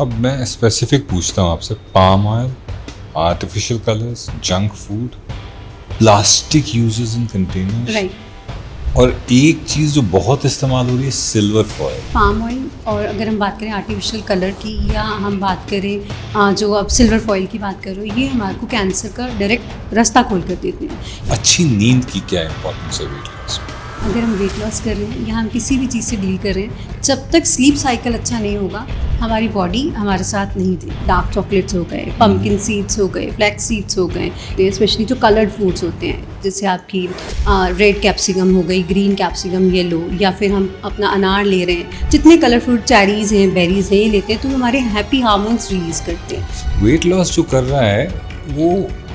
अब मैं स्पेसिफिक पूछता हूँ आपसे, palm oil, artificial colours, junk food, plastic uses in containers, right. और एक चीज़ जो बहुत इस्तेमाल हो रही है, सिल्वर फॉयल। पाम ऑयल, और अगर हम बात करें आर्टिफिशियल कलर की, या हम बात करें जो आप सिल्वर फॉयल की बात कर रहे हो, ये हमारे को कैंसर का डायरेक्ट रास्ता खोल कर देते हैं। अच्छी नींद की क्या इंपॉर्टेंस है वेट लॉस में? अगर हम वेट लॉस कर रहे हैं या हम किसी भी चीज़ से डील कर रहे हैं, जब तक स्लीप साइकिल अच्छा नहीं होगा, हमारी बॉडी हमारे साथ नहीं थी। डार्क चॉकलेट्स हो गए, पम्पकिन सीड्स हो गए, फ्लैक्स सीड्स हो गए, स्पेशली जो कलर्ड फूड्स होते हैं, जैसे आपकी रेड कैप्सिकम हो गई, ग्रीन कैप्सिकम, येलो, या फिर हम अपना अनार ले रहे हैं, जितने कलर फ्रूट, चेरीज़ हैं, बेरीज़ हैं, ये लेते हैं तो हमारे हैप्पी हार्मोन्स रिलीज़ करते हैं। वेट लॉस जो कर रहा है वो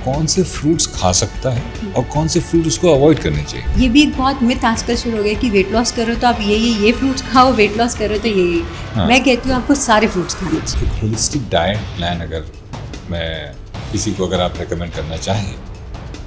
कौन से फ्रूट्स खा सकता है और कौन से फ्रूट उसको अवॉइड करने चाहिए? ये भी एक बहुत मिथ आजकल शुरू हो गया कि वेट लॉस कर रहे हो तो आप ये फ्रूट्स खाओ, वेट लॉस कर रहे हो तो ये हाँ। मैं कहती हूँ आपको सारे फ्रूट्स खाने चाहिए। एक होलिस्टिक डाइट प्लान अगर मैं किसी को अगर आप रेकमेंड करना चाहें,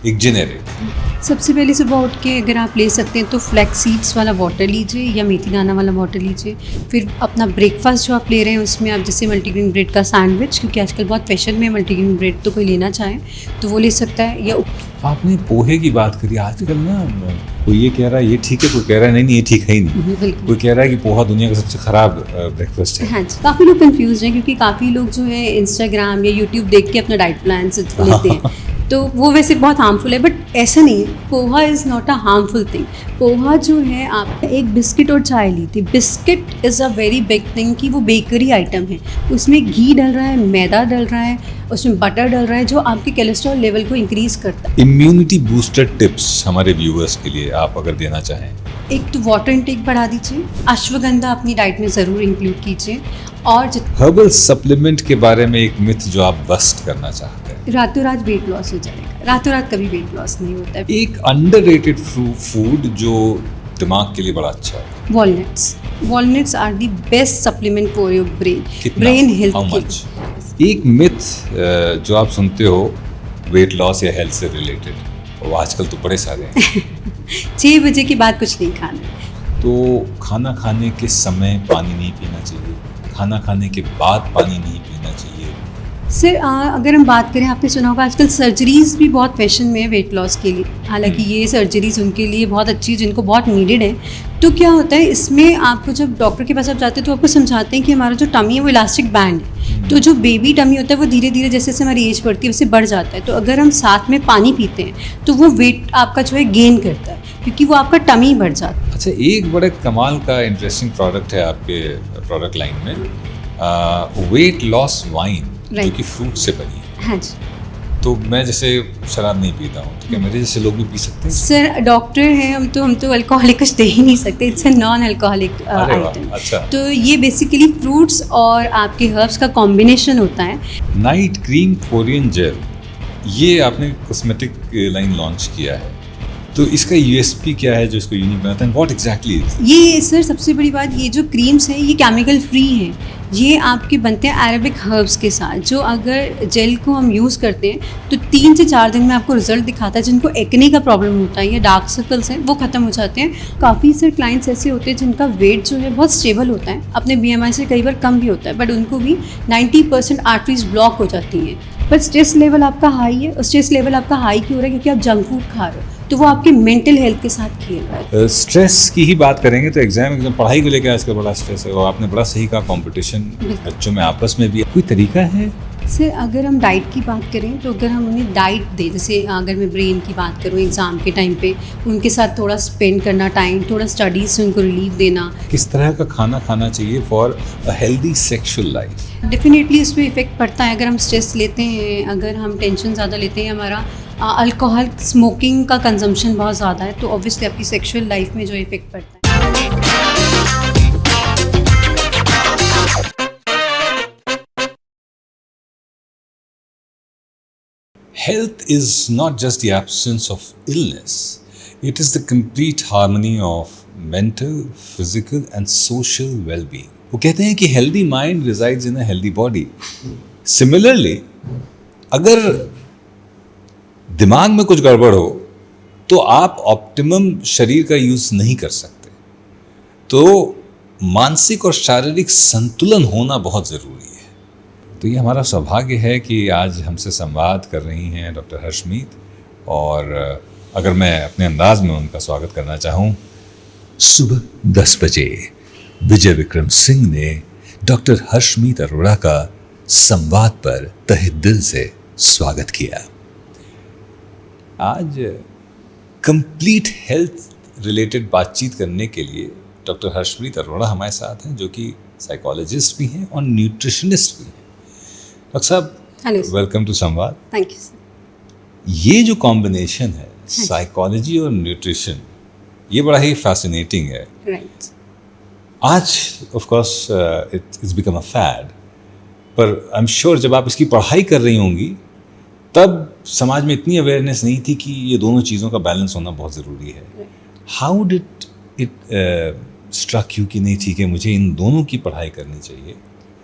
एक जेनेरिक। सबसे पहले सुबह उठ के अगर आप ले सकते हैं तो फ्लैक्स सीड्स वाला वाटर लीजिए या मेथी दाना वाला वाटर लीजिए। फिर अपना ब्रेकफास्ट जो आप ले रहे हैं उसमें आप जैसे मल्टीग्रेन ब्रेड का सैंडविच, क्योंकि आजकल बहुत फैशन में मल्टीग्रेन ब्रेड, तो कोई लेना चाहे तो वो ले सकता है। या आपने पोहे की बात करी, आजकल ना कोई ये कह रहा है ये ठीक है, कोई कह रहा है नहीं ये ठीक है ही नहीं, बिल्कुल। कोई कह रहा है कि पोहा दुनिया का सबसे खराब ब्रेकफास्ट है। हाँ जी, काफ़ी लोग कंफ्यूज हैं क्योंकि काफ़ी लोग जो है इंस्टाग्राम या यूट्यूब देख के अपना डाइट प्लान लेते हैं तो वो वैसे बहुत हार्मफुल है, बट ऐसा नहीं है। Poha is not a harmful thing. Poha जो है, आप एक बिस्किट और चाय ली थी, biscuit is a very big thing कि वो बेकरी आइटम है, उसमें घी डल रहा है, मैदा डल रहा है, उसमें बटर डल रहा है जो आपके कोलेस्ट्रॉल लेवल को इंक्रीज करता है। इम्यूनिटी बूस्टर टिप्स हमारे व्यूअर्स के लिए आप अगर देना चाहें। एक तो वाटर इनटेक बढ़ा दीजिए, अश्वगंधा अपनी डाइट में ज़रूर इंक्लूड कीजिए, और हर्बल सप्लीमेंट के बारे में एक मिथ जो आप बस्ट करना चाहते हैं। रातों रात वेट लॉस हो जाएगा, रातों रात कभी वेट लॉस नहीं होता है। एक अंडररेटेड फूड जो दिमाग के लिए बड़ा अच्छा है, walnuts are the best supplement for your brain health How के much? एक मिथ जो आप सुनते हो वेट लॉस या हेल्थ से रिलेटेड, वो आजकल तो बड़े सारे हैं। 6 बजे के बाद कुछ नहीं खाना। तो खाना खाने के समय पानी नहीं पीना चाहिए, खाना खाने के बाद पानी नहीं पीना चाहिए। सर अगर हम बात करें, आपने सुना होगा आजकल सर्जरीज भी बहुत फैशन में है वेट लॉस के लिए। हालांकि ये सर्जरीज उनके लिए बहुत अच्छी है जिनको बहुत नीडेड है। तो क्या होता है इसमें, आपको जब डॉक्टर के पास आप जाते हैं तो आपको समझाते हैं कि हमारा जो टमी है वो इलास्टिक बैंड है, तो जो बेबी टमी होता है वो धीरे धीरे जैसे जैसे हमारी एज बढ़ती है उससे बढ़ जाता है। तो अगर हम साथ में पानी पीते हैं तो वो वेट आपका जो है गेन करता है, क्योंकि वो आपका टमी बढ़ जाता है। अच्छा, एक बड़े कमाल का इंटरेस्टिंग प्रोडक्ट है आपके प्रोडक्ट लाइन में, वेट लॉस वाइन, जो कि फ्रूट से बनी है। हाँ जी तो मैं जैसे शराब नहीं पीता हूँ, तो क्या मेरे जैसे लोग भी पी सकते हैं? सर, डॉक्टर हैं हम तो अल्कोहलिक कुछ दे ही नहीं सकते। It's a non alcoholic item. अच्छा। तो ये बेसिकली फ्रूट्स और आपके हर्ब्स का कॉम्बिनेशन होता है। नाइट क्रीम कोरियन जेल, ये आपने कॉस्मेटिक लाइन लॉन्च किया है, तो इसका यूएसपी क्या है जो इसको यूनिक बनाता है? What exactly is? ये सर सबसे बड़ी बात, ये जो क्रीम्स हैं ये केमिकल फ्री हैं। ये आपके बनते हैं अरेबिक हर्ब्स के साथ। जो अगर जेल को हम यूज़ करते हैं तो 3 से 4 दिन में आपको रिजल्ट दिखाता है। जिनको एक्ने का प्रॉब्लम होता है या डार्क सर्कल्स हैं वो ख़त्म हो जाते हैं। काफ़ी से क्लाइंट्स ऐसे होते हैं जिनका वेट जो है बहुत स्टेबल होता है, अपने BMI से कई बार कम भी होता है, बट उनको भी 90% आर्टरीज ब्लॉक हो जाती हैं। पर स्ट्रेस लेवल आपका हाई है, और स्ट्रेस लेवल आपका हाई क्यों हो रहा है? क्योंकि आप जंक फूड खा रहे हो, तो वो आपके मेंटल हेल्थ के साथ खेल रहा है। स्ट्रेस की ही बात करेंगे तो एग्जाम पढ़ाई को लेकर आजकल बड़ा स्ट्रेस है, और आपने बड़ा सही कहा, कंपटीशन बच्चों में आपस में भी है। कोई तरीका है? सर अगर हम डाइट की बात करें तो अगर हम उन्हें डाइट दें, जैसे अगर मैं ब्रेन की बात करूँ, एग्ज़ाम के टाइम पे उनके साथ थोड़ा स्पेंड करना टाइम, थोड़ा स्टडीज से उनको रिलीफ देना। किस तरह का खाना खाना चाहिए for a healthy sexual life? Definitely उस पर इफ़ेक्ट पड़ता है। अगर हम स्ट्रेस लेते हैं, अगर हम टेंशन ज़्यादा लेते हैं, हमारा अल्कोहल स्मोकिंग का कंजम्पशन बहुत ज़्यादा है, तो ऑब्वियसली आपकी सेक्सुअल लाइफ में जो इफ़ेक्ट पड़ता है। Health is not just the absence of illness, it is the complete harmony of mental, physical and social well-being. वो कहते हैं कि healthy mind resides in a healthy body. Similarly, अगर दिमाग में कुछ गड़बड़ हो तो आप ऑप्टिमम शरीर का यूज नहीं कर सकते। तो मानसिक और शारीरिक संतुलन होना बहुत जरूरी है। तो ये हमारा सौभाग्य है कि आज हमसे संवाद कर रही हैं डॉक्टर हर्षमीत, और अगर मैं अपने अंदाज में उनका स्वागत करना चाहूँ, सुबह 10 बजे विजय विक्रम सिंह ने डॉक्टर हर्षमीत अरोड़ा का संवाद पर तहे दिल से स्वागत किया। आज कंप्लीट हेल्थ रिलेटेड बातचीत करने के लिए डॉक्टर हर्षमीत अरोड़ा हमारे साथ हैं, जो कि साइकोलॉजिस्ट भी हैं और न्यूट्रिशनिस्ट भी हैं। डॉक्टर साहब, welcome to Samvad. Thank you sir. ये जो कॉम्बिनेशन है साइकोलॉजी और न्यूट्रिशन, ये बड़ा ही फैसिनेटिंग है। राइट। आज of course it's become a fad, पर आई एम श्योर जब आप इसकी पढ़ाई कर रही होंगी तब समाज में इतनी अवेयरनेस नहीं थी कि ये दोनों चीज़ों का बैलेंस होना बहुत ज़रूरी है। How did it struck you कि नहीं, ठीक है, मुझे इन दोनों की पढ़ाई करनी चाहिए?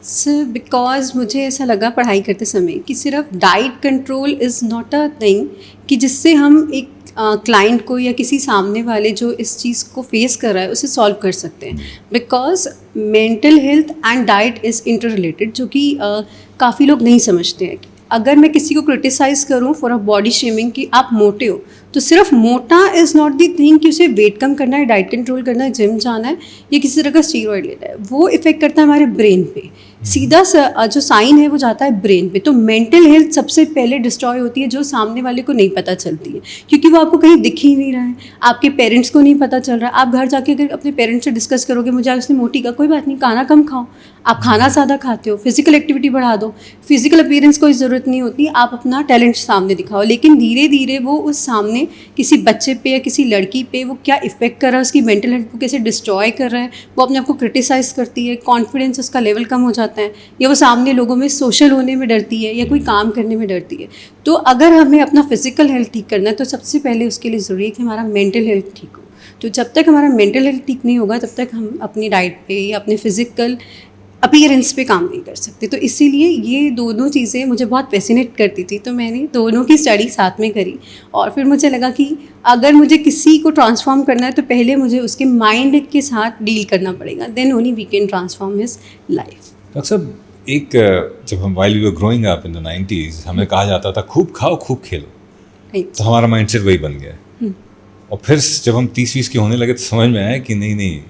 सर, बिकॉज मुझे ऐसा लगा पढ़ाई करते समय कि सिर्फ diet control is not a thing कि जिससे हम एक क्लाइंट को या किसी सामने वाले जो इस चीज़ को फेस कर रहा है उसे सॉल्व कर सकते हैं। Because mental health and diet is inter related, जो कि काफ़ी लोग नहीं समझते हैं। अगर मैं किसी को क्रिटिसाइज़ करूँ फॉर अ बॉडी शेमिंग कि आप मोटे हो, तो सिर्फ मोटा इज़ नॉट दी थिंग कि उसे वेट कम करना है, डाइट कंट्रोल करना है, जिम जाना है या किसी तरह का स्टीरॉयड लेना है। वो इफेक्ट करता है हमारे ब्रेन पे, सीधा जो साइन है वो जाता है ब्रेन पे। तो मेंटल हेल्थ सबसे पहले डिस्ट्रॉय होती है, जो सामने वाले को नहीं पता चलती है, क्योंकि वो आपको कहीं दिख ही नहीं रहा है, आपके पेरेंट्स को नहीं पता चल रहा है। आप घर जाके अगर अपने पेरेंट्स से डिस्कस करोगे, मुझे आज उसने मोटी का, कोई बात नहीं, खाना कम खाओ, आप खाना ज़्यादा खाते हो, फिजिकल एक्टिविटी बढ़ा दो, फिजिकल अपीयरेंस कोई ज़रूरत नहीं होती, आप अपना टैलेंट सामने दिखाओ। लेकिन धीरे धीरे वो उस सामने किसी बच्चे पे या किसी लड़की पे वो क्या इफेक्ट कर रहा है, उसकी मेंटल हेल्थ को कैसे डिस्ट्रॉय कर रहा है, वो अपने आप को क्रिटिसाइज़ करती है, कॉन्फिडेंस उसका लेवल कम हो जाता है, या वो सामने लोगों में सोशल होने में डरती है या कोई काम करने में डरती है। तो अगर हमें अपना फिजिकल हेल्थ ठीक करना है तो सबसे पहले उसके लिए ज़रूरी है कि हमारा मेंटल हेल्थ ठीक हो। तो जब तक हमारा मेंटल हेल्थ ठीक नहीं होगा तब तक हम अपनी डाइट पे या अपने फिजिकल अपीयरेंस पे काम नहीं कर सकते। तो इसीलिए ये दोनों चीज़ें मुझे बहुत फैसिनेट करती थी, तो मैंने दोनों की स्टडी साथ में करी। और फिर मुझे लगा कि अगर मुझे किसी को ट्रांसफॉर्म करना है तो पहले मुझे उसके माइंड के साथ डील करना पड़ेगा, then only we can transform his life. Doctor साहब, एक जब हम while we were growing up in the 90s, हमें कहा जाता था खूब खाओ खूब खेलो, तो हमारा माइंडसेट वही बन गया। और फिर जब हम 30-20 के होने लगे तो समझ में आया कि नहीं,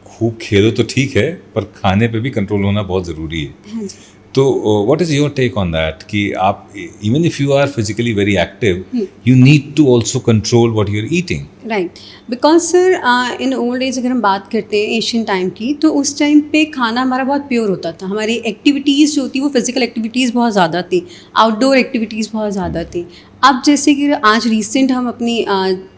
खूब खेलो तो ठीक है, पर खाने पे भी कंट्रोल होना बहुत ज़रूरी है। तो what is your take on that कि आप even if you are physically very active, you need to also control what you are eating? Right, because sir in old age अगर हम बात करते हैं एशियन टाइम की, तो उस टाइम पे खाना हमारा बहुत प्योर होता था। हमारी एक्टिविटीज़ जो थी वो फिजिकल एक्टिविटीज़ बहुत ज़्यादा थी, आउटडोर एक्टिविटीज़ बहुत ज़्यादा थी। अब जैसे कि आज रिसेंट हम अपनी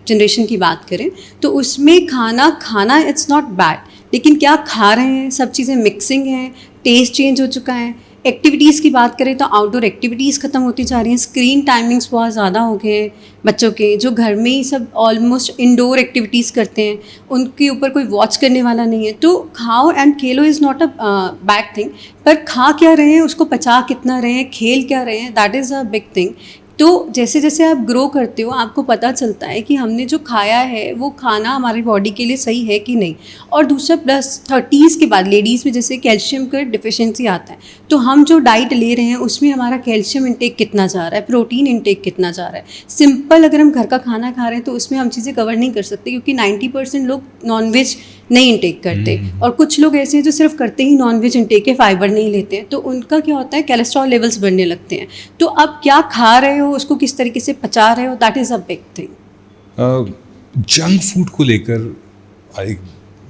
जनरेशन की बात करें तो उसमें खाना इट्स नॉट बैड, लेकिन क्या खा रहे हैं, सब चीज़ें मिक्सिंग हैं, टेस्ट चेंज हो चुका है। एक्टिविटीज़ की बात करें तो आउटडोर एक्टिविटीज़ ख़त्म होती जा रही हैं, स्क्रीन टाइमिंग्स बहुत ज़्यादा हो गए हैं बच्चों के, जो घर में ही सब ऑलमोस्ट इंडोर एक्टिविटीज़ करते हैं, उनके ऊपर कोई वॉच करने वाला नहीं है। तो खाओ and Khelo is not a bad thing, पर खा क्या रहे हैं, उसको पचा कितना रहे हैं, खेल क्या रहे हैं, that is a big thing. तो जैसे जैसे आप ग्रो करते हो आपको पता चलता है कि हमने जो खाया है वो खाना हमारी बॉडी के लिए सही है कि नहीं। और दूसरा प्लस 30s के बाद लेडीज़ में जैसे कैल्शियम का डिफिशिएंसी आता है, तो हम जो डाइट ले रहे हैं उसमें हमारा कैल्शियम इंटेक कितना जा रहा है, प्रोटीन इंटेक कितना जा रहा है। सिंपल अगर हम घर का खाना खा रहे हैं तो उसमें हम चीज़ें कवर नहीं कर सकते, क्योंकि 90% लोग नॉनवेज नहीं इंटेक करते, और कुछ लोग ऐसे हैं जो सिर्फ करते ही नॉनवेज इंटेक है, फाइबर नहीं लेते हैं, तो उनका क्या होता है, कोलेस्ट्रॉल लेवल्स बढ़ने लगते हैं। तो अब क्या खा रहे हो, उसको किस तरीके से पचा रहे हो, that is a big thing. Junk food को लेकर एक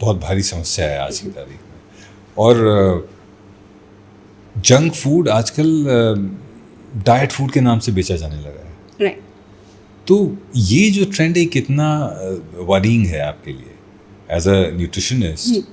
बहुत भारी समस्या है आज की तारीख में, और जंक फूड आजकल डाइट फूड के नाम से बेचा जाने लगा है। राइट। तो ये जो ट्रेंड है कितना वरीइंग है आपके लिए as a nutritionist?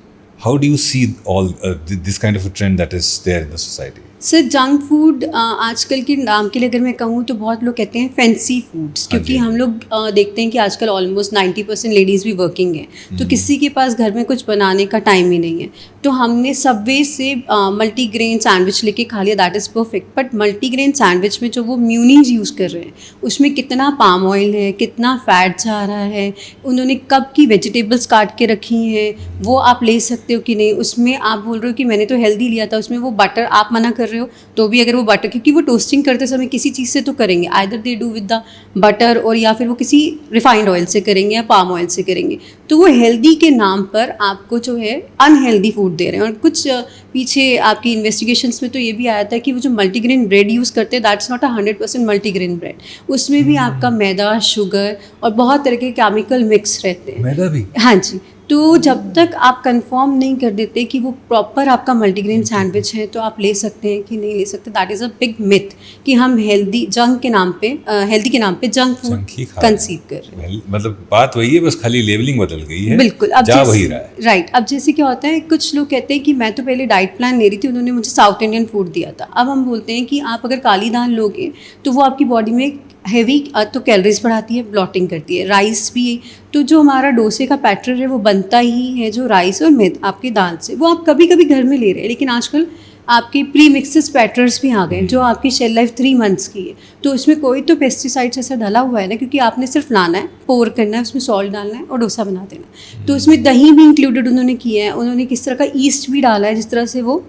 How do you see all this kind of a trend that is there in the society? Sir, junk food आजकल के नाम के लिए अगर मैं कहूँ तो बहुत लोग कहते हैं फैंसी फूड्स, क्योंकि हम लोग देखते हैं कि आजकल ऑलमोस्ट 90% लेडीज़ भी वर्किंग हैं, तो किसी के पास घर में कुछ बनाने का टाइम ही नहीं है। तो हमने सबवे से मल्टीग्रेन सैंडविच लेके खा लिया, that is perfect. But multigrain sandwich में जो वो म्यूनीज यूज़ कर रहे हैं उसमें कितना पाम ऑयल है, कितना फैट जा रहा है, उन्होंने कब की वेजिटेबल्स काट के रखी हैं, वो आप ले सकते हो कि नहीं। उसमें आप बोल रहे हो कि मैंने तो हेल्दी लिया था, उसमें वो बटर आप मना कर रहे रहे हो तो भी अगर वो बटर, क्योंकि वो टोस्टिंग करते समय किसी चीज़ से तो करेंगे, either they do with the butter और या फिर वो किसी रिफाइंड ऑयल से करेंगे या पाम ऑयल से करेंगे, तो वो हेल्दी के नाम पर आपको जो है अनहेल्दी फूड दे रहे हैं। और कुछ पीछे आपकी इन्वेस्टिगेशंस में तो ये भी आया था कि वो जो मल्टीग्रेन ब्रेड यूज़ करते हैं दैट्स नॉट 100% मल्टीग्रेन ब्रेड, उसमें भी आपका मैदा, शुगर और बहुत तरह के केमिकल मिक्स रहते हैं। मैदा भी? हाँ जी। तो जब तक आप कंफर्म नहीं कर देते कि वो प्रॉपर आपका मल्टीग्रेन सैंडविच है तो आप ले सकते हैं कि नहीं ले सकते, that is a big myth कि हम हेल्दी जंक के नाम पे हेल्दी के नाम पे जंक फूड कंसीव कर रहे हैं। मतलब बात वही है, बस खाली लेबलिंग बदल गई है। बिल्कुल। अब जा वही रहा है। राइट। अब जैसे क्या होता है, कुछ लोग कहते हैं कि मैं तो पहले डाइट प्लान ले रही थी, उन्होंने मुझे साउथ इंडियन फूड दिया था। अब हम बोलते हैं कि आप अगर काली दाल लोगे तो वो आपकी बॉडी में हैवी तो कैलोरीज बढ़ाती है, ब्लॉटिंग करती है। राइस भी, तो जो हमारा डोसे का बैटर है वो बनता ही है जो राइस और मिर्च आपकी दाल से, वो आप कभी कभी घर में ले रहे हैं, लेकिन आजकल आपके प्री मिक्सेस बैटर्स भी आ गए जो आपकी शेल लाइफ 3 मंथ्स की है, तो उसमें कोई तो पेस्टिसाइड्स ऐसा डाला हुआ है ना, क्योंकि आपने सिर्फ लाना है, पोर करना है, उसमें सॉल्ट डालना है और डोसा बना देना। तो उसमें दही भी इंक्लूडेड उन्होंने किया है, उन्होंने किस तरह का ईस्ट भी डाला है जिस तरह से वो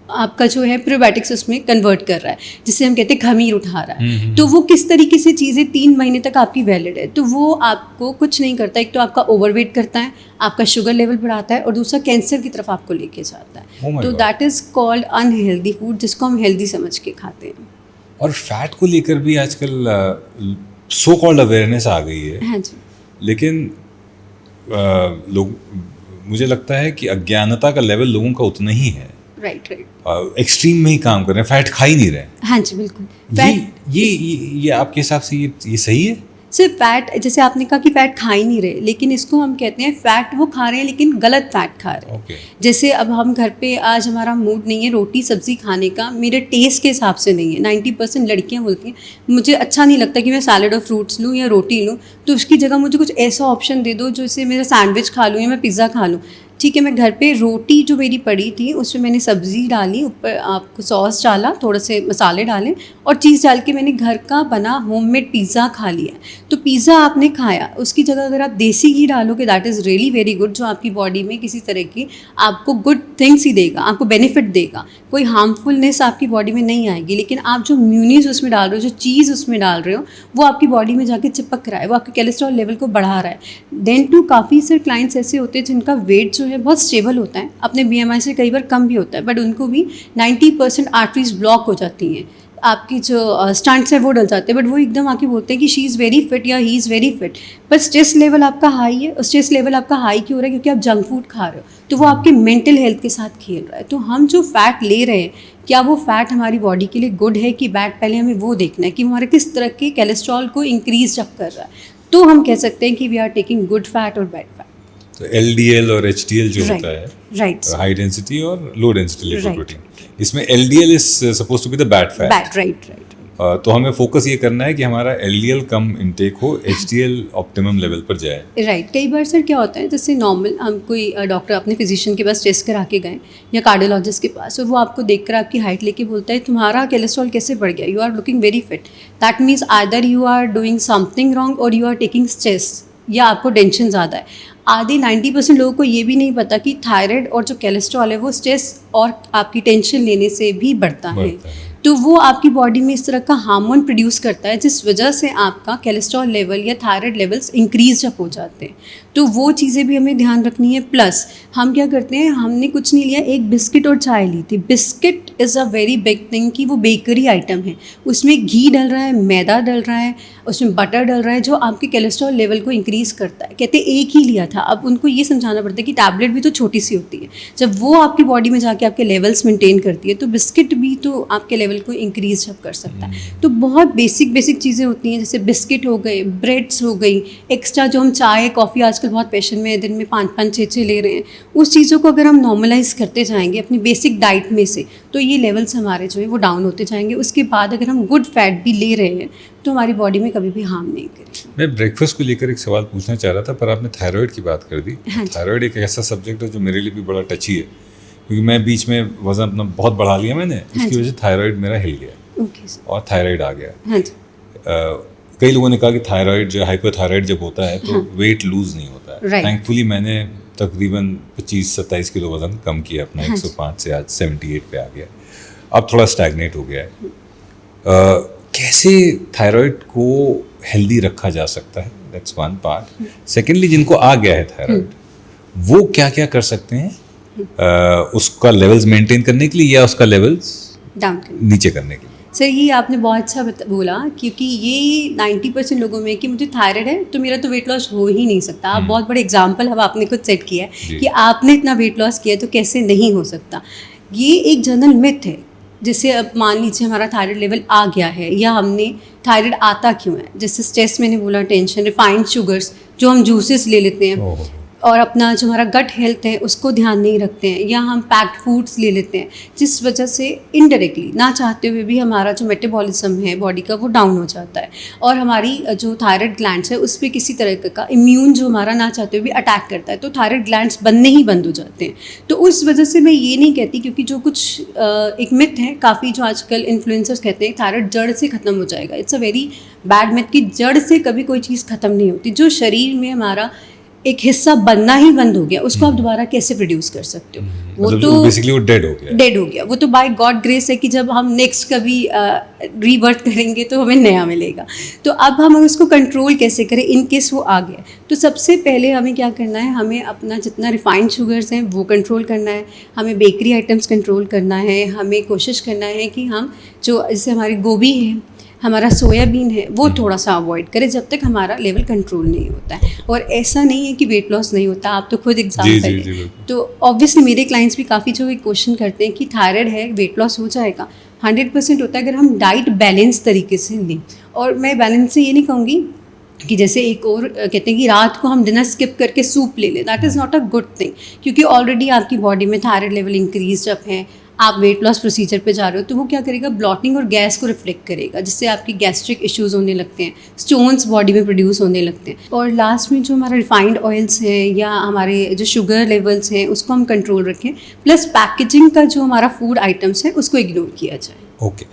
आपका जो है प्रोबायोटिक्स उसमें कन्वर्ट कर रहा है, जिससे हम कहते हैं खमीर उठा रहा है। तो वो किस तरीके से चीज़ें 3 महीने तक आपकी वैलिड है, तो वो आपको कुछ नहीं करता। एक तो आपका ओवरवेट करता है, आपका शुगर लेवल बढ़ाता है और दूसरा कैंसर की तरफ आपको लेके जाता है। तो that is called unhealthy food, जिसको हम हेल्दी समझ के खाते हैं। और फैट को लेकर भी आजकल सो कॉल्ड अवेयरनेस आ गई है। हाँ जी। लेकिन लोग, मुझे लगता है कि अज्ञानता का लेवल लोगों का उतना ही है। राइट। एक्सट्रीम में ही काम कर रहे हैं, फैट खा ही नहीं रहे। हाँ जी, बिल्कुल। ये आपके हिसाब से ये सही है? सिर्फ फैट, जैसे आपने कहा कि फैट खा ही नहीं रहे, लेकिन इसको हम कहते हैं फैट वो खा रहे हैं लेकिन गलत फैट खा रहे हैं। जैसे अब हम घर पे, आज हमारा मूड नहीं है रोटी सब्जी खाने का, मेरे टेस्ट के हिसाब से नहीं है। 90% लड़कियां बोलती हैं मुझे अच्छा नहीं लगता कि मैं सैलेड और फ्रूट्स लूँ या रोटी लूँ, तो उसकी जगह मुझे कुछ ऐसा ऑप्शन दे दो जैसे मेरा सैंडविच खा लूँ या मैं पिज़्ज़ा खा लूँ। ठीक है, मैं घर पे रोटी जो मेरी पड़ी थी उसमें मैंने सब्ज़ी डाली, ऊपर आपको सॉस डाला, थोड़े से मसाले डालें और चीज़ डाल के मैंने घर का बना होममेड पिज़्ज़ा खा लिया। तो पिज़्ज़ा आपने खाया, उसकी जगह अगर आप देसी घी डालोगे that is really very good, जो आपकी बॉडी में किसी तरह की आपको गुड थिंग्स ही देगा, आपको बेनिफिट देगा, कोई हार्मफुलनेस आपकी बॉडी में नहीं आएगी। लेकिन आप जो म्यूनीस उसमें डाल रहे हो, जो चीज़ उसमें डाल रहे हो, वो आपकी बॉडी में जाके चिपक रहा है, वो आपके कोलेस्ट्रॉल लेवल को बढ़ा रहा है। देन टू काफ़ी से क्लाइंट्स ऐसे होते हैं जिनका वेट जो है बहुत स्टेबल होता है, अपने BMI से कई बार कम भी होता है, बट उनको भी 90% आर्टरीज ब्लॉक हो जाती हैं, आपकी जो स्टंट्स है वो डल जाते हैं, बट वो एकदम आके बोलते हैं कि शी इज़ वेरी फिट या ही इज़ वेरी फिट, पर स्ट्रेस लेवल आपका हाई है। और स्ट्रेस लेवल आपका हाई क्यों हो रहा है? क्योंकि आप जंक फूड खा रहे हो, तो वो आपके मेंटल हेल्थ के साथ खेल रहा है। तो हम जो फैट ले रहे हैं, क्या वो फैट हमारी बॉडी के लिए गुड है कि बैड, पहले हमें वो देखना है कि हमारे किस तरह के कोलेस्ट्रॉल को इंक्रीज जब कर रहा है, तो हम कह सकते हैं कि we are taking good fat और बैड फैट। तो LDL और HDL जो होता है, राइट, हाई डेंसिटी और लो डेंसिटी लिपोप्रोटीन, इसमें LDL is suppose to be the bad fat. Right. तो हमें फोकस ये करना है कि हमारा LDL कम इनटेक हो, HDL ऑप्टिमम लेवल पर जाए। राइट। कई बार सर क्या होता है, जैसे नॉर्मल हम कोई डॉक्टर अपने फिजिशियन के पास टेस्ट करा के गए या कार्डियोलॉजिस्ट के पास, और वो आपको देखकर आपकी हाइट लेके बोलता है तुम्हारा कोलेस्ट्रॉल कैसे बढ़ गया, you are looking very fit, that means either you are doing something wrong और यू आर टेकिंग स्ट्रेस, या आपको टेंशन ज़्यादा है। आधे 90% लोगों को ये भी नहीं पता कि थायराइड और जो कोलेस्ट्रॉल है वो स्ट्रेस और आपकी टेंशन लेने से भी बढ़ता है। तो वो आपकी बॉडी में इस तरह का हार्मोन प्रोड्यूस करता है जिस वजह से आपका कोलेस्ट्रॉल लेवल या थायराइड लेवल्स इंक्रीज जब हो जाते हैं, तो वो चीज़ें भी हमें ध्यान रखनी है। प्लस हम क्या करते हैं, हमने कुछ नहीं लिया, एक बिस्किट और चाय ली थी। Biscuit is a very big thing कि वो बेकरी आइटम है, उसमें घी डल रहा है, मैदा डल रहा है, उसमें बटर डल रहा है, जो आपके कोलेस्ट्रॉल लेवल को इंक्रीज़ करता है। कहते एक ही लिया था, अब उनको ये समझाना पड़ता है कि टैबलेट भी तो छोटी सी होती है, जब वो आपकी बॉडी में जाके आपके लेवल्स मेंटेन करती है, तो बिस्किट भी तो आपके लेवल को इंक्रीज जब कर सकता है। तो बहुत बेसिक चीज़ें होती हैं, जैसे बिस्किट हो गए, ब्रेड्स हो गई, एक्स्ट्रा जो हम चाय कॉफ़ी आजकल बहुत पैशन में है, दिन में 5-5 6-6 ले रहे हैं, उस चीज़ों को अगर हम नॉर्मलाइज करते जाएंगे अपनी बेसिक डाइट में से, तो ये लेवल्स हमारे जो है वो डाउन होते जाएंगे। उसके बाद अगर हम गुड फैट भी ले रहे हैं तो हमारी बॉडी में कभी भी हार्म नहीं करेगी। मैं ब्रेकफास्ट को लेकर एक सवाल पूछना चाह रहा था, पर आपने थायराइड की बात कर दी। हाँ, थायराइड एक ऐसा सब्जेक्ट है जो मेरे लिए भी बड़ा टची है, क्योंकि मैं बीच में वजन अपना बहुत बढ़ा लिया मैंने, इसकी वजह से थायराइड मेरा हिल गया और थायराइड आ गया। हाँ जी। कई लोगों ने कहा कि थायराइड जो हाइपोथायराइड जब होता है तो वेट लूज नहीं होता है। थैंकफुली मैंने तकरीबन 25-27 किलो वजन कम किया अपना, 105 से आज 78 पे आ गया। अब थोड़ा स्टैग्नेट हो गया है। कैसे थायराइड को हेल्दी रखा जा सकता है, दैट्स वन पार्ट। सेकेंडली, जिनको आ गया है थायराइड, वो क्या क्या कर सकते हैं उसका लेवल्स मेंटेन करने के लिए या उसका लेवल्स डाउन नीचे करने के लिए? सर ये आपने बहुत अच्छा बोला, क्योंकि ये 90% लोगों में कि मुझे थायराइड है तो मेरा तो वेट लॉस हो ही नहीं सकता। आप बहुत बड़े एग्जाम्पल अब आपने खुद सेट किया है कि आपने इतना वेट लॉस किया तो कैसे नहीं हो सकता। ये एक जनरल मिथ है। जैसे अब मान लीजिए हमारा थायराइड लेवल आ गया है, या हमने थायराइड आता क्यों है, जैसे स्ट्रेस मैंने बोला, टेंशन, रिफाइंड शुगर्स जो हम जूसेस ले लेते हैं, और अपना जो हमारा गट हेल्थ है उसको ध्यान नहीं रखते हैं, या हम पैक्ड फूड्स ले लेते हैं, जिस वजह से इनडायरेक्टली ना चाहते हुए भी हमारा जो मेटाबॉलिज्म है बॉडी का वो डाउन हो जाता है, और हमारी जो थायराइड ग्लैंड्स है उस पर किसी तरह का इम्यून जो हमारा ना चाहते हुए भी अटैक करता है, तो थायराइड ग्लैंड्स बनने ही बंद हो जाते हैं। तो उस वजह से मैं ये नहीं कहती, क्योंकि जो कुछ एक मिथ है काफ़ी जो आजकल इन्फ्लुएंसर्स कहते हैं थायराइड जड़ से ख़त्म हो जाएगा। It's a very bad myth कि जड़ से कभी कोई चीज़ ख़त्म नहीं होती। जो शरीर में हमारा एक हिस्सा बनना ही बंद हो गया, उसको आप दोबारा कैसे प्रोड्यूस कर सकते हो? वो मतलब तो बेसिकली वो डेड हो गया। डेड हो गया। वो तो बाय गॉड ग्रेस है कि जब हम नेक्स्ट कभी रीबर्थ करेंगे तो हमें नया मिलेगा। तो अब हम उसको कंट्रोल कैसे करें इन केस वो आ गया? तो सबसे पहले हमें क्या करना है, हमें अपना जितना रिफाइंड शुगर्स हैं वो कंट्रोल करना है, हमें बेकरी आइटम्स कंट्रोल करना है, हमें कोशिश करना है कि हम जो जैसे हमारी गोभी है, हमारा सोयाबीन है, वो थोड़ा सा अवॉइड करें जब तक हमारा लेवल कंट्रोल नहीं होता है। और ऐसा नहीं है कि वेट लॉस नहीं होता, आप तो खुद एग्जाम्पल है। तो ऑब्वियसली मेरे क्लाइंट्स भी काफ़ी जो क्वेश्चन करते हैं कि थायराइड है, वेट लॉस हो जाएगा। 100% होता है अगर हम डाइट बैलेंस तरीके से लें। और मैं बैलेंस से ये नहीं कहूँगी कि जैसे एक और कहते हैं कि रात को हम डिनर स्किप करके सूप ले लें, that is not a good thing, क्योंकि ऑलरेडी आपकी बॉडी में थायराइड लेवल इंक्रीज जब है, आप वेट लॉस प्रोसीजर पे जा रहे हो, तो वो क्या करेगा, ब्लॉटिंग और गैस को रिफ्लेक्ट करेगा, जिससे आपकी गैस्ट्रिक इश्यूज होने लगते हैं, स्टोन्स बॉडी में प्रोड्यूस होने लगते हैं। और लास्ट में जो हमारा रिफाइंड ऑयल्स हैं या हमारे जो शुगर लेवल्स हैं उसको हम कंट्रोल रखें, प्लस पैकेजिंग का जो हमारा फूड आइटम्स है उसको इग्नोर किया जाए। ओके,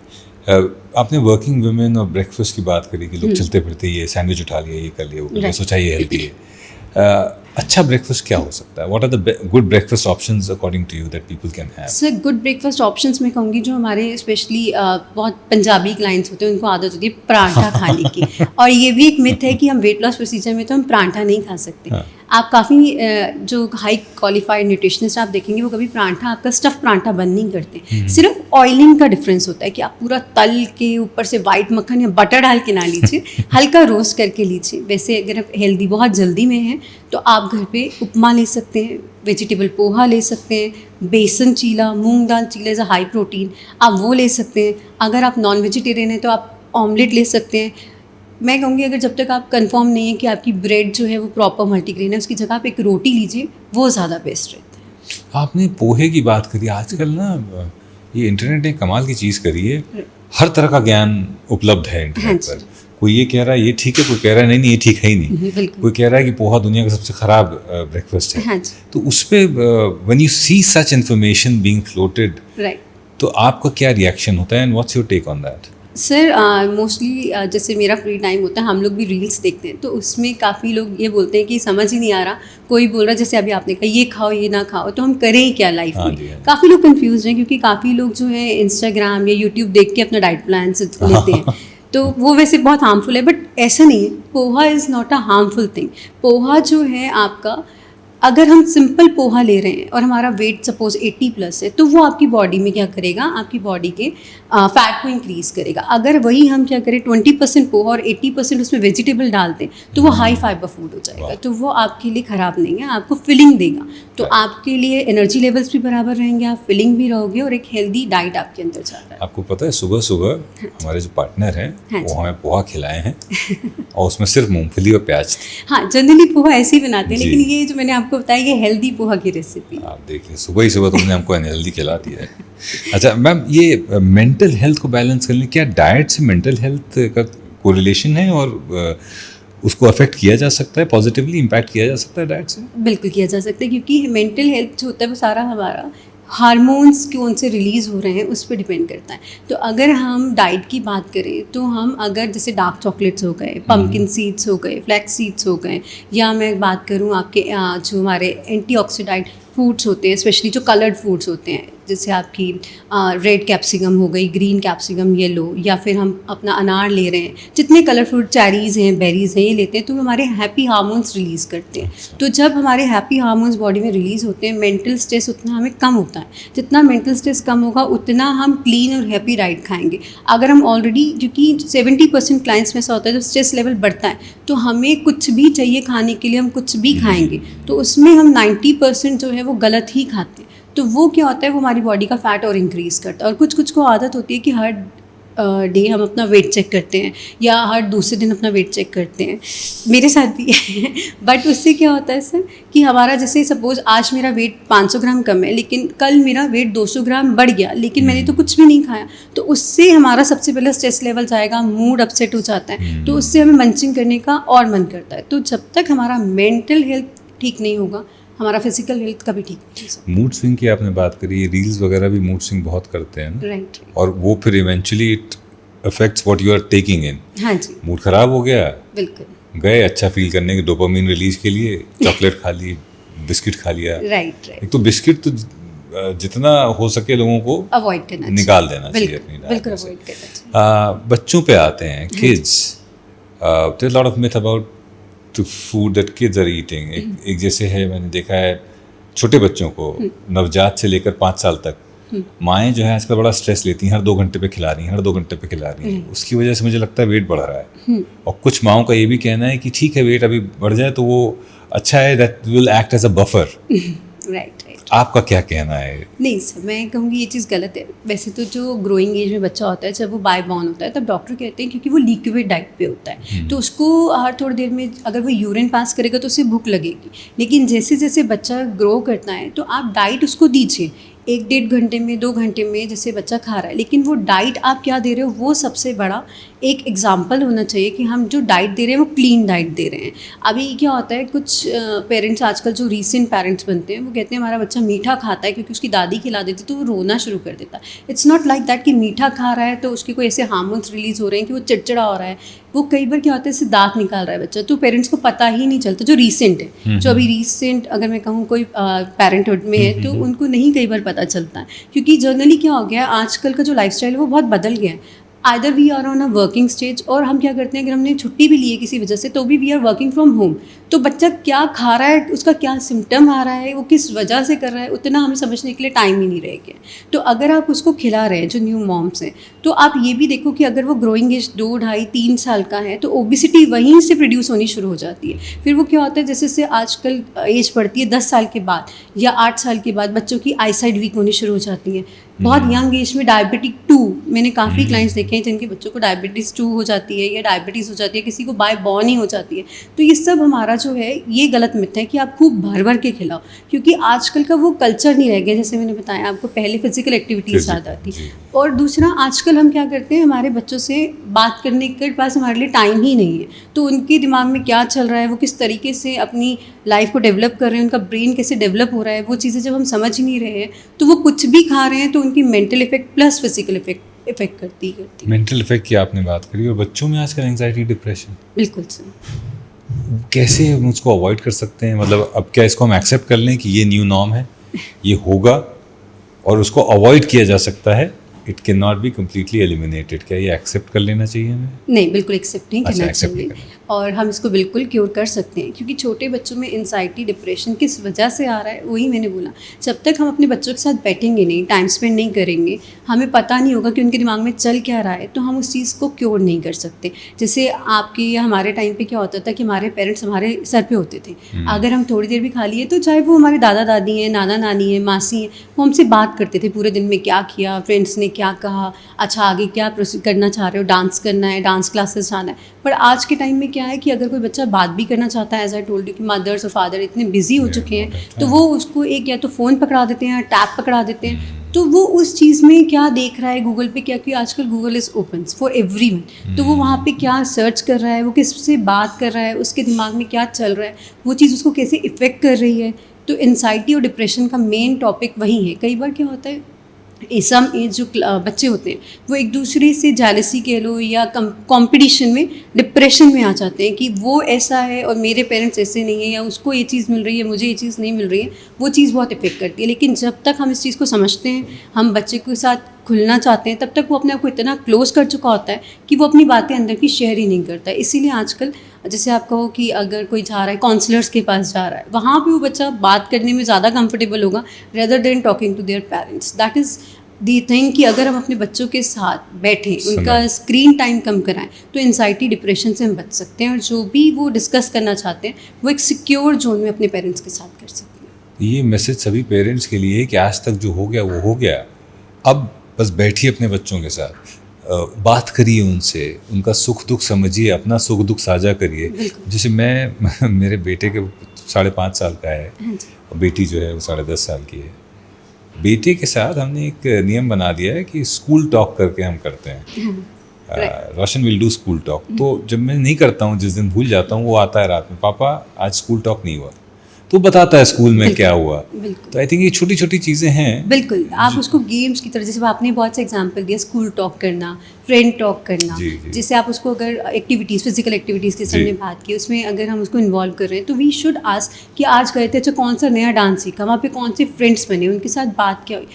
आपने वर्किंग वुमेन और ब्रेकफास्ट की बात करी कि लोग चलते फिरते ये सैंडविच उठा लिया, ये कर लिया, वो कर लिया, सोचा ये हेल्दी है। अच्छा ब्रेकफास्ट क्या हो सकता है? What are the good breakfast options according to you that people can have? Sir good breakfast options में कहूँगी जो हमारे स्पेशली बहुत पंजाबी क्लाइंट्स होते हैं उनको आदत होती है पराठा खाने की। और ये भी एक मिथ है कि हम वेट लॉस प्रोसीजर में तो हम पराठा नहीं खा सकते। हाँ। आप काफ़ी जो हाई क्वालिफाइड न्यूट्रिशनिस्ट आप देखेंगे वो कभी पराठा, आपका स्टफ पराठा बंद नहीं करते। सिर्फ ऑयलिंग का डिफरेंस होता है कि आप पूरा तल के ऊपर से वाइट मक्खन या बटर डाल के ना लीजिए, हल्का रोस्ट करके लीजिए। वैसे अगर आप हेल्दी बहुत जल्दी में हैं तो आप घर पे उपमा ले सकते हैं, वेजिटेबल पोहा ले सकते हैं, बेसन चीला, मूंग दाल चीला इज़ अ हाई प्रोटीन, आप वो ले सकते हैं। अगर आप नॉन वेजिटेरियन हैं तो आप ऑमलेट ले सकते हैं। मैं कहूँगी अगर जब तक आप कंफर्म नहीं है कि आपकी ब्रेड जो है वो प्रॉपर मल्टीग्रेन है, उसकी जगह आप एक रोटी लीजिए, वो ज़्यादा बेस्ट रहता है। आपने पोहे की बात करी, आजकल ना ये इंटरनेट ने कमाल की चीज़ करी है, हर तरह का ज्ञान उपलब्ध है इंटरनेट पर। कोई ये कह रहा है ये ठीक है, कोई कह रहा है नहीं ये ठीक है ही नहीं, कोई कह रहा है कि पोहा दुनिया का सबसे खराब ब्रेकफास्ट है। तो उस पर when you see such information being floated, तो आपका क्या रिएक्शन होता है and what's your take on that? Sir mostly जैसे मेरा फ्री टाइम होता है, हम लोग भी रील्स देखते हैं, तो उसमें काफ़ी लोग ये बोलते हैं कि समझ ही नहीं आ रहा, कोई बोल रहा है जैसे अभी आपने कहा ये खाओ ये ना खाओ, तो हम करें क्या लाइफ में? काफ़ी लोग कंफ्यूज हैं, क्योंकि काफ़ी लोग जो है इंस्टाग्राम या यूट्यूब देख के अपना डाइट प्लान लेते हैं, तो वो वैसे बहुत हार्मफुल है, बट ऐसा नहीं है। Poha is not a harmful thing. Poha जो है आपका, अगर हम सिंपल पोहा ले रहे हैं और हमारा वेट सपोज 80+ है, तो वो आपकी बॉडी में क्या करेगा, आपकी बॉडी के फैट को इंक्रीज़ करेगा। अगर वही हम क्या करें 20% पोहा और 80% उसमें वेजिटेबल डाल दें, तो वो हाई फाइबर फूड हो जाएगा, तो वो आपके लिए ख़राब नहीं है, आपको फिलिंग देगा। तो आपके लिए एनर्जी लेवल्स भी बराबर रहेंगे, आप फिलिंग भी रहोगे और एक हेल्दी डाइट आपके अंदर जा रहा है। आपको पता है सुबह सुबह हमारे जो पार्टनर हैं वो हमें पोहा खिलाए हैं और उसमें सिर्फ मूंगफली और प्याज थी। हाँ, जनरली पोहा ऐसे ही बनाते हैं, लेकिन ये जो मैंने आपको बताया ये हेल्दी पोहा की रेसिपी। आप देखिए सुबह ही सुबह तुमने हमको अनहेल्दी खिला दिया है। अच्छा मैम, ये मेंटल हेल्थ को बैलेंस करने, क्या डाइट से मेंटल हेल्थ का कोरिलेशन है और उसको अफेक्ट किया जा सकता है, पॉजिटिवली इम्पैक्ट किया जा सकता है डाइट से? बिल्कुल किया जा सकता है, क्योंकि मेंटल हेल्थ जो होता है वो सारा हमारा हार्मोन्स कौन से रिलीज़ हो रहे हैं उस पर डिपेंड करता है। तो अगर हम डाइट की बात करें तो हम अगर जैसे डार्क चॉकलेट्स हो गए, पम्पकिन सीड्स हो गए, फ्लैक्स सीड्स हो गए, या मैं बात करूँ आपके जो हमारे एंटीऑक्सीडेंट फूड्स होते हैं, स्पेशली जो कलर्ड फूड्स होते हैं, जैसे आपकी रेड कैप्सिकम हो गई, ग्रीन कैप्सिकम, येलो, या फिर हम अपना अनार ले रहे हैं, जितने कलरफुल चेरीज़ हैं, बेरीज़ हैं, ये लेते हैं तो हमारे हैप्पी हार्मोन्स रिलीज़ करते हैं। तो जब हमारे हैप्पी हार्मोन्स बॉडी में रिलीज़ होते हैं, मेंटल स्ट्रेस उतना हमें कम होता है। जितना मेंटल स्ट्रेस कम होगा उतना हम क्लीन और हैप्पी डाइट खाएंगे। अगर हम ऑलरेडी, क्योंकि 70% क्लाइंट्स में ऐसा होता है जब स्ट्रेस लेवल बढ़ता है तो हमें कुछ भी चाहिए खाने के लिए, हम कुछ भी खाएंगे, तो उसमें हम 90% जो है वो गलत ही खाते हैं। तो वो क्या होता है, वो हमारी बॉडी का फैट और इंक्रीज़ करता है। और कुछ कुछ को आदत होती है कि हर डे हम अपना वेट चेक करते हैं या हर दूसरे दिन अपना वेट चेक करते हैं। मेरे साथ भी है बट उससे क्या होता है सर कि हमारा, जैसे सपोज़ आज मेरा वेट 500 ग्राम कम है लेकिन कल मेरा वेट 200 ग्राम बढ़ गया, लेकिन मैंने तो कुछ भी नहीं खाया, तो उससे हमारा सबसे पहले स्ट्रेस लेवल जाएगा, मूड अपसेट हो जाता है, तो उससे हमें मंचिंग करने का और मन करता है। तो जब तक हमारा मेंटल हेल्थ ठीक नहीं होगा, हमारा फिजिकल हेल्थ कभी ठीक नहीं हो सकता। मूड स्विंग की आपने बात करी, रील्स वगैरह भी मूड स्विंग बहुत करते हैं ना, राइट। और वो फिर eventually it affects what you are taking in. हाँ जी, मूड खराब हो गया, बिल्कुल। गए अच्छा फील करने के डोपामिन रिलीज के लिए, चॉकलेट खा ली, बिस्किट खा लिया। राइट। एक तो बिस्किट तो जितना हो सके लोगों को अवॉइड करना निकाल देना चाहिए बिल्कुल, अपनी डाइट बिल्कुल में से। अवॉइड करना चाहिए। बच्चों पे आते हैं, kids, there lot of myth about the food that kids are eating. एक जैसे है, मैंने देखा है छोटे बच्चों को, नवजात से लेकर 5 साल तक, माएँ जो है आजकल बड़ा स्ट्रेस लेती हैं, हर 2 घंटे पे खिला रही हैं, हर 2 घंटे पे खिला रही हैं। उसकी वजह से मुझे लगता है वेट बढ़ रहा है। और कुछ माओं का ये भी कहना है कि ठीक है वेट अभी बढ़ जाए तो वो अच्छा है, that will act as a buffer. Right. आपका क्या कहना है? नहीं सर, मैं कहूँगी ये चीज़ गलत है। वैसे तो जो ग्रोइंग एज में बच्चा होता है, जब वो बाय बॉर्न होता है, तब डॉक्टर कहते हैं, क्योंकि वो लिक्विड डाइट पे होता है, तो उसको हर थोड़ी देर में अगर वो यूरिन पास करेगा तो उसे भूख लगेगी। लेकिन जैसे जैसे बच्चा ग्रो करता है तो आप डाइट उसको दीजिए, 1-1.5 घंटे में, 2 घंटे में, जैसे बच्चा खा रहा है, लेकिन वो डाइट आप क्या दे रहे हो वो सबसे बड़ा एक एग्जाम्पल होना चाहिए कि हम जो डाइट दे रहे हैं वो क्लीन डाइट दे रहे हैं। अभी क्या होता है, कुछ पेरेंट्स आजकल जो रीसेंट पेरेंट्स बनते हैं वो कहते हैं हमारा बच्चा मीठा खाता है क्योंकि उसकी दादी खिला देती तो वो रोना शुरू कर देता है। इट्स नॉट लाइक दैट कि मीठा खा रहा है तो उसके कोई ऐसे हार्मोन्स रिलीज़ हो रहे हैं कि वो चिड़चिड़ा हो रहा है। वो कई बार क्या होता है, इससे दांत निकाल रहा है बच्चा, तो पेरेंट्स को पता ही नहीं चलता। जो रीसेंट है, जो अभी रीसेंट अगर मैं कहूँ कोई पेरेंटहुड में है, तो उनको नहीं कई बार पता चलता है, क्योंकि जनरली क्या हो गया है, आजकल का जो लाइफस्टाइल है वो बहुत बदल गया है। Either we are on a working stage, और हम क्या करते हैं, अगर हमने छुट्टी भी ली है किसी वजह से तो भी we are working from home. तो बच्चा क्या खा रहा है, उसका क्या सिम्टम आ रहा है, वो किस वजह से कर रहा है, उतना हमें समझने के लिए टाइम ही नहीं रह गया। तो अगर आप उसको खिला रहे हैं, जो न्यू मॉम्स हैं, तो आप ये भी देखो कि अगर वो ग्रोइंग एज 2, 2.5, 3 साल का है तो ओबिसिटी वहीं से प्रोड्यूस होनी शुरू हो जाती है। फिर वो क्या होता है, जैसे से आजकल एज बढ़ती है 10 साल के बाद या 8 साल के बाद, बच्चों की आईसाइट वीक होनी शुरू हो जाती है। बहुत यंग एज में डायबिटिक 2, मैंने काफ़ी क्लाइंट्स देखे हैं जिनके बच्चों को डायबिटीज़ 2 हो जाती है या डायबिटीज़ हो जाती है, किसी को बाय बॉर्न ही हो जाती है। तो ये सब हमारा जो है ये गलत मिथ है कि आप खूब भर भर के खिलाओ, क्योंकि आजकल का वो कल्चर नहीं रह गया। जैसे मैंने बताया आपको, पहले फिजिकल एक्टिविटीज़ ज़्यादा थी, और दूसरा आजकल हम क्या करते हैं, हमारे बच्चों से बात करने के पास हमारे लिए टाइम ही नहीं है। तो उनके दिमाग में क्या चल रहा है, वो किस तरीके से अपनी लाइफ को डेवलप कर रहे हैं, उनका ब्रेन कैसे डेवलप हो रहा है, वो चीज़ें जब हम समझ ही नहीं रहे हैं तो वो कुछ भी खा रहे हैं, तो उनकी mental effect plus physical effect करती है। मेंटल इफेक्ट की आपने बात करी, और बच्चों में आजकल एंजाइटी, डिप्रेशन, बिल्कुल सर। कैसे हम उसको अवॉइड कर सकते हैं? मतलब अब क्या इसको हम एक्सेप्ट कर लें कि ये न्यू नॉर्म है, ये होगा, और उसको अवॉइड किया जा सकता है? It can not be completely eliminated. क्या ये एक्सेप्ट कर लेना चाहिए हमें? नहीं, बिल्कुल एक्सेप्ट नहीं करना accept नहीं चाहिए, और हम इसको बिल्कुल क्योर कर सकते हैं, क्योंकि छोटे बच्चों में एंजाइटी, डिप्रेशन किस वजह से आ रहा है, वही मैंने बोला। जब तक हम अपने बच्चों के साथ बैठेंगे नहीं, टाइम स्पेंड नहीं करेंगे, हमें पता नहीं होगा कि उनके दिमाग में चल क्या रहा है, तो हम उस चीज़ को क्योर नहीं कर सकते। जैसे आपके या हमारे टाइम पे क्या होता था कि हमारे पेरेंट्स हमारे सर पे होते थे, अगर हम थोड़ी देर भी खा लिए तो चाहे वो हमारे दादा दादी हैं, नाना नानी हैं, मासी हैं, वो हमसे बात करते थे पूरे दिन में क्या किया, फ्रेंड्स ने क्या कहा, अच्छा आगे क्या करना चाह रहे हो, डांस करना है, डांस क्लासेस जाना है। पर आज के टाइम में क्या है कि अगर कोई बच्चा बात भी करना चाहता है, एज आई टोल्ड यू कि मदर्स और फादर इतने बिजी हो चुके हैं, तो वो उसको एक या तो फ़ोन पकड़ा देते हैं या टैब पकड़ा देते हैं, तो वो उस चीज़ में क्या देख रहा है गूगल पे, क्या कि आजकल Google is open for everyone, तो वो वहाँ पे क्या सर्च कर रहा है, वो किससे बात कर रहा है, उसके दिमाग में क्या चल रहा है, वो चीज़ उसको कैसे इफ़ेक्ट कर रही है। तो एंजाइटी और डिप्रेशन का मेन टॉपिक वही है। कई बार क्या होता है, सम एज जो बच्चे होते हैं वो एक दूसरे से जेलसी कह लो या कंपटीशन में डिप्रेशन में आ जाते हैं कि वो ऐसा है और मेरे पेरेंट्स ऐसे नहीं है, या उसको ये चीज़ मिल रही है मुझे ये चीज़ नहीं मिल रही है। वो चीज़ बहुत इफेक्ट करती है। लेकिन जब तक हम इस चीज़ को समझते हैं, हम बच्चे के साथ खुलना चाहते हैं, तब तक वो अपने आप को इतना क्लोज कर चुका होता है कि वो अपनी बातें अंदर की शेयर ही नहीं करता है। इसीलिए आजकल जैसे आप कहो कि अगर कोई जा रहा है काउंसलर्स के पास जा रहा है, वहाँ पे वो बच्चा बात करने में ज़्यादा कंफर्टेबल होगा rather than talking to their parents. That is the thing कि अगर हम अपने बच्चों के साथ बैठें, उनका स्क्रीन टाइम कम कराएं, तो एंजाइटी डिप्रेशन से हम बच सकते हैं और जो भी वो डिस्कस करना चाहते हैं वो एक सिक्योर जोन में अपने पेरेंट्स के साथ कर सकते हैं। ये मैसेज सभी पेरेंट्स के लिए है कि आज तक जो हो गया वो हो गया, अब बस बैठिए अपने बच्चों के साथ, बात करिए उनसे, उनका सुख दुख समझिए, अपना सुख दुख साझा करिए। जैसे मैं मेरे बेटे के 5.5 साल का है और बेटी जो है वो 10.5 साल की है। बेटे के साथ हमने एक नियम बना दिया है कि स्कूल टॉक करके हम करते हैं। रोशन विल डू स्कूल टॉक। तो जब मैं नहीं करता हूँ, जिस दिन भूल जाता हूँ, वो आता है रात में, पापा आज स्कूल टॉक नहीं हुआ, तो बताता है स्कूल में क्या हुआ। तो आई थिंक ये छोटी छोटी चीज़ें हैं। बिल्कुल, आप उसको गेम्स की तरह, जैसे आपने बहुत से एग्जांपल दिया, स्कूल टॉक करना, फ्रेंड टॉक करना, जैसे आप उसको अगर एक्टिविटीज़, फिजिकल एक्टिविटीज़ के सामने बात की, उसमें अगर हम उसको इन्वॉल्व कर रहे हैं तो वी शुड आस्क कि आज गए थे, अच्छा कौन सा नया डांस सीखा, वहाँ पे कौन से फ्रेंड्स बने, उनके साथ बात क्या हुई।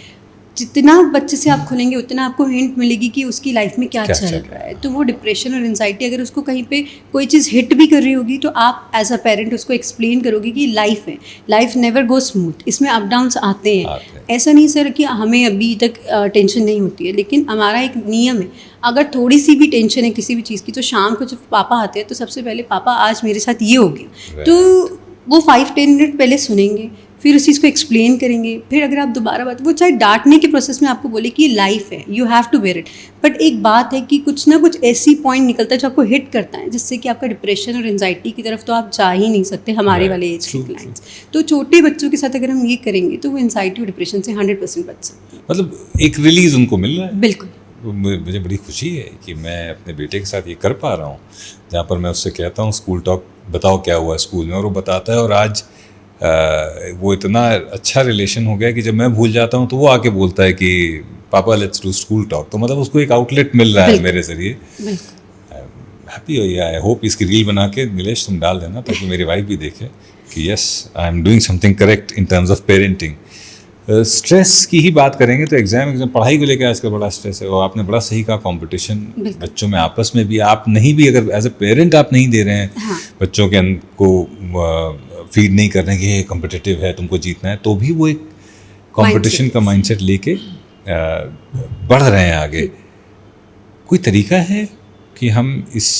जितना बच्चे से आप खुलेंगे उतना आपको हिंट मिलेगी कि उसकी लाइफ में क्या चल रहा है। तो वो डिप्रेशन और एंजाइटी अगर उसको कहीं पे कोई चीज़ हिट भी कर रही होगी तो आप एज अ पेरेंट उसको एक्सप्लेन करोगे कि लाइफ है, लाइफ नेवर गो स्मूथ, इसमें अप डाउन्स आते हैं। ऐसा नहीं सर कि हमें अभी तक टेंशन नहीं होती है, लेकिन हमारा एक नियम है, अगर थोड़ी सी भी टेंशन है किसी भी चीज़ की, तो शाम को जब पापा आते हैं तो सबसे पहले पापा आज मेरे साथ ये हो गया, तो वो 5-10 मिनट पहले सुनेंगे, फिर उस चीज़ को एक्सप्लेन करेंगे। फिर अगर आप दोबारा बात, वो चाहे डांटने के प्रोसेस में आपको बोले कि ये लाइफ है, you have to bear it, but एक बात है कि कुछ ना कुछ ऐसी पॉइंट निकलता है जो आपको हिट करता है, जिससे कि आपका डिप्रेशन और एंजाइटी की तरफ तो आप जा ही नहीं सकते हमारे वाले एज के क्लाइंट्स। तो छोटे बच्चों के साथ अगर हम ये करेंगे तो वो एंजाइटी और डिप्रेशन से 100% बच सकते हैं। मतलब एक रिलीज उनको मिल रहा है। बिल्कुल, मुझे बड़ी खुशी है कि मैं अपने बेटे के साथ ये कर पा रहा हूँ, जहाँ पर मैं उससे कहता हूँ स्कूल टॉक बताओ क्या हुआ स्कूल में, और वो बताता है। और आज वो इतना अच्छा रिलेशन हो गया कि जब मैं भूल जाता हूँ तो वो आके बोलता है कि पापा लेट्स डू स्कूल टॉक। तो मतलब उसको एक आउटलेट मिल रहा है मेरे जरिए। हैप्पी हो। आई होप इसकी रील बना के नीलेश तुम डाल देना, ताकि मेरी वाइफ भी देखे कि yes I am doing something correct in terms of parenting. Stress की ही बात करेंगे तो एग्जाम पढ़ाई को लेकर आजकल बड़ा स्ट्रेस है। और आपने बड़ा सही कहा, कंपटीशन बच्चों में आपस में भी, आप नहीं भी अगर एज ए पेरेंट आप नहीं दे रहे हैं बच्चों के को फीड नहीं कर रहे हैं कि ये कॉम्पिटिटिव है, तुमको जीतना है, तो भी वो एक कंपटीशन का माइंडसेट लेके बढ़ रहे हैं आगे। कोई तरीका है कि हम इस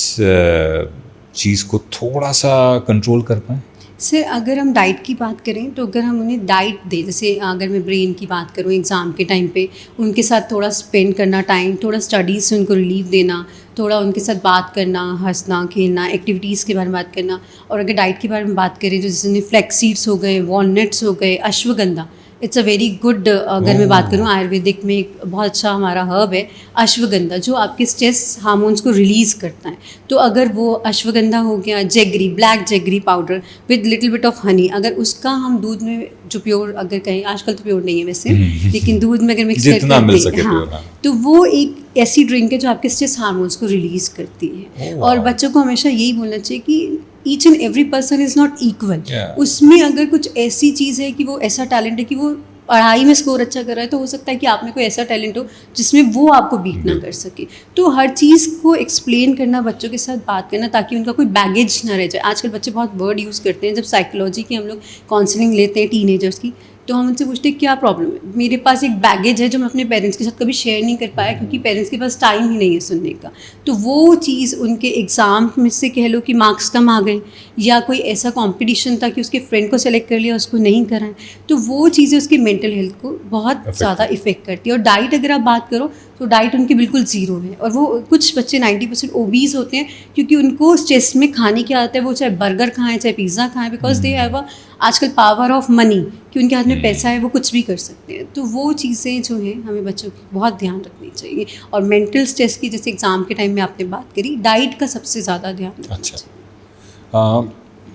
चीज़ को थोड़ा सा कंट्रोल कर पाएँ? सर अगर हम डाइट की बात करें तो अगर हम उन्हें डाइट दें, जैसे अगर मैं ब्रेन की बात करूँ, एग्ज़ाम के टाइम पे उनके साथ थोड़ा स्पेंड करना टाइम, थोड़ा स्टडीज़ से उनको रिलीफ देना, थोड़ा उनके साथ बात करना, हंसना खेलना, एक्टिविटीज़ के बारे में बात करना। और अगर डाइट के बारे में बात करें तो जैसे फ्लैक्स सीड्स हो गए, वॉलनट्स हो गए, ashwagandha, it's a very good. अगर मैं बात करूँ आयुर्वेदिक में एक बहुत अच्छा हमारा हर्ब है अश्वगंधा, जो आपके स्ट्रेस हार्मोन्स को रिलीज़ करता है। तो अगर वो अश्वगंधा हो गया, jaggery, black jaggery powder with little bit of honey, अगर उसका हम दूध में जो प्योर, अगर कहें आजकल तो प्योर नहीं है वैसे, लेकिन दूध में अगर मिक्स करके, हाँ, तो वो एक ऐसी ड्रिंक है जो आपके स्ट्रेस हार्मोन्स को रिलीज़ करती है। और बच्चों को हमेशा यही बोलना चाहिए कि each and every person is not equal. उसमें अगर कुछ ऐसी चीज़ है कि वो ऐसा टैलेंट है कि वो पढ़ाई में स्कोर अच्छा कर रहा है, तो हो सकता है कि आप में कोई ऐसा टैलेंट हो जिसमें वो आपको बीट ना कर सके। तो हर चीज़ को एक्सप्लेन करना, बच्चों के साथ बात करना, ताकि उनका कोई बैगेज ना रह जाए। आजकल बच्चे बहुत वर्ड यूज़ करते हैं। जब साइकोलॉजी की हम लोग काउंसलिंग लेते हैं टीनेजर्स की, तो हम उनसे पूछते हैं क्या प्रॉब्लम है। मेरे पास एक बैगेज है जो मैं अपने पेरेंट्स के साथ कभी शेयर नहीं कर पाया, क्योंकि पेरेंट्स के पास टाइम ही नहीं है सुनने का। तो वो चीज़ उनके एग्ज़ाम में से कह लो कि मार्क्स कम आ गए, या कोई ऐसा कंपटीशन था कि उसके फ्रेंड को सेलेक्ट कर लिया, उसको नहीं कराएं, तो वो चीज़ें उसकी मेंटल हेल्थ को बहुत ज़्यादा इफेक्ट करती है। और डाइट अगर आप बात करो तो डाइट उनकी बिल्कुल ज़ीरो है। और वो कुछ बच्चे 90% ओबीज होते हैं, क्योंकि उनको स्ट्रेस में खाने की आदत है। वो चाहे बर्गर खाएं, चाहे पिज़्ज़ा खाएं, बिकॉज दे हैव अ आजकल पावर ऑफ मनी, कि उनके हाथ में पैसा है, वो कुछ भी कर सकते हैं। तो वो चीज़ें जो हैं हमें बच्चों की बहुत ध्यान रखनी चाहिए। और मेंटल स्ट्रेस की, जैसे एग्ज़ाम के टाइम में आपने बात करी, डाइट का सबसे ज़्यादा ध्यान रखना चाहिए।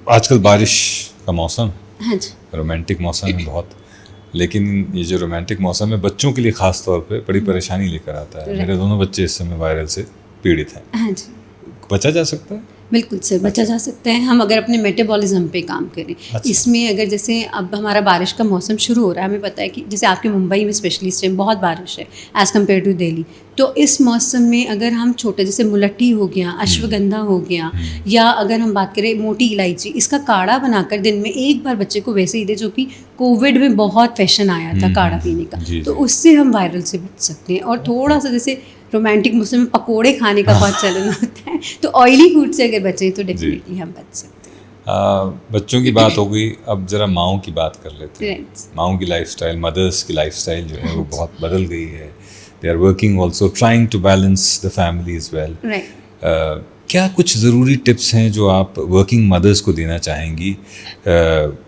आजकल बारिश का मौसम, हाँ जी, रोमांटिक मौसम है बहुत। लेकिन ये जो रोमांटिक मौसम है बच्चों के लिए ख़ास तौर पे बड़ी परेशानी लेकर आता है। मेरे दोनों बच्चे इस समय वायरल से पीड़ित हैं। हाँ जी, बचा जा सकता है? बिल्कुल सर, बचा जा सकता है हम अगर अपने मेटाबॉलिज्म पे काम करें। अच्छा। इसमें अगर जैसे अब हमारा बारिश का मौसम शुरू हो रहा है, हमें पता है कि जैसे आपके मुंबई में स्पेशली इस टाइम बहुत बारिश है एज़ कम्पेयर टू दिल्ली। तो इस मौसम में अगर हम छोटे जैसे मुलट्ठी हो गया, अश्वगंधा हो गया, या अगर हम बात करें मोटी इलायची, इसका काढ़ा बनाकर दिन में एक बार बच्चे को वैसे ही दे, जो कि कोविड में बहुत फैशन आया था काढ़ा पीने का, तो उससे हम वायरल से बच सकते हैं। और थोड़ा सा जैसे रोमांटिक मौसम में पकोड़े खाने का बहुत चलन होता है, तो ऑयली फूड से अगर बचें तो डेफिनेटली हम बच सकते हैं। बच्चों की बात हो गई, अब जरा माओं की बात कर लेते हैं। Right. माओं की लाइफस्टाइल, मदर्स की लाइफस्टाइल जो है वो बहुत बदल गई है। They are working also, trying to balance the family is well. क्या कुछ ज़रूरी टिप्स हैं जो आप वर्किंग मदर्स को देना चाहेंगी,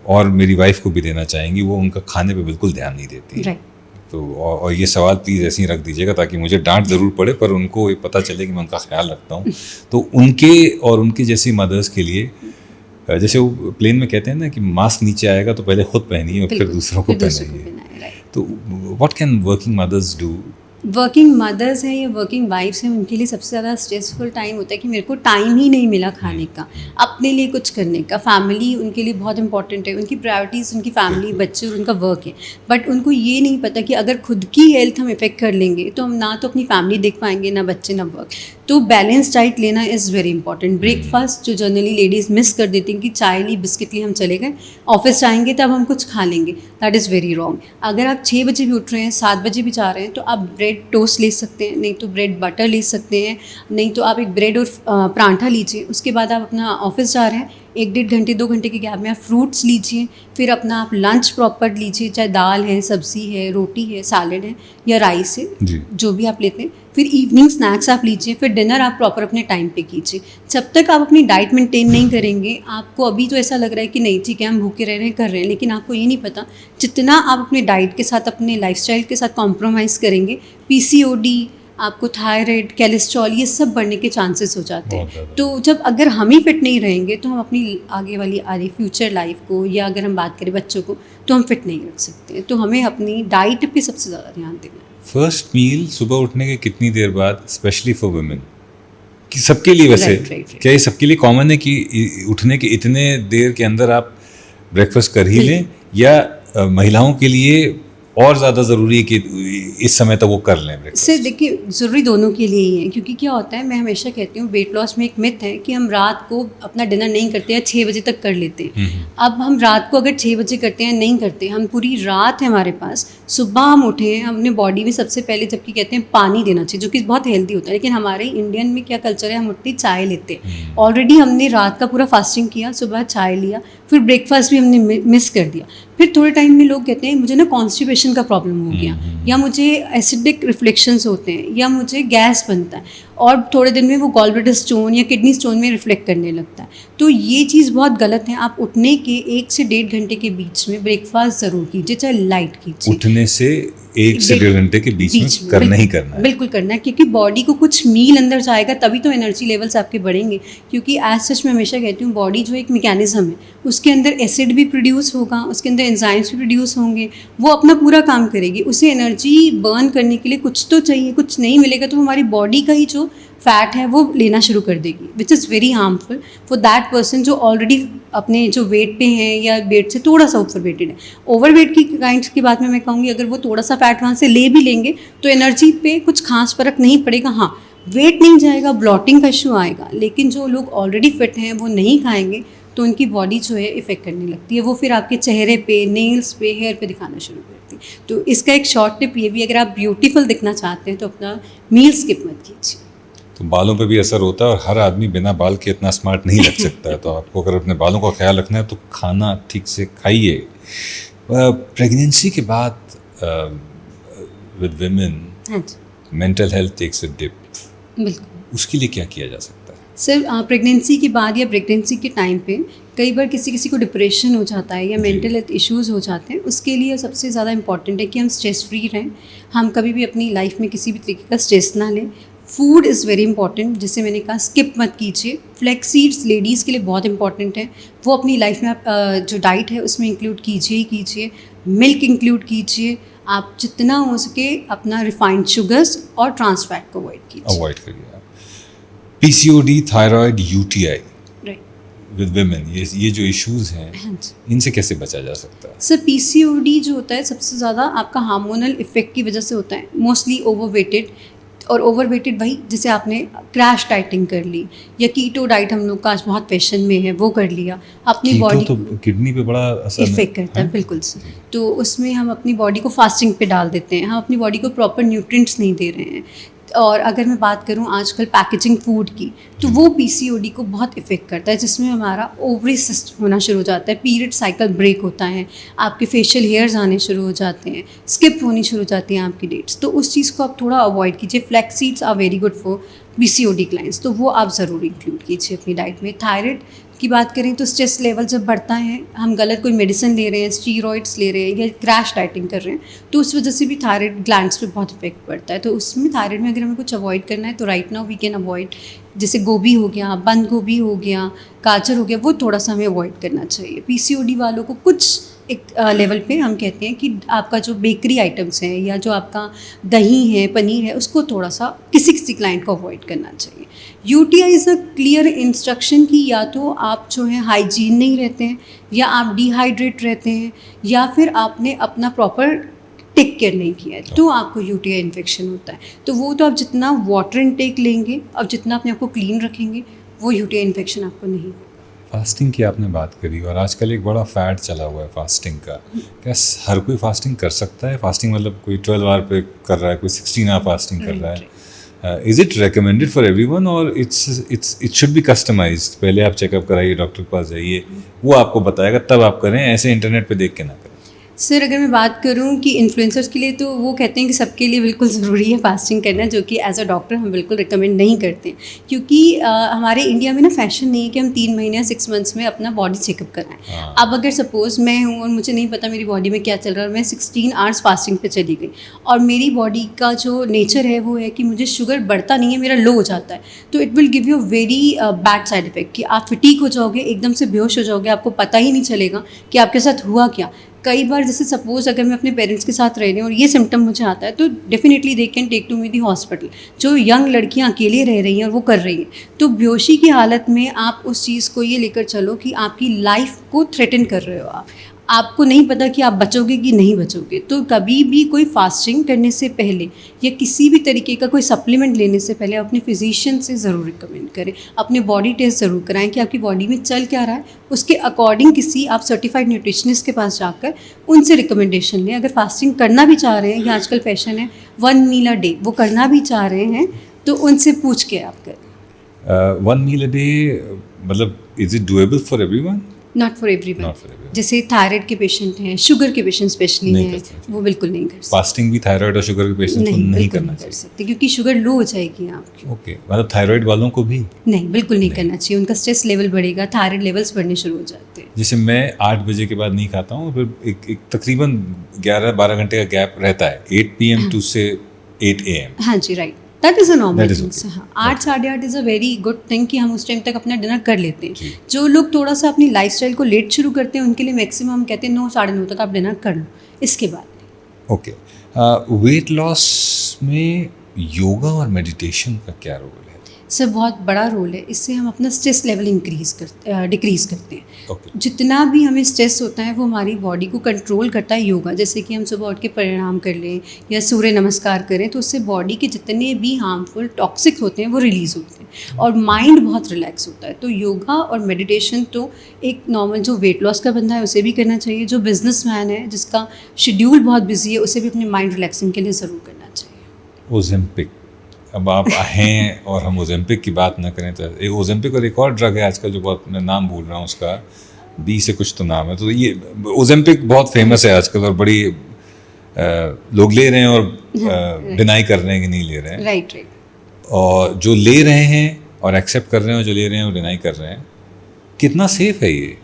और मेरी वाइफ को भी देना चाहेंगी? वो उनका खाने पे बिल्कुल ध्यान नहीं देती। राइट। तो और ये सवाल प्लीज़ ऐसे ही रख दीजिएगा ताकि मुझे डांट ज़रूर पड़े, पर उनको ये पता चले कि मैं उनका ख्याल रखता हूँ। तो उनके और उनकी जैसी मदर्स के लिए, जैसे वो प्लेन में कहते हैं ना कि मास्क नीचे आएगा तो पहले खुद पहनिए और फिर दूसरों को पहनाइए। तो what can working mothers do? Working mothers हैं या वर्किंग वाइफ्स हैं, उनके लिए सबसे ज़्यादा स्ट्रेसफुल टाइम होता है कि मेरे को टाइम ही नहीं मिला खाने का, अपने लिए कुछ करने का। फैमिली उनके लिए बहुत इंपॉर्टेंट है, उनकी प्रायोरिटीज़ उनकी फैमिली, बच्चे और उनका वर्क है। बट उनको ये नहीं पता कि अगर खुद की हेल्थ हम इफ़ेक्ट कर लेंगे तो हम ना तो अपनी फैमिली देख पाएंगे, ना बच्चे, ना वर्क। तो बैलेंस डाइट लेना इज़ वेरी इंपॉर्टेंट। ब्रेकफास्ट जो जनरली लेडीज़ मिस कर देती हैं कि चाय ली, बिस्किट ली, हम चले गए, ऑफिस जाएंगे तब हम कुछ खा लेंगे, दैट इज़ वेरी रॉन्ग। अगर आप 6 बजे भी उठ रहे हैं, 7 बजे भी जा रहे हैं, तो आप ब्रेड टोस्ट ले सकते हैं, नहीं तो ब्रेड बटर ले सकते हैं, नहीं तो आप एक ब्रेड और पराठा लीजिए। उसके बाद आप अपना ऑफिस जा रहे हैं, 1-1.5 घंटे 2 घंटे के गैप में आप फ्रूट्स लीजिए, फिर अपना आप लंच प्रॉपर लीजिए, चाहे दाल है, सब्ज़ी है, रोटी है, सैलड है या राइस है, जो भी आप लेते हैं। फिर इवनिंग स्नैक्स आप लीजिए, फिर डिनर आप प्रॉपर अपने टाइम पे कीजिए। जब तक आप अपनी डाइट मेंटेन नहीं करेंगे, आपको अभी तो ऐसा लग रहा है कि नहीं ठीक है हम भूखे रह रहे हैं, कर रहे हैं, लेकिन आपको ये नहीं पता जितना आप अपने डाइट के साथ, अपने लाइफस्टाइल के साथ कॉम्प्रोमाइज़ करेंगे, PCOD, आपको थायराइड, कोलेस्ट्रॉल, ये सब बढ़ने के चांसेस हो जाते हैं। तो जब अगर हम ही फिट नहीं रहेंगे तो हम अपनी आगे वाली फ्यूचर लाइफ को, या अगर हम बात करें बच्चों को, तो हम फिट नहीं रख सकते। तो हमें अपनी डाइट पे सबसे ज़्यादा ध्यान देना है। फर्स्ट मील सुबह उठने के कितनी देर बाद, स्पेशली फॉर वुमेन, कि सबके लिए वैसे right. क्या ये सबके लिए कॉमन है कि उठने के इतने देर के अंदर आप ब्रेकफास्ट कर ही लें, या महिलाओं के लिए और ज़्यादा ज़रूरी है कि इस समय तक वो कर लें ब्रेकफास्ट? सर देखिए, ज़रूरी दोनों के लिए ही है, क्योंकि क्या होता है, मैं हमेशा कहती हूँ वेट लॉस में एक मिथ है कि हम रात को अपना डिनर नहीं करते या 6 बजे तक कर लेते हैं। अब हम रात को अगर 6 बजे करते हैं, नहीं करते, हम पूरी रात है हमारे पास, सुबह हम उठे हैं, हमने बॉडी में सबसे पहले जबकि कहते हैं पानी देना चाहिए, जो कि बहुत हेल्दी होता है, लेकिन हमारे इंडियन में क्या कल्चर है, हम उठते चाय लेते हैं। ऑलरेडी हमने रात का पूरा फास्टिंग किया, सुबह चाय लिया, फिर ब्रेकफास्ट भी हमने मिस कर दिया। फिर थोड़े टाइम में लोग कहते हैं मुझे ना कॉन्स्टिपेशन का प्रॉब्लम हो गया, या मुझे एसिडिक रिफ्लेक्शंस होते हैं, या मुझे गैस बनता है, और थोड़े दिन में वो गॉल ब्लैडर स्टोन या किडनी स्टोन में रिफ्लेक्ट करने लगता है। तो ये चीज़ बहुत गलत है। आप उठने के 1 से 1.5 घंटे के बीच में ब्रेकफास्ट ज़रूर कीजिए, चाहे लाइट कीजिए। उठने से 1 से 1.5 घंटे के बीच में करना ही करना है, बिल्कुल करना है, क्योंकि बॉडी को कुछ मील अंदर जाएगा तभी तो एनर्जी लेवल्स आपके बढ़ेंगे। क्योंकि एज सच मैं हमेशा कहती हूँ, बॉडी जो एक मैकेनिज्म है, उसके अंदर एसिड भी प्रोड्यूस होगा, उसके अंदर एंजाइम्स भी प्रोड्यूस होंगे, वो अपना पूरा काम करेगी। उसे एनर्जी बर्न करने के लिए कुछ तो चाहिए, कुछ नहीं मिलेगा तो हमारी बॉडी का ही जो फैट है वो लेना शुरू कर देगी, which is very harmful for that person जो ऑलरेडी अपने जो वेट पे हैं या वेट से थोड़ा सा ऊपर वेटेड है। ओवर वेट की काइंड की बात में मैं कहूँगी, अगर वो थोड़ा सा फैट वहाँ से ले भी लेंगे तो एनर्जी पे कुछ खास फर्क नहीं पड़ेगा। हाँ, वेट नहीं जाएगा, ब्लॉटिंग का इशू आएगा, लेकिन जो लोग ऑलरेडी फिट हैं वो नहीं खाएंगे तो उनकी बॉडी जो है इफेक्ट करने लगती है, वो फिर आपके चेहरे पे, नेल्स पे, हेयर पे दिखाना शुरू करती है। तो इसका एक शॉर्ट टिप ये भी, अगर आप ब्यूटीफुल दिखना चाहते हैं तो अपना मील स्किप मत कीजिए। तो बालों पे भी असर होता है, और हर आदमी बिना बाल के इतना स्मार्ट नहीं लग सकता है। तो आपको अगर अपने बालों का ख्याल रखना है तो खाना ठीक से खाइए। प्रेगनेंसी के बाद with women mental health takes a dip, बिल्कुल, उसके लिए क्या किया जा सकता है? सर प्रेगनेंसी के बाद या प्रेगनेंसी के टाइम पे कई बार किसी को डिप्रेशन हो जाता है या मेंटल हेल्थ इश्यूज़ हो जाते हैं। उसके लिए सबसे ज़्यादा इंपॉर्टेंट है कि हम स्ट्रेस फ्री रहें, हम कभी भी अपनी लाइफ में किसी भी तरीके का स्ट्रेस ना लें। फूड इज़ वेरी इंपॉर्टेंट, जैसे मैंने कहा स्किप मत कीजिए। फ्लैक्स सीड्स लेडीज़ के लिए बहुत इंपॉर्टेंट है, वो अपनी लाइफ में आप जो डाइट है उसमें इंक्लूड कीजिए ही कीजिए। मिल्क इंक्लूड कीजिए, आप जितना हो सके अपना रिफाइंड शुगर्स और ट्रांस फैट को अवॉइड कीजिए। अवॉइड करिए आप। PCOD, thyroid, UTI right with women, ये जो इश्यूज हैं, हाँ जी इनसे कैसे बचा जा सकता है? सर पीसीओडी जो होता है सबसे ज़्यादा आपका हार्मोनल इफेक्ट की वजह से होता है, मोस्टली ओवरवेटेड। और ओवरवेटेड भाई जैसे आपने क्रैश डाइटिंग कर ली या कीटो डाइट हम लोग का आज बहुत फैशन में है वो कर लिया, अपनी कीटो बॉडी तो किडनी पे बड़ा असर इफेक्ट करता है बिल्कुल सर। तो उसमें हम अपनी बॉडी को फास्टिंग पे डाल देते हैं, हम अपनी बॉडी को प्रॉपर न्यूट्रिएंट्स नहीं दे रहे हैं। और अगर मैं बात करूं आजकल पैकेजिंग फूड की, तो वो पीसीओडी को बहुत इफेक्ट करता है, जिसमें हमारा ओवरी सिस्ट होना शुरू हो जाता है, पीरियड साइकिल ब्रेक होता है, आपके फेशियल हेयर्स आने शुरू हो जाते हैं, स्किप होनी शुरू हो जाती हैं आपकी डेट्स। तो उस चीज़ को आप थोड़ा अवॉइड कीजिए। Flax seeds are very good for PCOD clients, तो वो आप ज़रूर इंक्लूड कीजिए अपनी डाइट में। थायराइड की बात करें तो स्ट्रेस लेवल जब बढ़ता है, हम गलत कोई मेडिसिन ले रहे हैं, स्टीरॉइड्स ले रहे हैं या क्रैश डाइटिंग कर रहे हैं, तो उस वजह से भी थायराइड ग्लैंड्स पे बहुत इफेक्ट पड़ता है। तो उसमें थायराइड में अगर हमें कुछ अवॉइड करना है तो right now we can avoid, जैसे गोभी हो गया, बंद गोभी हो गया, गाजर हो गया, वो थोड़ा सा हमें अवॉइड करना चाहिए। पीसीओडी वालों को कुछ एक लेवल पे हम कहते हैं कि आपका जो बेकरी आइटम्स हैं या जो आपका दही है, पनीर है, उसको थोड़ा सा किसी किसी क्लाइंट को अवॉइड करना चाहिए। UTI is a clear instruction कि या तो आप जो है हाइजीन नहीं रहते हैं, या आप डिहाइड्रेट रहते हैं, या फिर आपने अपना प्रॉपर टेक केयर नहीं किया है, तो आपको यूटीआई इन्फेक्शन होता है। तो वो तो आप जितना वाटर इनटेक लेंगे और जितना अपने आप को क्लीन रखेंगे, वो यूटीआई इन्फेक्शन आपको नहीं होगा। फास्टिंग की आपने बात करी और आजकल एक बड़ा फैड चला हुआ है फास्टिंग का। क्या हर कोई फास्टिंग कर सकता है? फास्टिंग मतलब कोई 12 आवर पे कर रहा है, कोई 16 आवर फास्टिंग कर रहा है। Is it recommended for everyone और इट शुड बी कस्टमाइज्ड? पहले आप चेकअप कराइए, डॉक्टर के पास जाइए, वो आपको बताएगा, तब आप करें, ऐसे इंटरनेट पे देख के ना करें। सर अगर मैं बात करूं कि इन्फ्लुएंसर्स के लिए, तो वो कहते हैं कि सबके लिए बिल्कुल ज़रूरी है फास्टिंग करना, जो कि एज अ डॉक्टर हम बिल्कुल रिकमेंड नहीं करते हैं। क्योंकि हमारे इंडिया में ना फैशन नहीं है कि हम 3 महीने या 6 मंथ्स में अपना बॉडी चेकअप कराएं। अब अगर सपोज़ मैं हूँ और मुझे नहीं पता मेरी बॉडी में क्या चल रहा है और मैं 16 आवर्स फास्टिंग पे चली गई और मेरी बॉडी का जो नेचर है वो है कि मुझे शुगर बढ़ता नहीं है, मेरा लो हो जाता है, तो it will give you very bad side effect कि आप फिटीक हो जाओगे, एकदम से बेहोश हो जाओगे, आपको पता ही नहीं चलेगा कि आपके साथ हुआ क्या। कई बार जैसे सपोज़ अगर मैं अपने पेरेंट्स के साथ रह रही हूँ और ये सिम्टम मुझे आता है, तो definitely they can take to me the hospital. जो यंग लड़कियाँ अकेले रह रही हैं और वो कर रही हैं, तो बेहोशी की हालत में आप उस चीज़ को ये लेकर चलो कि आपकी लाइफ को थ्रेटन कर रहे हो आपको नहीं पता कि आप बचोगे कि नहीं बचोगे। तो कभी भी कोई फास्टिंग करने से पहले या किसी भी तरीके का कोई सप्लीमेंट लेने से पहले अपने फिजिशियन से ज़रूर रिकमेंड करें, अपने बॉडी टेस्ट ज़रूर कराएं कि आपकी बॉडी में चल क्या रहा है, उसके अकॉर्डिंग किसी आप सर्टिफाइड न्यूट्रिशनिस्ट के पास जाकर उनसे रिकमेंडेशन लें। अगर फास्टिंग करना भी चाह रहे हैं, या आजकल फैशन है 1 मील अ डे, वो करना भी चाह रहे हैं, तो उनसे पूछ के आप करें। 1 मील अ डे मतलब is it doable for everyone? Not for everyone. Not for everyone. जैसे थायराइड के पेशेंट हैं, शुगर के पेशेंट स्पेशली नहीं हैं, कर सकते। वो बिल्कुल नहीं कर सकते। फास्टिंग भी थायराइड और शुगर के पेशेंट को नहीं बिल्कुल करना नहीं कर चाहिए। सकते, क्योंकि शुगर लो हो जाएगी आपकी। ओके, मतलब थायराइड वालों को भी नहीं, बिल्कुल नहीं करना चाहिए, उनका स्ट्रेस लेवल बढ़ेगा, थायराइड लेवल्स बढ़ने शुरू हो जाते हैं। जैसे मैं 8 बजे के बाद नहीं खाता हूँ, फिर एक तकरीबन 11-12 घंटे का गैप रहता है, 8 PM टू से 8 AM। हाँ जी, right, that is a normal That is thing. okay. हाँ, 8 साढ़े 8 is a very good thing कि हम उस टाइम तक अपना डिनर कर लेते जी। हैं। जो लोग थोड़ा सा अपनी लाइफस्टाइल को लेट शुरू करते हैं, उनके लिए मैक्सिमम हम कहते हैं 9 साढ़े 9 तक आप डिनर कर लो, इसके बाद। ओके, वेट लॉस में योगा और मेडिटेशन का क्या रोल है? सर बहुत बड़ा रोल है, इससे हम अपना स्ट्रेस लेवल डिक्रीज़ करते हैं। ओके, जितना भी हमें स्ट्रेस होता है वो हमारी बॉडी को कंट्रोल करता है योगा। जैसे कि हम सुबह उठ के परिणाम कर लें या सूर्य नमस्कार करें, तो उससे बॉडी के जितने भी हार्मफुल टॉक्सिक होते हैं वो रिलीज़ होते हैं और माइंड बहुत रिलैक्स होता है। तो योगा और मेडिटेशन तो एक नॉर्मल जो वेट लॉस का बंदा है उसे भी करना चाहिए, जो बिजनेसमैन है जिसका शेड्यूल बहुत बिजी है उसे भी अपने माइंड रिलैक्सिंग के लिए ज़रूर करना चाहिए। ओजेम्पिक, अब आप हैं और हम ओजेम्पिक की बात ना करें तो एक ओजेम्पिक और एक और ड्रग है आजकल जो बहुत, मैं नाम भूल रहा हूँ उसका, बी से कुछ तो नाम है। तो ये ओजेम्पिक बहुत फेमस है आजकल और बड़ी लोग ले रहे हैं और डिनाई कर रहे हैं कि नहीं ले रहे हैं। राइट। और जो ले रहे हैं और एक्सेप्ट कर रहे हैं और जो ले रहे हैं और डिनाई कर रहे हैं, कितना सेफ है ये?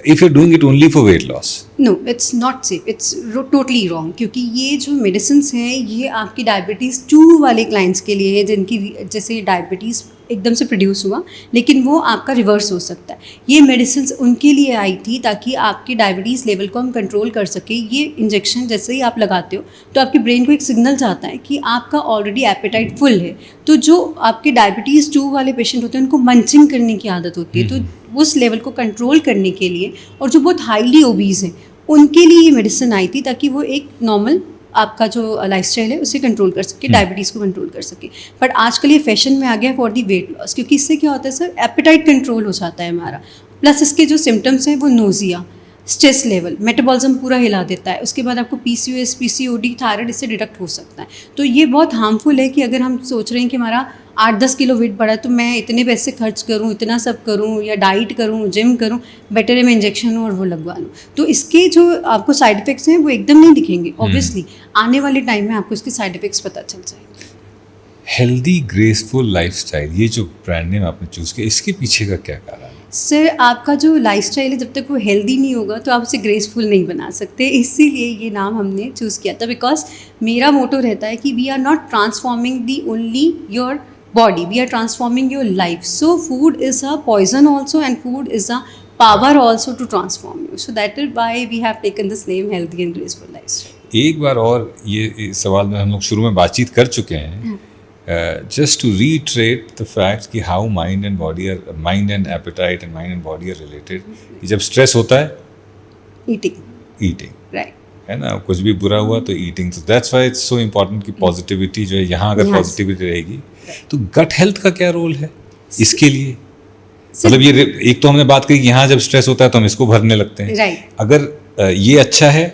If you doing it only for weight loss, no it's not safe, it's totally wrong, क्योंकि ये जो मेडिसिन्स हैं ये आपकी डायबिटीज़ 2 वाले क्लाइंट्स के लिए है, जिनकी जैसे डायबिटीज़ एकदम से प्रोड्यूस हुआ लेकिन वो आपका रिवर्स हो सकता है। ये मेडिसिन्स उनके लिए आई थी ताकि आपकी डायबिटीज़ लेवल को हम कंट्रोल कर सकें। ये इंजेक्शन जैसे ही आप लगाते हो तो आपके ब्रेन को एक सिग्नल जाता है कि आपका ऑलरेडी एपेटाइट फुल है। तो जो आपके डायबिटीज़ 2 वाले पेशेंट होते हैं उनको मंचिंग करने की आदत होती है, तो उस लेवल को कंट्रोल करने के लिए, और जो बहुत हाईली ओबीज हैं उनके लिए ये मेडिसिन आई थी ताकि वो एक नॉर्मल आपका जो लाइफस्टाइल है उसे कंट्रोल कर सके, डायबिटीज़ को कंट्रोल कर सके। बट आजकल ये फैशन में आ गया फॉर दी वेट लॉस, क्योंकि इससे क्या होता है सर, एपेटाइट कंट्रोल हो जाता है हमारा, प्लस इसके जो सिम्टम्स हैं वो नोजिया, स्ट्रेस लेवल, मेटाबॉलिज्म पूरा हिला देता है। उसके बाद आपको PCOS, PCOD, थायराइड इससे डिडक्ट हो सकता है। तो ये बहुत हार्मफुल है कि अगर हम सोच रहे हैं कि हमारा 8-10 किलो वेट बढ़ा है तो मैं इतने पैसे खर्च करूं, इतना सब करूं, या डाइट करूं, जिम करूं, बेटर है मैं इंजेक्शन लूं और वो लगवा लूं। तो इसके जो आपको साइड इफ़ेक्ट्स हैं वो एकदम नहीं दिखेंगे, ऑब्वियसली आने वाले टाइम में आपको इसके साइड इफ़ेक्ट्स पता चल जाएंगे। हेल्दी ग्रेसफुल लाइफस्टाइल, ये जो ब्रांड नेम आपने चूज़ किया, इसके पीछे का क्या कारण है? सर आपका जो लाइफस्टाइल है जब तक वो हेल्दी नहीं होगा तो आप उसे ग्रेसफुल नहीं बना सकते, इसीलिए ये नाम हमने चूज़ किया था। बिकॉज मेरा मोटो रहता है कि we are not transforming the only your body, we are transforming your life. So food is a poison also, and food is a power also to transform you. So that is why we have taken this name, healthy and graceful lifestyle. एक बार और ये सवाल में हम लोग शुरू में बातचीत कर चुके हैं, just to reiterate the fact कि how mind and body are, mind and appetite and mind and body are related. जब स्ट्रेस होता है ईटिंग, राइट, है ना, कुछ भी बुरा हुआ तो ईटिंग। तो that's why it's so important कि पॉजिटिविटी जो है, यहाँ अगर पॉजिटिविटी रहेगी तो गट हेल्थ का क्या रोल है इसके लिए? मतलब ये एक तो हमने बात करी कि यहाँ जब स्ट्रेस होता है तो हम इसको भरने लगते हैं, राइट। अगर ये अच्छा है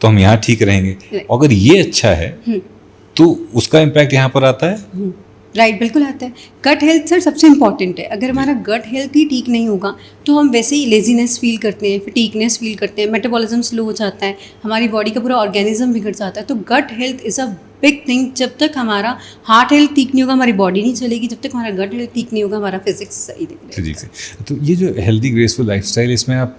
तो हम यहाँ ठीक रहेंगे, अगर ये अच्छा है तो उसका इम्पैक्ट यहाँ पर आता है, राइट, बिल्कुल आता है। गट हेल्थ सर सबसे इम्पॉर्टेंट है। अगर हमारा गट हेल्थ ही ठीक नहीं होगा तो हम वैसे ही लेजीनेस फील करते हैं, फटीगनेस फील करते हैं, मेटाबॉलिज्म स्लो हो जाता है, हमारी बॉडी का पूरा ऑर्गेनिज्म बिगड़ जाता है। तो gut health is a big thing. जब तक हमारा हार्ट हेल्थ ठीक नहीं होगा हमारी बॉडी नहीं चलेगी, जब तक हमारा गट हेल्थ ठीक नहीं होगा हमारा फिजिक्स सही नहीं रहेगा। तो ये जो हेल्दी ग्रेसफुल लाइफस्टाइल, इसमें आप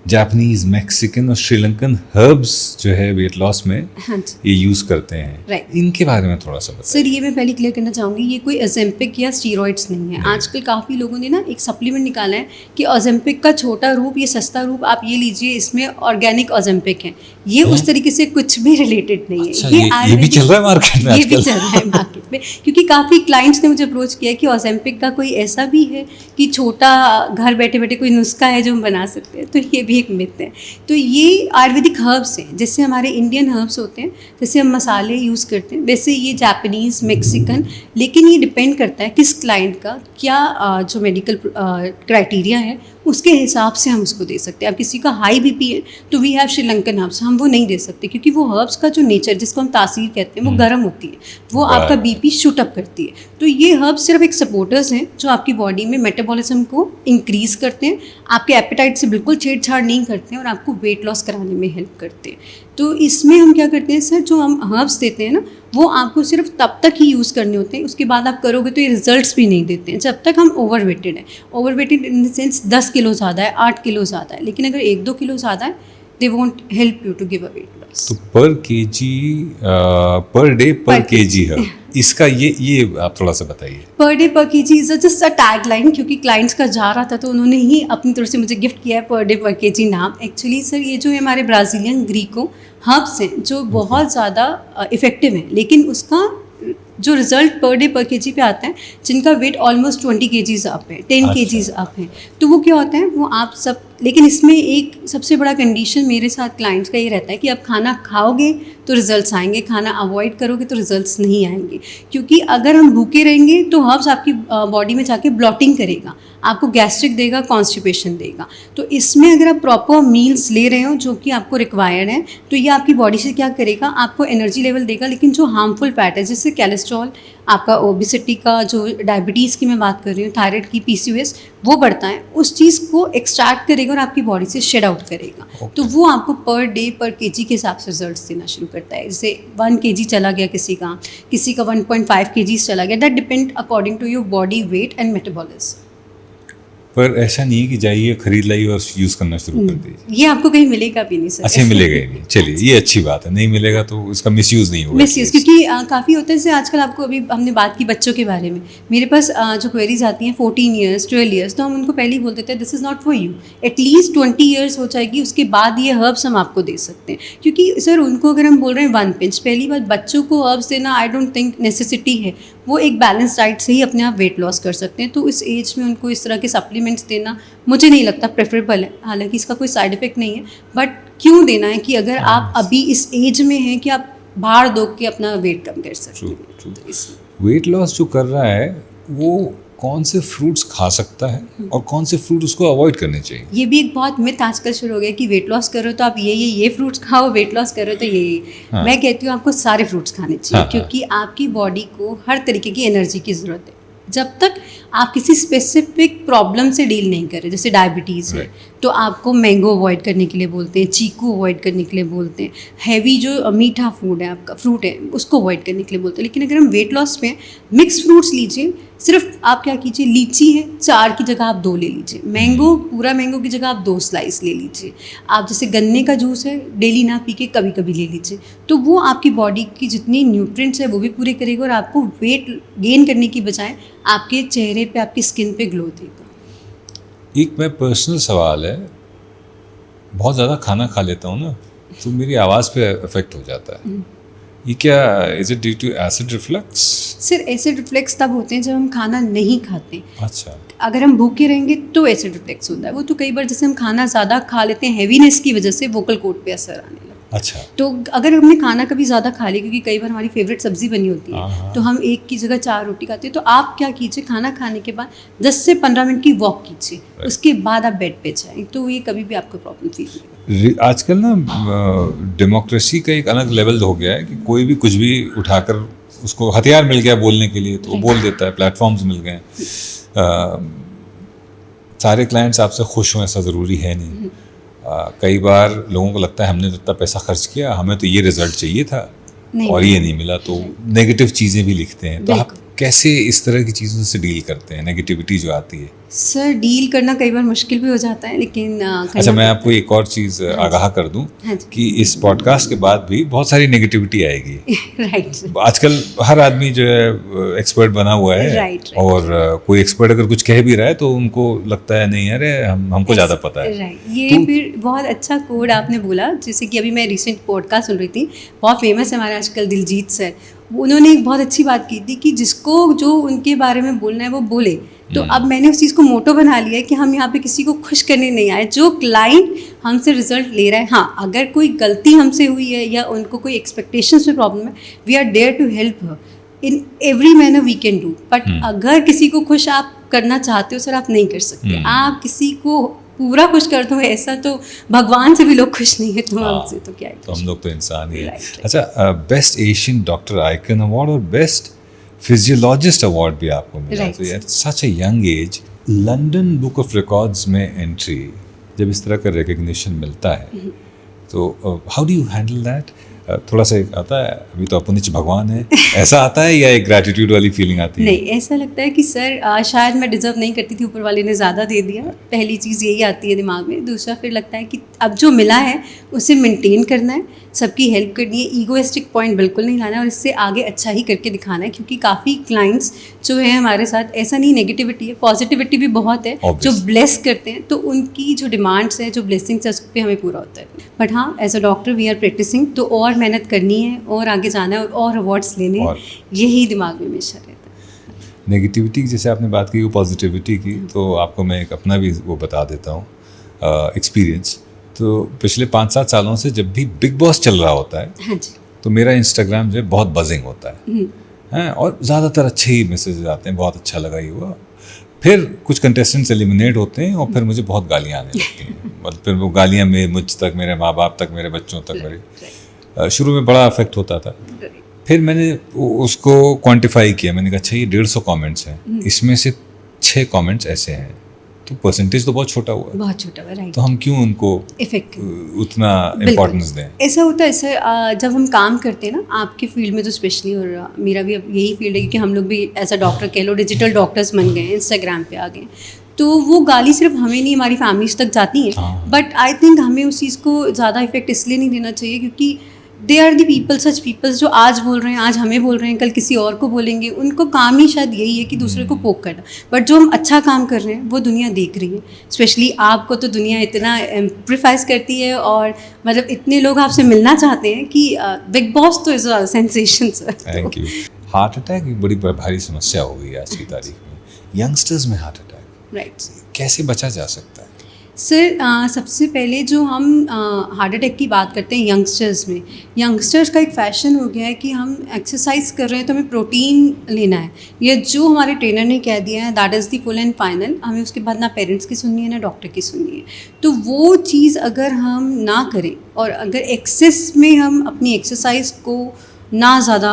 जापानीज, मैक्सिकन और श्रीलंकन हर्ब्स जो है वेट लॉस में ये यूज़ करते हैं, राइट। इनके बारे में थोड़ा सा बताइए। सर ये मैं पहले क्लियर करना चाहूँगी, ये कोई अजेम्पिक या स्टीरॉइड्स नहीं है। आजकल काफ़ी लोगों ने ना एक सप्लीमेंट निकाला है कि अजेम्पिक का छोटा रूप, ये सस्ता रूप आप ये लीजिए, इसमें ऑर्गेनिक अजेम्पिक है। ये उस तरीके से कुछ भी रिलेटेड नहीं है। अच्छा, ये भी चल रहा है मार्केट में, ये भी चल रहा है मार्केट में, क्योंकि काफ़ी क्लाइंट्स ने मुझे अप्रोच किया कि अजेम्पिक का कोई ऐसा भी है कि छोटा घर बैठे बैठे कोई नुस्खा है जो हम बना सकते हैं, तो ये भी एक मिथ है। तो ये आयुर्वेदिक हर्ब्स हैं, जैसे हमारे इंडियन हर्ब्स होते हैं, जैसे हम मसाले यूज़ करते हैं, वैसे ये जापानीज़, मैक्सिकन, लेकिन ये डिपेंड करता है किस क्लाइंट का क्या जो मेडिकल क्राइटेरिया है उसके हिसाब से हम उसको दे सकते हैं। अब किसी का हाई बीपी है तो वी हैव श्रीलंकन हर्ब्स, हम वो नहीं दे सकते क्योंकि वो हर्ब्स का जो नेचर, जिसको हम तासीर कहते हैं, वो गर्म होती है, वो आपका बीपी शूट अप करती है। तो ये हर्ब्स सिर्फ एक सपोर्टर्स हैं जो आपकी बॉडी में मेटाबॉलिज्म को इंक्रीज़ करते हैं, आपके एपेटाइट से बिल्कुल छेड़छाड़ नहीं करते हैं और आपको वेट लॉस कराने में हेल्प करते हैं। तो इसमें हम क्या करते हैं सर, जो हम हर्ब्स देते हैं ना, वो आपको सिर्फ तब तक ही यूज़ करने होते हैं, उसके बाद आप करोगे तो ये रिजल्ट्स भी नहीं देते हैं जब तक हम ओवरवेटेड हैं। ओवरवेटेड इन द सेंस 10 किलो ज़्यादा है, 8 किलो ज़्यादा है, लेकिन अगर 1-2 किलो ज़्यादा है, they won't help you to give a weight loss. तो पर केजी, पर डे पर केजी है इसका, ये आप थोड़ा सा बताइए। पर डे पर KG is just a tag line, क्योंकि क्लाइंट्स का जा रहा था तो उन्होंने ही अपनी तरफ से मुझे गिफ्ट किया है पर डे पर केजी नाम। एक्चुअली सर ये जो है हमारे ब्राज़ीलियन ग्रीको हर्ब्स हैं जो बहुत ज़्यादा इफ़ेक्टिव हैं, लेकिन उसका जो रिजल्ट पर डे पर केजी पे आता है, जिनका वेट ऑलमोस्ट 20 केजीज अप है, 10 केजीज अप है, तो वो क्या होता है, वो आप सब, लेकिन इसमें एक सबसे बड़ा कंडीशन मेरे साथ क्लाइंट्स का ये रहता है कि आप खाना खाओगे तो रिजल्ट्स आएंगे, खाना अवॉइड करोगे तो रिजल्ट्स नहीं आएंगे। क्योंकि अगर हम भूखे रहेंगे तो हर्ब्स आपकी बॉडी में जाके ब्लॉटिंग करेगा, आपको गैस्ट्रिक देगा, कॉन्स्टिपेशन देगा। तो इसमें अगर आप प्रॉपर मील्स ले रहे हो जो कि आपको रिक्वायर्ड है, तो ये आपकी बॉडी से क्या करेगा, आपको एनर्जी लेवल देगा, लेकिन जो हार्मफुल फैट है, जैसे कोलेस्ट्रॉल, आपका ओबिसिटी का, जो डायबिटीज़ की मैं बात कर रही हूँ, थायराइड की, PCOS, वो बढ़ता है, उस चीज़ को एक्सट्रैक्ट करेगा और आपकी बॉडी से शेड आउट करेगा। तो वो आपको पर डे पर केजी के हिसाब से रिजल्ट्स देना शुरू करता है। जैसे 1 kg चला गया किसी का 1.5 kg चला गया, that depend according to your body weight and metabolism. पर ऐसा नहीं है कि जाइए खरीद लाइए और यूज़ करना शुरू कर दीजिए। ये आपको कहीं मिलेगा भी नहीं सर। अच्छा, मिलेगा ही नहीं, चलिए ये अच्छी बात है, नहीं मिलेगा तो इसका मिसयूज़ नहीं होगा। मिसयूज़, क्योंकि काफ़ी होता है जैसे आजकल आपको, अभी हमने बात की बच्चों के बारे में, मेरे पास जो क्वेरीज आती हैं 14 ईयर्स 12 ईयर्स, तो हम उनको पहले ही बोल देते हैं this is not for you, at least 20 years हो जाएगी उसके बाद ये हर्ब्स हम आपको दे सकते हैं। क्योंकि सर उनको अगर हम बोल रहे हैं 1 पिंच, पहली बात बच्चों को हर्ब्स देना आई डोंट थिंक नेसेसिटी है, वो एक बैलेंस डाइट से ही अपने आप वेट लॉस कर सकते हैं। तो इस एज में उनको इस तरह के सप्लीमेंट्स देना मुझे नहीं लगता प्रेफरेबल है, हालांकि इसका कोई साइड इफेक्ट नहीं है, बट क्यों देना है कि अगर आप अभी इस एज में हैं कि आप भाड़ दो के अपना वेट कम कर सकते हैं। तो इसलिए वेट लॉस जो कर रहा है वो कौन से फ्रूट्स खा सकता है और कौन से फ्रूट उसको अवॉइड करने चाहिए? ये भी एक बहुत मिथ आजकल शुरू हो गया कि वेट लॉस करो तो आप ये फ्रूट्स खाओ, वेट लॉस करो तो ये। हाँ। मैं कहती हूँ आपको सारे फ्रूट्स खाने चाहिए, हाँ, क्योंकि आपकी बॉडी को हर तरीके की एनर्जी की ज़रूरत है। जब तक आप किसी स्पेसिफिक प्रॉब्लम से डील नहीं कर रहे, जैसे डायबिटीज़ है तो आपको मैंगो अवॉइड करने के लिए बोलते हैं, चीकू अवॉइड करने के लिए बोलते हैं, हैवी जो मीठा फूड है आपका फ्रूट है उसको अवॉइड करने के लिए बोलते हैं। लेकिन अगर हम वेट लॉस पे मिक्स फ्रूट्स लीजिए, सिर्फ आप क्या कीजिए, लीची है 4 की जगह आप 2 ले लीजिए, मैंगो पूरा मैंगो की जगह आप 2 स्लाइस ले लीजिए, आप जैसे गन्ने का जूस है डेली ना पी के कभी कभी ले लीजिए, तो वो आपकी बॉडी की जितनी न्यूट्रिएंट्स है वो भी पूरे करेगा और आपको वेट गेन करने की बजाय आपके चेहरे पे, आपकी स्किन पे ग्लो देगा। एक मैं पर्सनल सवाल है, बहुत ज़्यादा खाना खा लेता हूँ ना तो मेरी आवाज़ पे इफेक्ट हो जाता है, ये क्या is it due to acid reflux? Sir acid reflex तब होते हैं जब हम खाना नहीं खाते। अच्छा, अगर हम भूखे रहेंगे तो एसिड रिफ्लेक्स होता है, वो तो कई बार जैसे हम खाना ज़्यादा खा लेते हैं, हैवीनेस की वजह से वोकल कॉर्ड पे असर आने लगता है। अच्छा, तो अगर हमने खाना कभी ज़्यादा खा लिया, क्योंकि कई बार हमारी फेवरेट सब्जी बनी होती हाँ, है हाँ। तो हम एक की जगह 4 रोटी खाते हैं, तो आप क्या कीजिए, खाना खाने के बाद 10 से 15 मिनट की वॉक कीजिए, उसके बाद आप बेड पे जाएं, तो ये कभी भी आपको प्रॉब्लम फील नहीं होगी। आजकल ना डेमोक्रेसी का एक अलग लेवल हो गया है कि कोई भी कुछ भी उठाकर, उसको हथियार मिल गया बोलने के लिए तो वो बोल देता है, प्लेटफॉर्म्स मिल गए। सारे क्लाइंट्स आपसे खुश हों ऐसा ज़रूरी है नहीं। कई बार लोगों को लगता है हमने तो इतना पैसा खर्च किया, हमें तो ये रिजल्ट चाहिए था और ये नहीं मिला, तो नेगेटिव चीज़ें भी लिखते हैं। तो आप कैसे इस तरह की चीज़ों से डील करते हैं, नेगेटिविटी जो आती है? सर डील करना कई बार मुश्किल भी हो जाता है, लेकिन अच्छा, मैं आपको एक और चीज़ आगाह कर दूं कि इस पॉडकास्ट के बाद भी बहुत सारी नेगेटिविटी आएगी। राइट, आजकल हर आदमी जो है एक्सपर्ट बना हुआ है, राइट। और कोई एक्सपर्ट अगर कुछ कह भी रहा है तो उनको लगता है नहीं, अरे हमको ज़्यादा पता है। राइट, ये फिर बहुत अच्छा कोड आपने बोला, जैसे कि अभी मैं रिसेंट पॉडकास्ट सुन रही थी, बहुत फेमस है हमारे आजकल दिलजीत सर, उन्होंने एक बहुत अच्छी बात की थी कि जिसको जो उनके बारे में बोलना है वो बोले। तो अब मैंने उस चीज़ को मोटो बना लिया है कि हम यहाँ पे किसी को खुश करने नहीं आए, जो क्लाइंट हमसे रिजल्ट ले रहा है, हाँ अगर कोई गलती हमसे हुई है या उनको कोई एक्सपेक्टेशंस में प्रॉब्लम है, we are there to help her in every manner we can do. But अगर किसी को खुश आप करना चाहते हो सर, आप नहीं कर सकते। आप किसी को पूरा खुश कर दो, ऐसा तो भगवान से भी लोग खुश नहीं है, तो हमसे तो क्या है, तो हम लोग तो इंसान ही हैं। Right. अच्छा, best Asian doctor icon award और बेस्ट फिजियोलॉजिस्ट अवार्ड भी आपको मिला। Right. तो यार such a young age, London book of records में एंट्री, जब इस तरह का रिकग्निशन मिलता है तो how do you handle that? थोड़ा सा आता है अभी तो अपने नीचे भगवान है, ऐसा आता है या एक ग्रैटिट्यूड वाली फीलिंग आती है? नहीं, ऐसा लगता है कि सर शायद मैं डिजर्व नहीं करती थी, ऊपर वाले ने ज़्यादा दे दिया, पहली चीज़ यही आती है दिमाग में। दूसरा फिर लगता है कि अब जो मिला है उसे मेंटेन करना है, सबकी हेल्प करनी है, ईगोइस्टिक पॉइंट बिल्कुल नहीं लाना है और इससे आगे अच्छा ही करके दिखाना है। क्योंकि काफ़ी क्लाइंट्स जो है हमारे साथ, ऐसा नहीं नेगेटिविटी है, पॉजिटिविटी भी बहुत है, जो ब्लेस करते हैं, तो उनकी जो डिमांड्स है, जो ब्लेसिंग्स है, उस पर हमें पूरा होता है। बट हाँ, as a doctor we are practicing, तो और मेहनत करनी है और आगे जाना है और अवार्ड्स लेने हैं, यही दिमाग में हमेशा रहता है। नेगेटिविटी की जैसे आपने बात की, वो पॉजिटिविटी की, तो आपको मैं एक अपना भी वो बता देता हूँ एक्सपीरियंस। तो पिछले 5-7 सालों से जब भी बिग बॉस चल रहा होता है, हाँ जी, तो मेरा इंस्टाग्राम जो है बहुत बजिंग होता है और ज़्यादातर अच्छे ही मैसेज आते हैं, बहुत अच्छा लगा ये हुआ। फिर कुछ कंटेस्टेंट्स एलिमिनेट होते हैं और फिर मुझे बहुत गालियाँ आने लगती हैं, मतलब फिर वो गालियाँ मुझ तक, मेरे माँ बाप तक, मेरे बच्चों तक, मेरे शुरू में बड़ा अफेक्ट होता था। फिर मैंने उसको क्वांटिफाई किया, मैंने कहा अच्छा ये 150 कमेंट्स हैं, इसमें से 6 कमेंट्स ऐसे हैं, तो परसेंटेज तो बहुत छोटा हुआ, बहुत छोटा हुआ, राइट। तो हम क्यों उनको इफेक्ट उतना इम्पोर्टेंस दें? ऐसा होता है सर, जब हम काम करते हैं ना आपके फील्ड में, तो स्पेशली, और मेरा भी अब यही फील्ड है क्योंकि हम लोग भी एज अ डॉक्टर कह लो डिजिटल डॉक्टर्स बन गए हैं, इंस्टाग्राम पे आ गए, तो वो गाली सिर्फ हमें नहीं, हमारी फैमिलीज तक जाती है। हाँ। बट आई थिंक हमें उस चीज़ को ज़्यादा इफेक्ट इसलिए नहीं देना चाहिए क्योंकि they are the people, such peoples जो आज बोल रहे हैं, आज हमें बोल रहे हैं, कल किसी और को बोलेंगे। उनको काम ही शायद यही है कि दूसरे को पोक करना। बट जो हम अच्छा काम कर रहे हैं वो दुनिया देख रही है। स्पेशली आपको तो दुनिया इतना एम्प्लीफाइज करती है और मतलब इतने लोग आपसे मिलना चाहते हैं कि बिग बॉस तो is a sensation sir. Thank you. Heart attack एक बड़ी भारी समस्या हो गई है आज की तारीख में। यंगस्टर्स में हार्ट अटैक, राइट कैसे बचा जा सकता है? सर, सबसे पहले जो हम हार्ट अटैक की बात करते हैं यंगस्टर्स में, यंगस्टर्स का एक फ़ैशन हो गया है कि हम एक्सरसाइज कर रहे हैं तो हमें प्रोटीन लेना है। ये जो हमारे ट्रेनर ने कह दिया है that is the full and final. हमें उसके बाद ना पेरेंट्स की सुननी है ना डॉक्टर की सुननी है। तो वो चीज़ अगर हम ना करें और अगर एक्सेस में हम अपनी एक्सरसाइज को ना ज़्यादा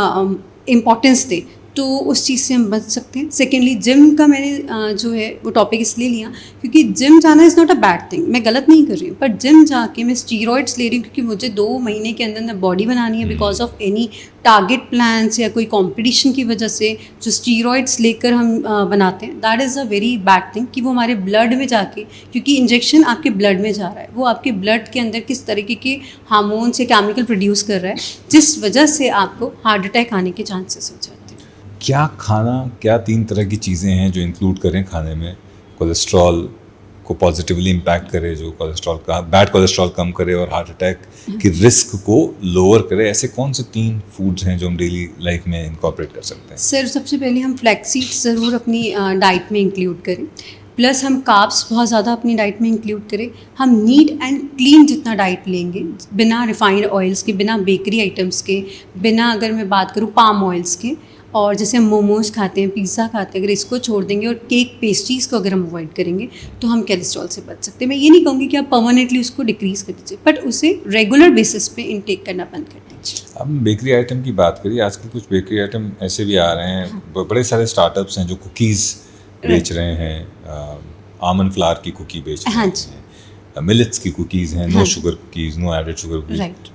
इम्पोर्टेंस दें तो उस चीज़ से हम बच सकते हैं। सेकेंडली, जिम का मैंने जो है वो टॉपिक इसलिए लिया क्योंकि जिम जाना is not a bad thing, मैं गलत नहीं कर रही हूँ। पर जिम जाके मैं स्टीरॉइड्स ले रही हूँ क्योंकि मुझे 2 महीने के अंदर अंदर बॉडी बनानी है because of any target plans या कोई कंपटीशन की वजह से जो स्टीरॉइड्स लेकर हम बनाते हैं, that is a very bad thing कि वो हमारे ब्लड में जाके, क्योंकि इंजेक्शन आपके ब्लड में जा रहा है, वो आपके ब्लड के अंदर किस तरीके के हार्मोन्स या केमिकल प्रोड्यूस कर रहा है जिस वजह से आपको हार्ट अटैक आने के चांसेस हो जाते हैं। क्या खाना, क्या 3 तरह की चीज़ें हैं जो इंक्लूड करें खाने में, कोलेस्ट्रॉल को पॉजिटिवली इम्पैक्ट करे, जो कोलेस्ट्रॉल का बैड कोलेस्ट्रॉल कम करे और हार्ट अटैक की रिस्क को लोअर करे? ऐसे कौन से 3 फूड्स हैं जो हम डेली लाइफ में इनकॉर्पोरेट कर सकते हैं? सर, सबसे पहले हम फ्लैक्स सीड्स ज़रूर अपनी डाइट में इंक्लूड करें। प्लस हम कार्ब्स बहुत ज़्यादा अपनी डाइट में इंक्लूड करें। हम नीट एंड क्लीन जितना डाइट लेंगे, बिना रिफाइंड ऑयल्स के, बिना बेकरी आइटम्स के, बिना, अगर मैं बात करूँ, पाम ऑयल्स के, और जैसे हम मोमोज़ खाते हैं, पिज़्ज़ा खाते हैं, अगर इसको छोड़ देंगे और केक पेस्ट्रीज़ को अगर हम अवॉइड करेंगे तो हम कोलेस्ट्रॉल से बच सकते हैं। मैं ये नहीं कहूँगी कि आप परमानेंटली उसको डिक्रीज़ कर दीजिए, बट उसे रेगुलर बेसिस पे इनटेक करना बंद कर दीजिए। अब बेकरी आइटम की बात करिए। आजकल कुछ बेकरी आइटम ऐसे भी आ रहे हैं, बड़े सारे स्टार्टअप्स हैं जो कुकीज़ बेच रहे हैं, आमंड फ्लावर की कुकी बेच रहे हैं, मिलेट्स की कुकीज़ हैं, no sugar cookies, no added sugar cookies. Right.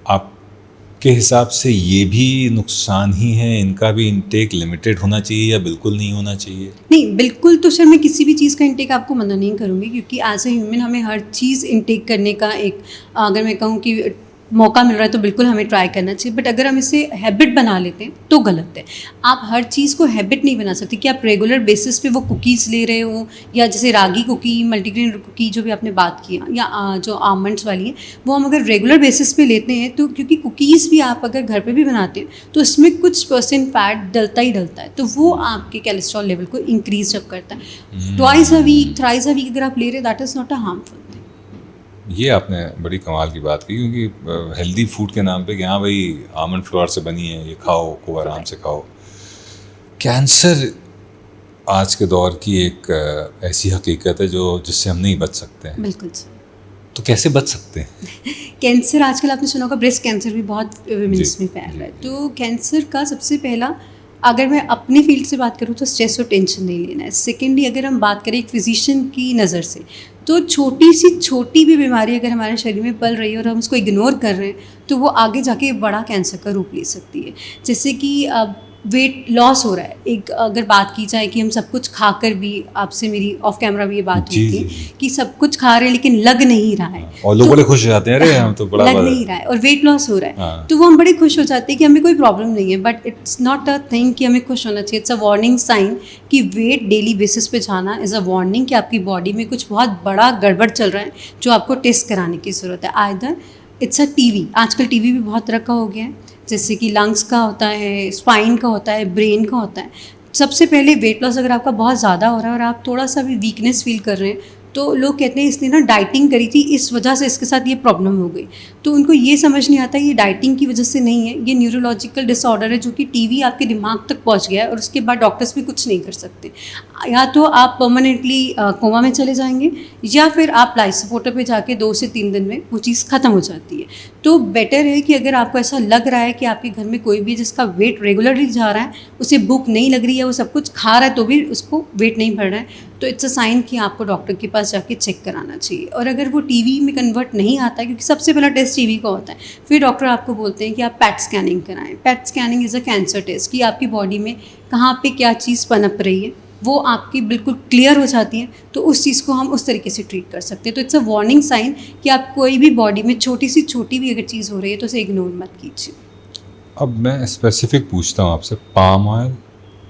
आपके हिसाब से ये भी नुकसान ही है? इनका भी इंटेक लिमिटेड होना चाहिए या बिल्कुल नहीं होना चाहिए? नहीं, बिल्कुल तो सर मैं किसी भी चीज़ का इंटेक आपको मना नहीं करूँगी क्योंकि एज ए ह्यूमन हमें हर चीज़ इंटेक करने का एक, अगर मैं कहूँ कि मौका मिल रहा है तो बिल्कुल हमें ट्राई करना चाहिए। बट अगर हम इसे हैबिट बना लेते हैं तो गलत है। आप हर चीज़ को हैबिट नहीं बना सकते कि आप रेगुलर बेसिस पे वो कुकीज़ ले रहे हो, या जैसे रागी कुकी, मल्टीग्रेन कुकी जो भी आपने बात की, या जो आमंड्स वाली है, वो हम अगर रेगुलर बेसिस पे लेते हैं तो, क्योंकि कुकीज़ भी आप अगर घर पे भी बनाते हैं तो इसमें कुछ % फैट डलता ही डलता है, तो वो आपके कोलेस्ट्रॉल लेवल को इंक्रीज जब करता है। Twice a week, thrice a week अगर आप ले रहे हैं, that is not a harmful. ये आपने बड़ी कमाल की बात की, क्योंकि हेल्दी फूड के नाम पे कि हाँ भाई आमंड फ्लोर से बनी है, ये खाओ, खूब आराम से खाओ। कैंसर आज के दौर की एक ऐसी हकीकत है जो जिससे हम नहीं बच सकते हैं। बिल्कुल सर। तो कैसे बच सकते हैं? कैंसर आजकल आपने सुना होगा, ब्रेस्ट कैंसर भी बहुत विमेंस में फैल रहा है। तो कैंसर का सबसे पहला, अगर मैं अपनी फील्ड से बात करूँ तो स्ट्रेस और टेंशन नहीं लेना है। सेकेंडली, अगर हम बात करें एक फिजिशियन की नज़र से, तो छोटी सी छोटी भी बीमारी अगर हमारे शरीर में पल रही है और हम उसको इग्नोर कर रहे हैं तो वो आगे जाके बड़ा कैंसर का रूप ले सकती है। जैसे कि वेट लॉस हो रहा है, एक अगर बात की जाए कि हम सब कुछ खाकर भी, आपसे मेरी ऑफ कैमरा भी ये बात हुई थी कि सब कुछ खा रहे हैं लेकिन लग नहीं रहा है, और लोग बड़े खुश हो जाते हैं, अरे हम तो बड़ा लग नहीं रहा है, और वेट लॉस हो रहा है, तो वो हम बड़े खुश हो जाते हैं कि हमें कोई प्रॉब्लम नहीं है। But it's not a thing कि हमें खुश होना चाहिए। इट्स अ वार्निंग साइन कि वेट डेली बेसिस पे जाना इज़ अ वार्निंग कि आपकी बॉडी में कुछ बहुत बड़ा गड़बड़ चल रहा है जो आपको टेस्ट कराने की ज़रूरत है। आइदर इट्स अ टीवी, आजकल टीवी भी बहुत तरह का हो गया है, जैसे कि लंग्स का होता है, स्पाइन का होता है, ब्रेन का होता है। सबसे पहले वेट लॉस अगर आपका बहुत ज़्यादा हो रहा है और आप थोड़ा सा भी वीकनेस फील कर रहे हैं तो लोग कहते हैं इसने ना डाइटिंग करी थी, इस वजह से इसके साथ ये प्रॉब्लम हो गई। तो उनको ये समझ नहीं आता ये डाइटिंग की वजह से नहीं है, ये न्यूरोलॉजिकल डिसऑर्डर है जो कि टीवी आपके दिमाग तक पहुंच गया है और उसके बाद डॉक्टर्स भी कुछ नहीं कर सकते। या तो आप परमानेंटली कोमा में चले जाएंगे या फिर आप लाइफ सपोर्टर पे जाके 2 से 3 दिन में वो चीज़ ख़त्म हो जाती है। तो बेटर है कि अगर आपको ऐसा लग रहा है कि आपके घर में कोई भी जिसका वेट रेगुलरली जा रहा है, उसे भूख नहीं लग रही है, वो सब कुछ खा रहा है तो भी उसको वेट नहीं बढ़ रहा है, तो इट्स अ साइन कि आपको डॉक्टर के पास जाके चेक कराना चाहिए। और अगर वो टीवी में कन्वर्ट नहीं आता है, क्योंकि सबसे पहला टेस्ट टीवी का होता है, फिर डॉक्टर आपको बोलते हैं कि आप पैट स्कैनिंग कराएं। PET scanning is a cancer test कि आपकी बॉडी में कहाँ पे क्या चीज़ पनप रही है, वो आपकी बिल्कुल क्लियर हो जाती हैं, तो उस चीज़ को हम उस तरीके से ट्रीट कर सकते हैं। तो इट्स अ वार्निंग साइन कि आप कोई भी बॉडी में छोटी भी अगर चीज़ हो रही है तो उसे इग्नोर मत कीजिए। अब मैं स्पेसिफिक पूछता हूँ आपसे, palm oil,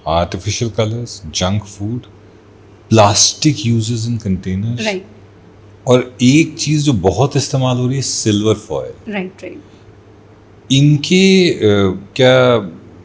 artificial colours, junk food, plastic uses in containers, right और एक चीज़ जो बहुत इस्तेमाल हो रही है, सिल्वर फॉयल। राइट। इनके क्या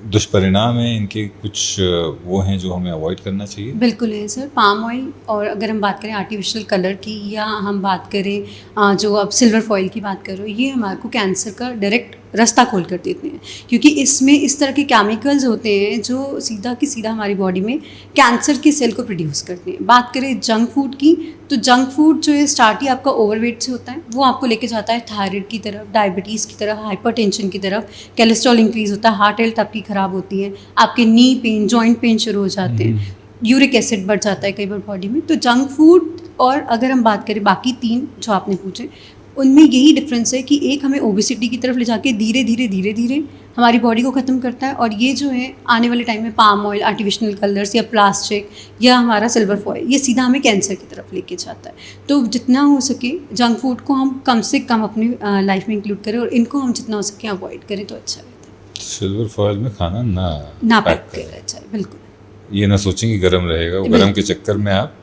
दुष्परिणाम हैं, इनके कुछ वो हैं जो हमें अवॉइड करना चाहिए? बिल्कुल है सर। पाम ऑयल, और अगर हम बात करें आर्टिफिशियल कलर की, या हम बात करें जो आप सिल्वर फॉयल की बात कर रहे हो, ये हमारे को कैंसर का डायरेक्ट रास्ता खोल कर देते हैं, क्योंकि इसमें इस तरह के केमिकल्स होते हैं जो सीधा की सीधा हमारी बॉडी में कैंसर की सेल को प्रोड्यूस करते हैं। बात करें जंक फूड की, तो जंक फूड जो है स्टार्ट ही आपका ओवरवेट से होता है, वो आपको लेके जाता है थायराइड की तरफ, डायबिटीज़ की तरफ, हाइपरटेंशन की तरफ, कोलेस्ट्रॉल इंक्रीज होता है, हार्ट हेल्थ आपकी ख़राब होती है, आपके नी पेन, जॉइंट पेन शुरू हो जाते हैं, यूरिक एसिड बढ़ जाता है कई बार बॉडी में। तो जंक फूड, और अगर हम बात करें बाकी तीन जो आपने पूछे, उनमें यही डिफरेंस है कि एक हमें ओबेसिटी की तरफ ले जाके धीरे धीरे हमारी बॉडी को ख़त्म करता है, और ये जो है आने वाले टाइम में पाम ऑयल, आर्टिफिशियल कलर्स या प्लास्टिक या हमारा सिल्वर फॉयल, ये सीधा हमें कैंसर की तरफ लेके जाता है। तो जितना हो सके जंक फूड को हम कम से कम अपनी लाइफ में इंक्लूड करें, और इनको हम जितना हो सके अवॉइड करें तो अच्छा रहता है। सिल्वर फॉयल में खाना ना पैक करा जाए, बिल्कुल। ये ना सोचें कि गर्म रहेगा, वो गर्म के चक्कर में आप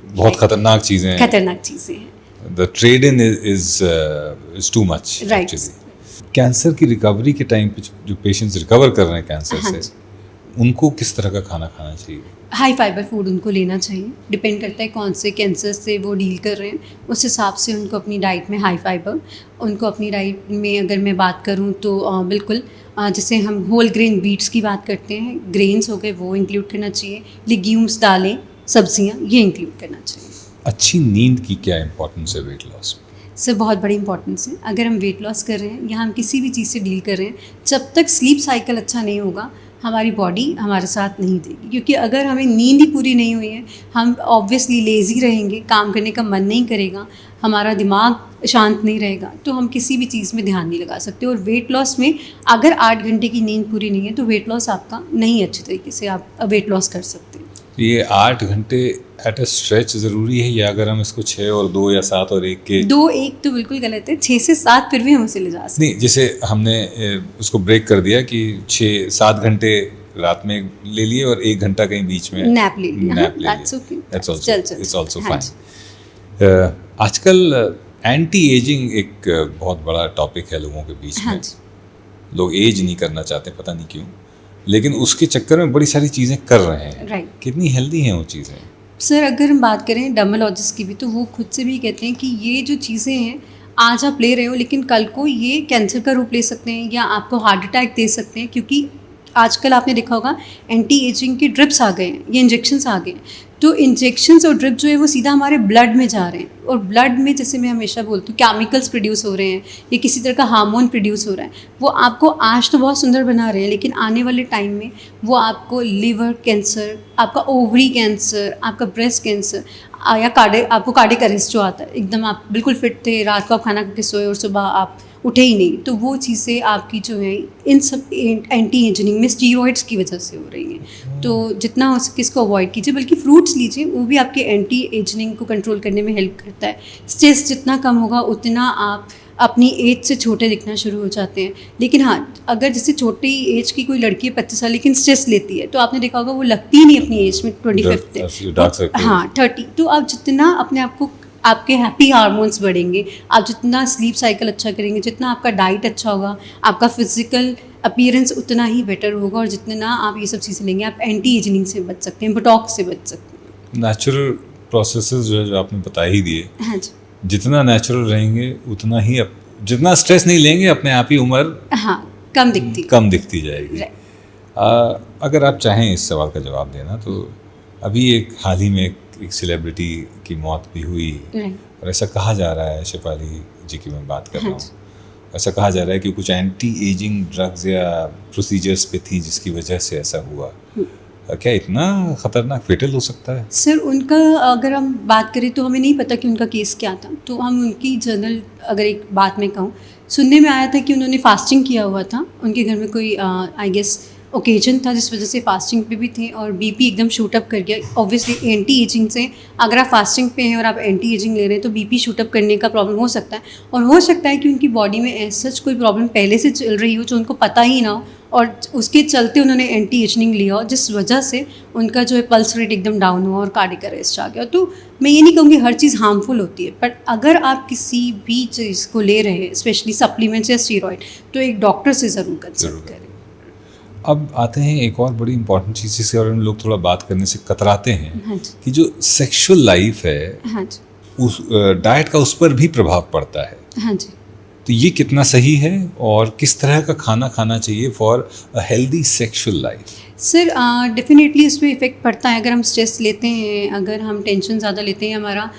बहुत खतरनाक चीज़ें हैं। The trade in is too much actually. Cancer की रिकवरी के टाइम पे जो पेशेंट्स रिकवर कर रहे हैं कैंसर से, उनको किस तरह का खाना खाना चाहिए? हाई फाइबर फूड उनको लेना चाहिए। डिपेंड करता है कौन से कैंसर से वो डील कर रहे हैं, उस हिसाब से उनको अपनी डाइट में हाई फाइबर, उनको अपनी डाइट में अगर मैं बात करूँ तो बिल्कुल जैसे हम होल ग्रेन बीट्स की बात करते हैं, ग्रेन्स हो गए, वो इंक्लूड करना चाहिए, लेग्यूम्स, दालें, सब्जियाँ, ये इंक्लूड करना चाहिए। अच्छी नींद की क्या इंपॉर्टेंस है वेट लॉस में? सर बहुत बड़ी इंपॉर्टेंस है। अगर हम वेट लॉस कर रहे हैं या हम किसी भी चीज़ से डील कर रहे हैं, जब तक स्लीप साइकिल अच्छा नहीं होगा हमारी बॉडी हमारे साथ नहीं देगी, क्योंकि अगर हमें नींद ही पूरी नहीं हुई है, हम ऑब्वियसली लेज़ी रहेंगे, काम करने का मन नहीं करेगा, हमारा दिमाग शांत नहीं रहेगा, तो हम किसी भी चीज़ में ध्यान नहीं लगा सकते। और वेट लॉस में अगर 8 घंटे की नींद पूरी नहीं है तो वेट लॉस आपका नहीं अच्छे तरीके से आप वेट लॉस कर सकते हैं। ये 8 घंटे एट अ स्ट्रेच ज़रूरी है, या अगर हम इसको 6 और 2 या 7 और 1 के 2-1 तो बिल्कुल गलत है, 6 से 7 फिर भी हम उसे ले जा सकते हैं। नहीं, जैसे हमने उसको ब्रेक कर दिया कि 6-7 घंटे रात में ले लिए और 1 घंटा कहीं बीच में नैप ले लिया, इट्स ऑल्सो फाइन। आजकल एंटी एजिंग एक बहुत बड़ा टॉपिक है लोगों के बीच में। लोग एज नहीं करना चाहते, पता नहीं क्यों, लेकिन उसके चक्कर में बड़ी सारी चीज़ें कर रहे हैं। राइट। कितनी हेल्दी हैं वो चीज़ें? सर अगर हम बात करें डर्मेटोलॉजिस्ट की भी, तो वो खुद से भी कहते हैं कि ये जो चीज़ें हैं आज आप ले रहे हो, लेकिन कल को ये कैंसर का रूप ले सकते हैं या आपको हार्ट अटैक दे सकते हैं, क्योंकि आजकल आपने देखा होगा एंटी एजिंग के ड्रिप्स आ गए हैं, ये इंजेक्शंस आ गए हैं। तो इंजेक्शंस और ड्रिप जो है वो सीधा हमारे ब्लड में जा रहे हैं, और ब्लड में जैसे मैं हमेशा बोलती हूँ केमिकल्स प्रोड्यूस हो रहे हैं या किसी तरह का हार्मोन प्रोड्यूस हो रहा है। वो आपको आज तो बहुत सुंदर बना रहे हैं, लेकिन आने वाले टाइम में वो आपको लिवर कैंसर, आपका ओवरी कैंसर, आपका ब्रेस्ट कैंसर या आपको कार्डियक अरेस्ट जो आता है, एकदम आप बिल्कुल फिट थे, रात को आप खाना खा के सोए और सुबह आप उठे ही नहीं, तो वो चीज़ें आपकी जो है इन सब एंटी एजिंग में स्टीरॉइड्स की वजह से हो रही हैं। तो जितना हो सके इसको अवॉइड कीजिए, बल्कि फ्रूट्स लीजिए, वो भी आपके एंटी एजिंग को कंट्रोल करने में हेल्प करता है। स्ट्रेस जितना कम होगा उतना आप अपनी एज से छोटे दिखना शुरू हो जाते हैं। लेकिन हाँ, अगर जैसे छोटी एज की कोई लड़की है 25 साल लेकिन स्ट्रेस लेती है, तो आपने देखा होगा वो लगती ही नहीं अपनी एज में 25 हाँ 30। तो आप जितना अपने आप को, आपके हैप्पी हार्मोन्स बढ़ेंगे, आप जितना स्लीप साइकिल अच्छा करेंगे, जितना आपका डाइट अच्छा होगा, आपका फिजिकल अपीयरेंस उतना ही बेटर होगा, और जितना आप ये सब चीज़ें लेंगे आप एंटी एजिंग से बच सकते हैं, बोटॉक्स से बच सकते हैं। नेचुरल प्रोसेसेस जो है, जो आपने बता ही दिए, हाँ जी, जितना नेचुरल रहेंगे उतना ही जितना स्ट्रेस नहीं लेंगे अपने आप ही उम्र हाँ कम दिखती जाएगी। अगर आप चाहें इस सवाल का जवाब देना, तो अभी एक हाल ही में एक सेलिब्रिटी की मौत भी हुई, और ऐसा कहा जा रहा है, शेफाली जी की मैं बात कर रहा हूँ, ऐसा कहा जा रहा है कि कुछ एंटी एजिंग ड्रग्स या प्रोसीजर्स पे थी जिसकी वजह से ऐसा हुआ। क्या इतना खतरनाक फेटल हो सकता है? सर उनका अगर हम बात करें तो हमें नहीं पता कि उनका केस क्या था, तो हम उनकी जर्नल अगर एक बात में कहूँ, सुनने में आया था कि उन्होंने फास्टिंग किया हुआ था, उनके घर में कोई आई गेस ओकेजन था जिस वजह से फास्टिंग पे भी थे और बीपी एकदम शूट अप कर गया। ऑब्वियसली एंटी एजिंग से, अगर आप फास्टिंग पे हैं और आप एंटी एजिंग ले रहे हैं तो बीपी शूट अप करने का प्रॉब्लम हो सकता है, और हो सकता है कि उनकी बॉडी में ऐसा कोई प्रॉब्लम पहले से चल रही हो जो उनको पता ही ना हो और उसके चलते उन्होंने एंटी एजिंग लिया हो, जिस वजह से उनका जो है पल्स रेट एकदम डाउन हुआ और कार्डियक अरेस्ट आ गया। तो मैं ये नहीं कहूँगी हर चीज़ हार्मफुल होती है, बट अगर आप किसी भी चीज़ को ले रहे हैं, स्पेशली सप्लीमेंट्स या स्टीरॉयड, तो एक डॉक्टर से ज़रूर कंसल्ट करें। अब आते हैं एक और बड़ी इंपॉर्टेंट चीज़ जिसके बारे में लोग थोड़ा बात करने से कतराते हैं, हाँ जी, कि जो सेक्सुअल लाइफ है हाँ जी, उस डाइट का उस पर भी प्रभाव पड़ता है। हाँ जी। तो ये कितना सही है और किस तरह का खाना खाना चाहिए for a healthy sexual life? Sir definitely इस पर इफ़ेक्ट पड़ता है। अगर हम स्ट्रेस लेते हैं, अगर हम टेंशन ज़्यादा लेते हैं, हमारा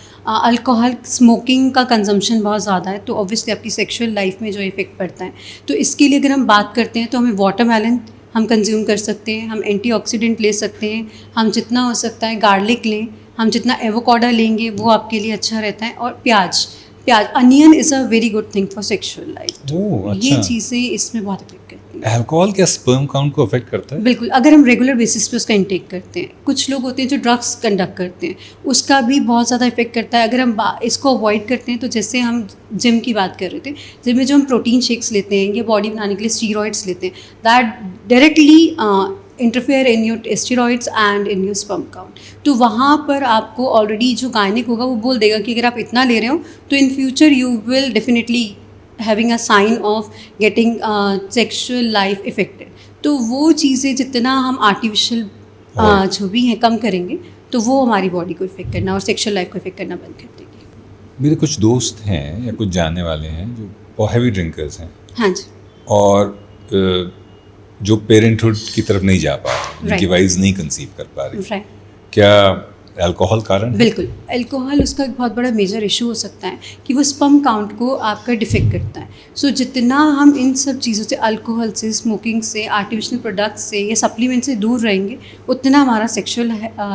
अल्कोहल स्मोकिंग का कंजम्पशन बहुत ज़्यादा है, तो ऑब्वियसली आपकी सेक्सुअल लाइफ में जो इफ़ेक्ट पड़ता है। तो इसके लिए अगर हम बात करते हैं तो हमें वाटरमेलन हम कंज्यूम कर सकते हैं, हम एंटीऑक्सीडेंट ले सकते हैं, हम जितना हो सकता है गार्लिक लें, हम जितना एवोकाडो लेंगे वो आपके लिए अच्छा रहता है। और प्याज, onion is a very good thing for sexual life. Oh, अच्छा। ये चीज़ें इसमें बहुत इफेक्ट करती हैं। अल्कोहल क्या स्पर्म काउंट को अफेक्ट करता है? बिल्कुल, अगर हम रेगुलर बेसिस पे उसका इंटेक करते हैं। कुछ लोग होते हैं जो ड्रग्स कंडक्ट करते हैं, उसका भी बहुत ज़्यादा इफेक्ट करता है। अगर हम इसको अवॉइड करते हैं, तो जैसे हम जिम की बात कर रहे थे, जिम में जो हम प्रोटीन शेक्स लेते हैं या बॉडी बनाने के लिए स्टीरॉइड्स लेते हैं, that directly interfere in your steroids and in your sperm count. तो वहाँ पर आपको ऑलरेडी जो गायनिक होगा वो बोल देगा कि अगर आप इतना ले रहे हो तो in future you will definitely having a sign of getting sexual life effected. तो वो चीज़ें जितना हम आर्टिफिशियल जो भी हैं कम करेंगे, तो वो हमारी बॉडी को इफेक्ट करना और सेक्सुअल लाइफ को इफेक्ट करना बंद कर देगी। मेरे कुछ दोस्त हैं या कुछ जानने वाले हैं जो बहुत हैवी ड्रिंकर्स हैं, हाँ जी, और जो पेरेंटहुड की तरफ नहीं जा पा रहे, जिनकी Right. वाइज नहीं कंसीव कर पा रही, राइट। क्या अल्कोहल कारण है? बिल्कुल, अल्कोहल उसका एक बहुत बड़ा मेजर इशू हो सकता है कि वो स्पर्म काउंट को आपका डिफेक्ट करता है। सो जितना हम इन सब चीज़ों से, अल्कोहल से, स्मोकिंग से, आर्टिफिशियल प्रोडक्ट्स से या सप्लीमेंट से दूर रहेंगे, उतना हमारा सेक्सुअल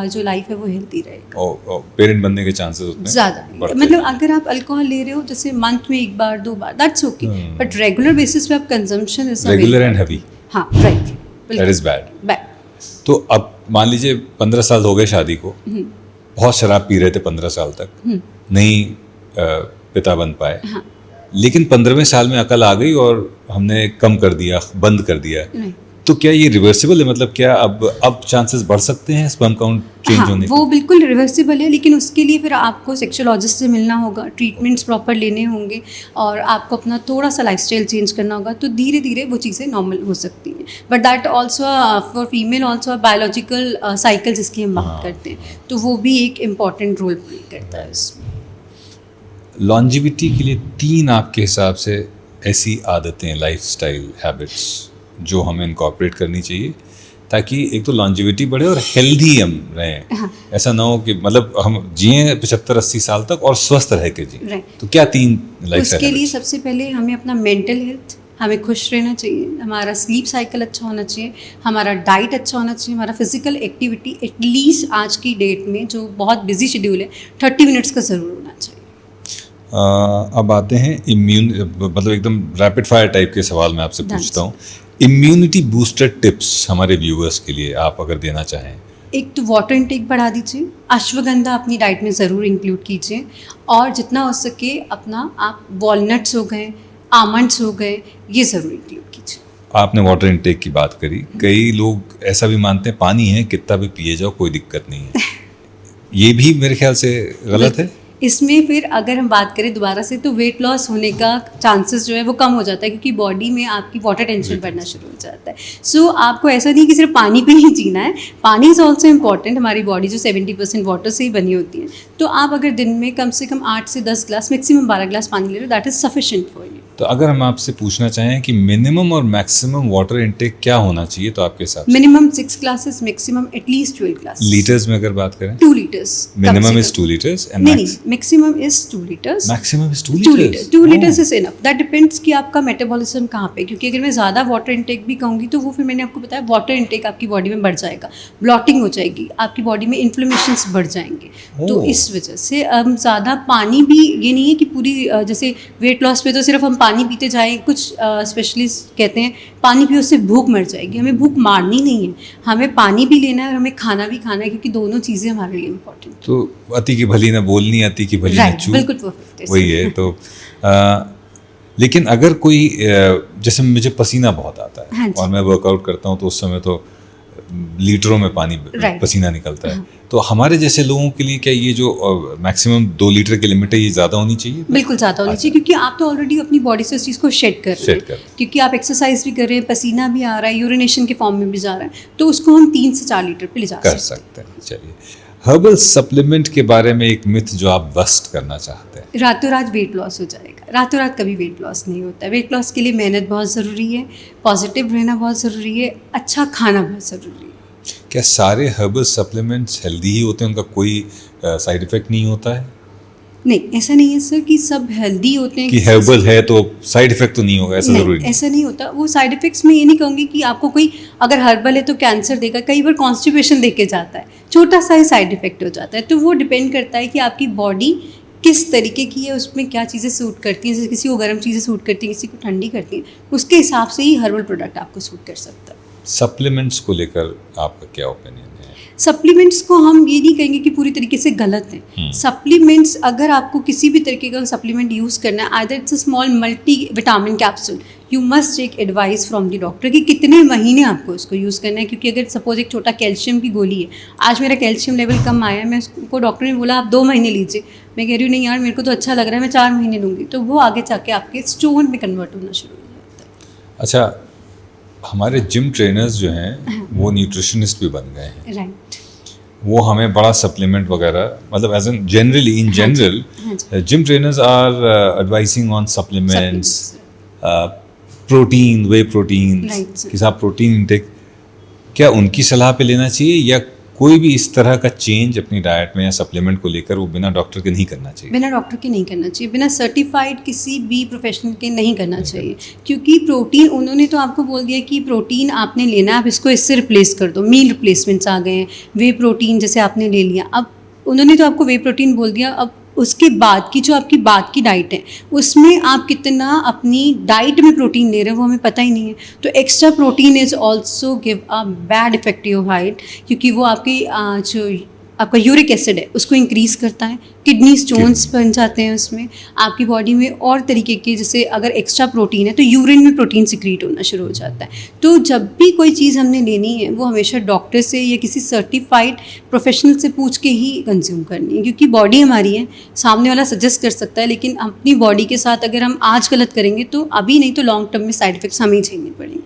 जो लाइफ है वो हेल्दी रहेगा। और पेरेंट बनने के चांसेस उतने ज़्यादा बढ़ते मतलब हैं। अगर आप अल्कोहल ले रहे हो जैसे मंथ में 1 बार 2 बार, that's okay, but regular basis पे आप consumption is regular and heavy, हाँ right, that is bad. Bad. तो अब मान लीजिए 15 साल हो गए शादी को, बहुत शराब पी रहे थे 15 साल तक, नहीं पिता बन पाए, हाँ, लेकिन 15वें साल में अकल आ गई और हमने कम कर दिया, बंद कर दिया, राइट। तो क्या ये रिवर्सिबल है? मतलब क्या अब चांसेस बढ़ सकते हैं स्पर्म काउंट चेंज हाँ, होने के? वो बिल्कुल रिवर्सिबल है, लेकिन उसके लिए फिर आपको सेक्सोलॉजिस्ट से मिलना होगा, ट्रीटमेंट्स प्रॉपर लेने होंगे और आपको अपना थोड़ा सा लाइफस्टाइल चेंज करना होगा, तो धीरे धीरे वो चीज़ें नॉर्मल हो सकती हैं। But that also for female also biological cycle जिसकी हम बात करते हैं, तो वो भी एक इम्पॉर्टेंट रोल प्ले करता है इसमें। लॉन्जिविटी के लिए 3 आपके हिसाब से ऐसी आदतें, लाइफस्टाइल हैबिट्स जो हमें इनकॉर्पोरेट करनी चाहिए ताकि एक तो लॉन्जिविटी बढ़े और हेल्दी हम रहें। हाँ। ऐसा ना हो कि मतलब हम जिए 75-80 साल तक और स्वस्थ रह के जिए। Right. तो क्या 3 लाइफस्टाइल उसके लिए सबसे पहले हमें अपना मेंटल हेल्थ, हमें खुश रहना चाहिए, हमारा स्लीप साइकिल अच्छा होना चाहिए, हमारा डाइट अच्छा होना चाहिए, हमारा फिजिकल एक्टिविटी एटलीस्ट आज की डेट में जो बहुत बिजी शेड्यूल है 30 मिनट्स का ज़रूर होना चाहिए। अब आते हैं मतलब एकदम रैपिड फायर टाइप के सवाल मैं आपसे Dance. पूछता हूँ। इम्यूनिटी बूस्टर टिप्स हमारे व्यूअर्स के लिए आप अगर देना चाहें। एक तो वाटर इनटेक बढ़ा दीजिए, अश्वगंधा अपनी डाइट में ज़रूर इंक्लूड कीजिए, और जितना हो सके अपना आप वॉलनट्स हो गए, आमंड्स हो गए, ये ज़रूर इंक्लूड कीजिए। आपने वाटर इनटेक की बात करी, कई लोग ऐसा भी मानते हैं पानी है कितना भी पिए जाओ कोई दिक्कत नहीं है, ये भी मेरे ख्याल से गलत है। इसमें फिर अगर हम बात करें दोबारा से, तो वेट लॉस होने का चांसेस जो है वो कम हो जाता है, क्योंकि बॉडी में आपकी वाटर टेंशन बढ़ना शुरू हो जाता है। सो आपको ऐसा नहीं कि सिर्फ पानी पे ही जीना है, पानी इज़ ऑल्सो इम्पॉर्टेंट। हमारी बॉडी जो 70% वाटर से ही बनी होती है, तो आप अगर दिन में कम से कम 8 से 10 ग्लास, मैक्सिमम 12 ग्लास पानी ले रहे हो, that is sufficient for you. तो अगर हम आपसे पूछना चाहें कि मिनिमम और मैक्सिमम वाटर इनटेक क्या होना चाहिए, तो आपके हिसाब से minimum 6 glasses, maximum at least 12 glass. Litres में अगर बात करें, 2 litres. Minimum is 2 litres and नहीं, maximum is 2 litres. Maximum is 2 2 litres. Litres 2 litres is enough. That depends कि आपका मेटाबॉलिज्म कहाँ पे, क्योंकि अगर मैं ज़्यादा वाटर इनटेक भी कहूँगी तो वो फिर मैंने आपको बताया वाटर इनटेक आपकी बॉडी में बढ़ जाएगा, ब्लॉटिंग हो जाएगी, आपकी बॉडी में इन्फ्लेमेशंस बढ़ जाएंगे। तो ओह। इस वजह से ज़्यादा पानी भी, ये नहीं है कि पूरी जैसे वेट लॉस पे तो सिर्फ हम पानी पीते जाएं, कुछ स्पेशलिस्ट कहते हैं पानी पियो उससे भूख मर जाएगी। हमें भूख मारनी नहीं है, हमें पानी भी लेना है और हमें खाना भी खाना है, क्योंकि दोनों चीज़ें हमारे लिए इम्पोर्टेंट। तो अति की भली न बोलनी, अति की भली न चूक, बिल्कुल परफेक्ट वही है। तो लेकिन अगर कोई जैसे मुझे पसीना बहुत आता है, हाँ जी। और मैं वर्कआउट करता हूँ तो उस समय तो लीटरों में पानी पसीना निकलता है, हाँ। तो हमारे जैसे लोगों के लिए क्या ये जो मैक्सिमम 2 लीटर की लिमिट है ये ज़्यादा होनी चाहिए? बिल्कुल ज़्यादा होनी चाहिए, क्योंकि आप तो ऑलरेडी अपनी बॉडी से उस चीज़ को शेड कर रहे हैं, क्योंकि आप एक्सरसाइज भी कर रहे हैं, पसीना भी आ रहा है, यूरिनेशन के फॉर्म में भी जा रहा है, तो उसको हम 3 से 4 लीटर पे ले जा सकते हैं। चलिए, हर्बल सप्लीमेंट के बारे में एक मिथ जो आप बस्ट करना चाहते हैं। रातों रात वेट लॉस हो जाएगा, रातों रात कभी वेट लॉस नहीं होता है। वेट लॉस के लिए मेहनत बहुत ज़रूरी है, पॉजिटिव रहना बहुत ज़रूरी है, अच्छा खाना बहुत ज़रूरी है। क्या सारे हर्बल सप्लीमेंट्स हेल्दी ही होते हैं, उनका कोई साइड इफेक्ट नहीं होता है? नहीं, ऐसा नहीं है सर कि सब हेल्दी होते हैं कि हर्बल है तो साइड इफेक्ट तो नहीं होगा, ऐसा नहीं, जरूरी नहीं। ऐसा नहीं होता। वो साइड इफेक्ट्स में ये नहीं कहूँगी कि आपको कोई अगर हर्बल है तो कैंसर देगा, कई बार कॉन्स्टिपेशन देके जाता है, छोटा सा ही साइड इफेक्ट हो जाता है। तो वो डिपेंड करता है कि आपकी बॉडी किस तरीके की है, उसमें क्या चीज़ें सूट करती हैं। जैसे किसी को गर्म चीज़ें सूट करती हैं, किसी को ठंडी करती हैं, उसके हिसाब से ही हर्बल प्रोडक्ट आपको सूट कर सकता है। सप्लीमेंट्स को लेकर आपका क्या ओपिनियन है? सप्लीमेंट्स को हम ये नहीं कहेंगे कि पूरी तरीके से गलत हैं। सप्लीमेंट्स, अगर आपको किसी भी तरीके का सप्लीमेंट यूज़ करना है, either it's a small multi vitamin capsule, you must take advice from the doctor कि कितने महीने आपको उसको यूज़ करना है। क्योंकि अगर सपोज एक छोटा कैल्शियम की गोली है, आज मेरा कैल्शियम लेवल कम आया है, मैं उसको डॉक्टर ने बोला आप 2 महीने लीजिए, मैं कह रही हूँ नहीं यार मेरे को तो अच्छा लग रहा है, मैं 4 महीने लूँगी, तो वो आगे जाके आपके स्टोन में कन्वर्ट होना शुरू हो जाता है। अच्छा, हमारे जिम ट्रेनर्स जो हैं वो न्यूट्रिशनिस्ट भी बन गए हैं, राइट। वो हमें बड़ा सप्लीमेंट वगैरह, मतलब as an generally in general gym trainers are advising on supplements, protein, whey protein, कि साहब प्रोटीन इंटेक, क्या उनकी सलाह पे लेना चाहिए, या कोई भी इस तरह का चेंज अपनी डाइट में या सप्लीमेंट को लेकर वो बिना डॉक्टर के नहीं करना चाहिए? बिना डॉक्टर के नहीं करना चाहिए, बिना सर्टिफाइड किसी भी प्रोफेशनल के नहीं करना चाहिए। क्योंकि प्रोटीन, उन्होंने तो आपको बोल दिया कि प्रोटीन आपने लेना है, आप इसको इससे रिप्लेस कर दो। मील रिप्लेसमेंट्स आ गए हैं, वे प्रोटीन जैसे आपने ले लिया, अब उन्होंने तो आपको वे प्रोटीन बोल दिया। अब उसके बाद की जो आपकी बाद की डाइट है, उसमें आप कितना अपनी डाइट में प्रोटीन ले रहे हो वो हमें पता ही नहीं है। तो extra protein is also give a bad effect your height, क्योंकि वो आपकी जो आपका यूरिक एसिड है उसको इंक्रीज़ करता है, किडनी स्टोन्स बन जाते हैं उसमें, आपकी बॉडी में और तरीके के, जैसे अगर एक्स्ट्रा प्रोटीन है तो यूरिन में प्रोटीन सिक्रीट होना शुरू हो जाता है। तो जब भी कोई चीज़ हमने लेनी है वो हमेशा डॉक्टर से या किसी सर्टिफाइड प्रोफेशनल से पूछ के ही कंज्यूम करनी है, क्योंकि बॉडी हमारी है, सामने वाला सजेस्ट कर सकता है, लेकिन अपनी बॉडी के साथ अगर हम आज गलत करेंगे तो अभी नहीं तो लॉन्ग टर्म में साइड इफेक्ट्स हमें ही झेलने पड़ेंगे।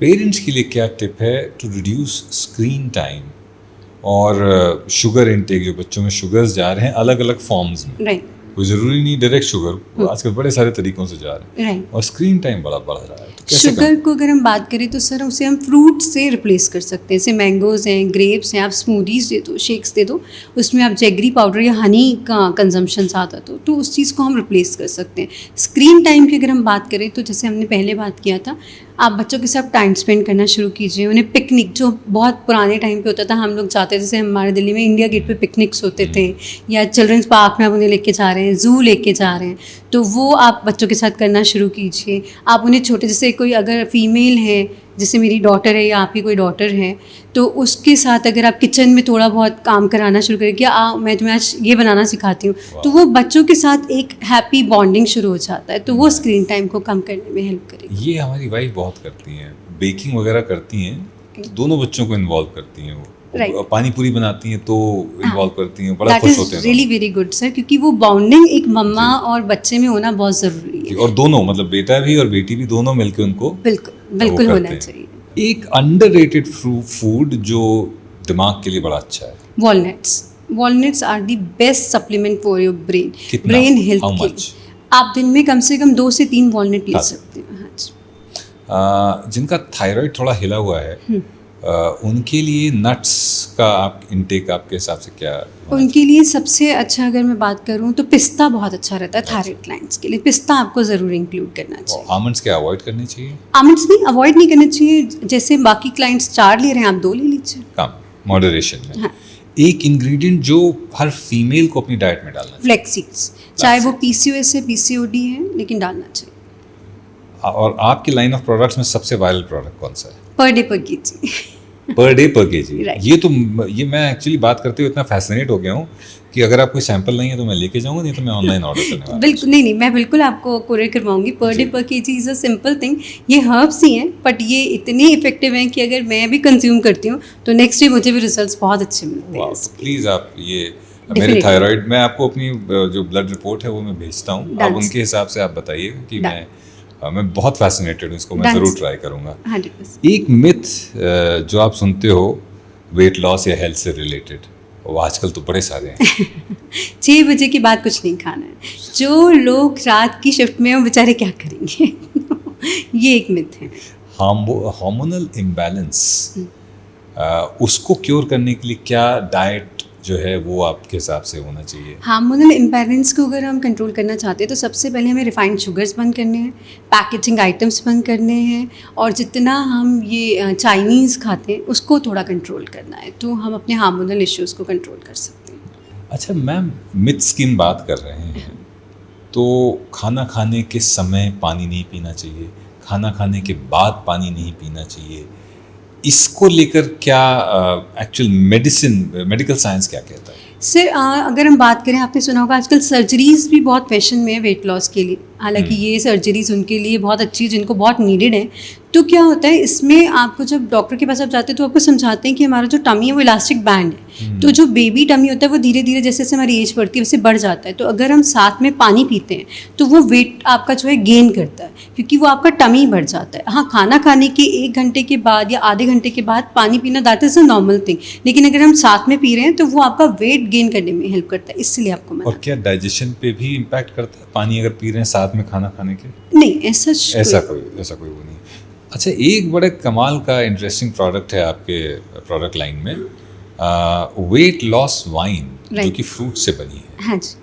पेरेंट्स के लिए क्या टिप है टू रिड्यूस स्क्रीन टाइम और शुगर इनटेक, जो बच्चों में शुगर्स जा रहे हैं अलग अलग फॉर्म्स में, राइट, कोई ज़रूरी नहीं डायरेक्ट शुगर, आजकल बड़े सारे तरीकों से जा रहे हैं, राइट। और स्क्रीन टाइम बड़ा बढ़ रहा है, तो कैसे शुगर को अगर हम बात करें तो सर उसे हम फ्रूट से रिप्लेस कर सकते हैं। जैसे मैंगोज़ हैं, ग्रेप्स हैं, आप स्मूदीज़ दे दो, शेक्स दे दो, उसमें आप जैगरी पाउडर या हनी का कंजम्पशन ज़्यादा तो उस चीज़ को हम रिप्लेस कर सकते हैं। स्क्रीन टाइम की अगर हम बात करें तो जैसे हमने पहले बात किया था, आप बच्चों के साथ टाइम स्पेंड करना शुरू कीजिए। उन्हें पिकनिक, जो बहुत पुराने टाइम पे होता था, हम लोग जाते थे, जैसे हमारे दिल्ली में इंडिया गेट पे पिकनिक्स होते थे, या चिल्ड्रंस पार्क में आप उन्हें लेके जा रहे हैं, ज़ू लेके जा रहे हैं, तो वो आप बच्चों के साथ करना शुरू कीजिए। आप उन्हें छोटे, जैसे कोई अगर फीमेल है, जैसे मेरी डॉटर है या आपकी कोई डॉटर है, तो उसके साथ अगर आप किचन में थोड़ा बहुत काम कराना शुरू करें कि मैं तुम्हें आज ये बनाना सिखाती हूँ, तो वो बच्चों के साथ एक हैप्पी बॉन्डिंग शुरू हो जाता है, तो वो स्क्रीन टाइम को कम करने में हेल्प करेगी। ये हमारी वाइफ बहुत करती हैं, बेकिंग वगैरह करती हैं, तो दोनों बच्चों को इन्वॉल्व करती हैं, वो पानी पूरी बनाती हैं तो इन्वॉल्व करती हैं, बड़ा खुश होते हैं। रियली वेरी गुड सर, क्योंकि वो बॉन्डिंग एक मम्मा और बच्चे में होना बहुत ज़रूरी है, और दोनों, मतलब बेटा भी और बेटी भी, दोनों मिलकर उनको बिल्कुल होना चाहिए। एक अंडररेटेड फूड जो दिमाग के लिए बड़ा अच्छा है, walnuts are the best supplement for your brain health के लिए। आप दिन में कम से कम 2 से 3 वॉलनट ले सकते हैं। हाँ जी। जिनका थायराइड थोड़ा हिला हुआ है, उनके लिए नट्स का आप इंटेक आपके हिसाब से क्या? उनके लिए सबसे अच्छा अगर मैं बात करूं तो पिस्ता बहुत अच्छा रहता है थायराइड क्लाइंट्स के लिए। पिस्ता आपको ज़रूर इंक्लूड करना चाहिए। आमंड्स क्या अवॉइड करने चाहिए? आमंड्स नहीं, अवॉइड नहीं करना चाहिए। जैसे बाकी क्लाइंट्स 4 ले रहे हैं, आप 2 ले लीजिए, कम मॉडरेशन में। हाँ। एक इंग्रेडिएंट जो हर फीमेल को अपनी डाइट में डालना चाहिए, फ्लैक्स सीड्स, चाहे वो PCOS है, PCOD है, लेकिन डालना चाहिए। और आपकी लाइन ऑफ प्रोडक्ट्स में सबसे वायरल प्रोडक्ट कौन सा है? पर डे पर केजी। पर डे पर केजी। Right. ये मैं एक्चुअली बात करते हुए इतना फैसिनेट हो गया हूँ कि अगर आप कोई सैंपल नहीं है तो मैं लेके जाऊँगा, नहीं तो मैं ऑनलाइन ऑर्डर करने वाला हूँ। बिल्कुल नहीं, मैं बिल्कुल आपको कोरियर करवाऊंगी। पर डे पर KG is a simple thing. ये हर्ब्स ही हैं बट ये इतने इफेक्टिव हैं कि अगर मैं भी कंज्यूम करती हूँ तो नेक्स्ट डे मुझे भी रिजल्ट्स बहुत अच्छे मिलते हैं। प्लीज़ आप ये मेरे थायराइड, मैं आपको अपनी जो ब्लड रिपोर्ट है वो मैं भेजता हूँ, आप उनके हिसाब से आप बताइए कि मैं बहुत फैसिनेटेड हूँ, इसको मैं ज़रूर ट्राई करूँगा। 100%। एक मिथ जो आप सुनते हो वेट लॉस या हेल्थ से रिलेटेड, वो आजकल तो बड़े सारे हैं। 6 बजे के बाद कुछ नहीं खाना है। जो लोग रात की शिफ्ट में हैं वो बेचारे क्या करेंगे? ये एक मिथ है। हार्मोनल इम्बैलेंस, उसको क्योर करने के लिए क्या डाइट जो है वो आपके हिसाब से होना चाहिए? हार्मोनल इम्बैलेंस को अगर हम कंट्रोल करना चाहते हैं तो सबसे पहले हमें रिफाइंड शुगर्स बंद करने हैं, पैकेजिंग आइटम्स बंद करने हैं, और जितना हम ये चाइनीज़ खाते हैं उसको थोड़ा कंट्रोल करना है, तो हम अपने हार्मोनल इश्यूज़ को कंट्रोल कर सकते हैं। अच्छा मैम, मिथ्स की बात कर रहे हैं तो खाना खाने के समय पानी नहीं पीना चाहिए, खाना खाने के बाद पानी नहीं पीना चाहिए, इसको लेकर क्या एक्चुअल मेडिकल साइंस क्या कहता है? सर अगर हम बात करें, आपने सुना होगा आजकल सर्जरीज भी बहुत फैशन में है वेट लॉस के लिए। हालांकि ये सर्जरीज उनके लिए बहुत अच्छी है जिनको बहुत नीडेड है। तो क्या होता है इसमें, आपको जब डॉक्टर के पास आप जाते हैं तो आपको समझाते हैं कि हमारा जो टमी है वो इलास्टिक बैंड है। तो जो बेबी टमी होता है वो धीरे धीरे जैसे जैसे हमारी एज बढ़ती है वैसे बढ़ जाता है। तो अगर हम साथ में पानी पीते हैं तो वो वेट आपका जो है गेन करता है, क्योंकि वो आपका टमी बढ़ जाता है। हाँ, खाना खाने के 1 घंटे के बाद या आधे घंटे के बाद पानी पीना that is a normal thing, लेकिन अगर हम साथ में पी रहे हैं तो वो आपका वेट गेन करने में हेल्प करता है, इसलिए आपको मना। और क्या डाइजेशन पे भी इम्पैक्ट करता है पानी अगर पी रहे हैं साथ में खाना खाने के? नहीं, ऐसा कोई वो नहीं। अच्छा, एक बड़े कमाल का इंटरेस्टिंग प्रोडक्ट है आपके प्रोडक्ट लाइन में, वेट लॉस वाइन, जो कि फ्रूट से बनी है। हाँ जी।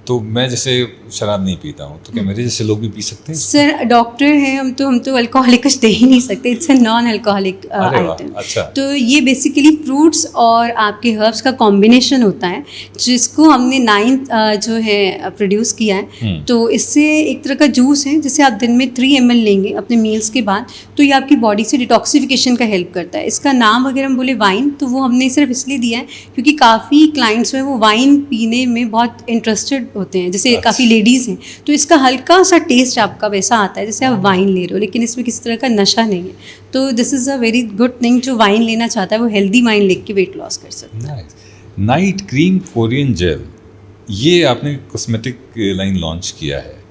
तो मैं जैसे शराब नहीं पीता हूँ तो क्या मेरे जैसे लोग भी पी सकते हैं? सर डॉक्टर हैं हम तो अल्कोहलिक कुछ दे ही नहीं सकते। It's a non alcoholic item. अच्छा। तो ये बेसिकली फ्रूट्स और आपके हर्ब्स का कॉम्बिनेशन होता है, जिसको हमने 9th जो है प्रोड्यूस किया है। तो इससे एक तरह का जूस है जिसे आप दिन में 3 ml लेंगे अपने मील्स के बाद, तो ये आपकी बॉडी से डिटॉक्सिफिकेशन का हेल्प करता है। इसका नाम अगर हम बोले वाइन, तो वो हमने सिर्फ इसलिए दिया है क्योंकि काफ़ी क्लाइंट्स जो है वो वाइन पीने में बहुत इंटरेस्टेड होते हैं, जैसे काफ़ी लेडीज़ हैं। तो इसका हल्का सा टेस्ट आपका वैसा आता है जैसे आप वाइन ले रहे हो, लेकिन इसमें किसी तरह का नशा नहीं है। तो this is a very good thing. जो वाइन लेना चाहता है वो हेल्दी वाइन लेके वेट लॉस कर सकता है। नाइट क्रीम कोरियन जेल, ये आपने कॉस्मेटिक लाइन लॉन्च किया है,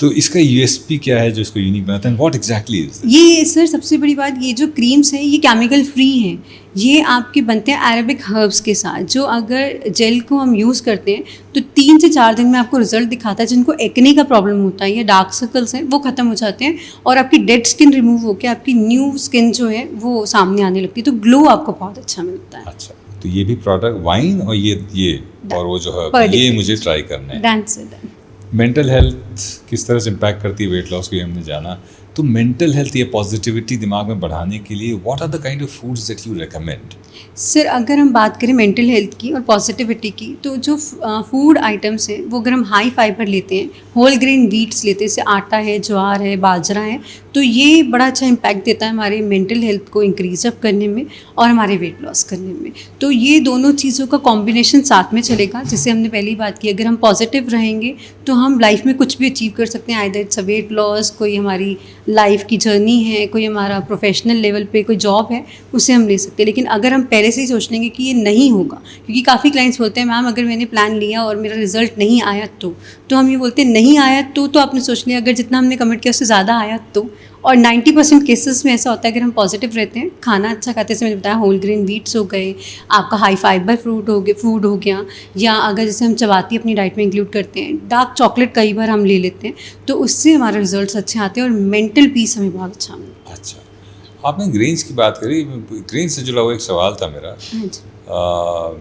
तो इसका यूएसपी क्या है जो इसको यूनिक बनाता है? What exactly is this? ये सर सबसे बड़ी बात, ये जो क्रीम्स हैं ये केमिकल फ्री हैं। ये आपके बनते हैं अरेबिक हर्ब्स के साथ। जो अगर जेल को हम यूज़ करते हैं तो 3 से 4 दिन में आपको रिजल्ट दिखाता है। जिनको एक्ने का प्रॉब्लम होता है या डार्क सर्कल्स हैं वो ख़त्म हो जाते हैं, और आपकी डेड स्किन रिमूव होकर आपकी न्यू स्किन जो है वो सामने आने लगती है। तो ग्लो आपको बहुत अच्छा मिलता है। अच्छा, तो ये भी प्रोडक्ट वाइन और ये और वो जो है ये मुझे ट्राई करना है। डन। मेंटल हेल्थ किस तरह से इम्पैक्ट करती है वेट लॉस को, ये हमने जाना। तो मेंटल हेल्थ या पॉजिटिविटी दिमाग में बढ़ाने के लिए what are the kind of foods that you recommend? Sir अगर हम बात करें मेंटल हेल्थ की और पॉजिटिविटी की, तो जो फूड आइटम्स हैं वो अगर हम हाई फाइबर लेते हैं, होल ग्रेन वीट्स लेते हैं, जैसे आटा है, ज्वार है, बाजरा है, तो ये बड़ा अच्छा इम्पैक्ट देता है हमारे मेंटल हेल्थ को इंक्रीज अप करने में और हमारे वेट लॉस करने में। तो ये दोनों चीज़ों का कॉम्बिनेशन साथ में चलेगा। जैसे हमने पहली बात की, अगर हम पॉजिटिव रहेंगे तो हम लाइफ में कुछ भी अचीव कर सकते हैं। Either it's a weight loss, कोई हमारी लाइफ की जर्नी है, कोई हमारा प्रोफेशनल लेवल पे कोई जॉब है, उसे हम ले सकते हैं। लेकिन अगर हम पहले से ही सोच लेंगे कि ये नहीं होगा, क्योंकि काफ़ी क्लाइंट्स बोलते हैं मैम अगर मैंने प्लान लिया और मेरा रिजल्ट नहीं आया तो हम ये बोलते हैं नहीं आया तो आपने सोच लिया, अगर जितना हमने कमिट किया उससे ज़्यादा आया तो। और 90% केसेस में ऐसा होता है अगर हम पॉजिटिव रहते हैं, खाना अच्छा खाते, से मैंने बताया होल ग्रेन वीट्स हो गए, आपका हाई फाइबर फूड हो गया, या अगर जैसे हम चपाती अपनी डाइट में इंक्लूड करते हैं, डार्क चॉकलेट कई बार हम ले लेते हैं, तो उससे हमारे रिजल्ट्स अच्छे आते हैं और मेंटल पीस हमें बहुत अच्छा मिलता है। अच्छा, आपने ग्रेन्स की बात करी, ग्रेन से जुड़ा हुआ एक सवाल था मेरा।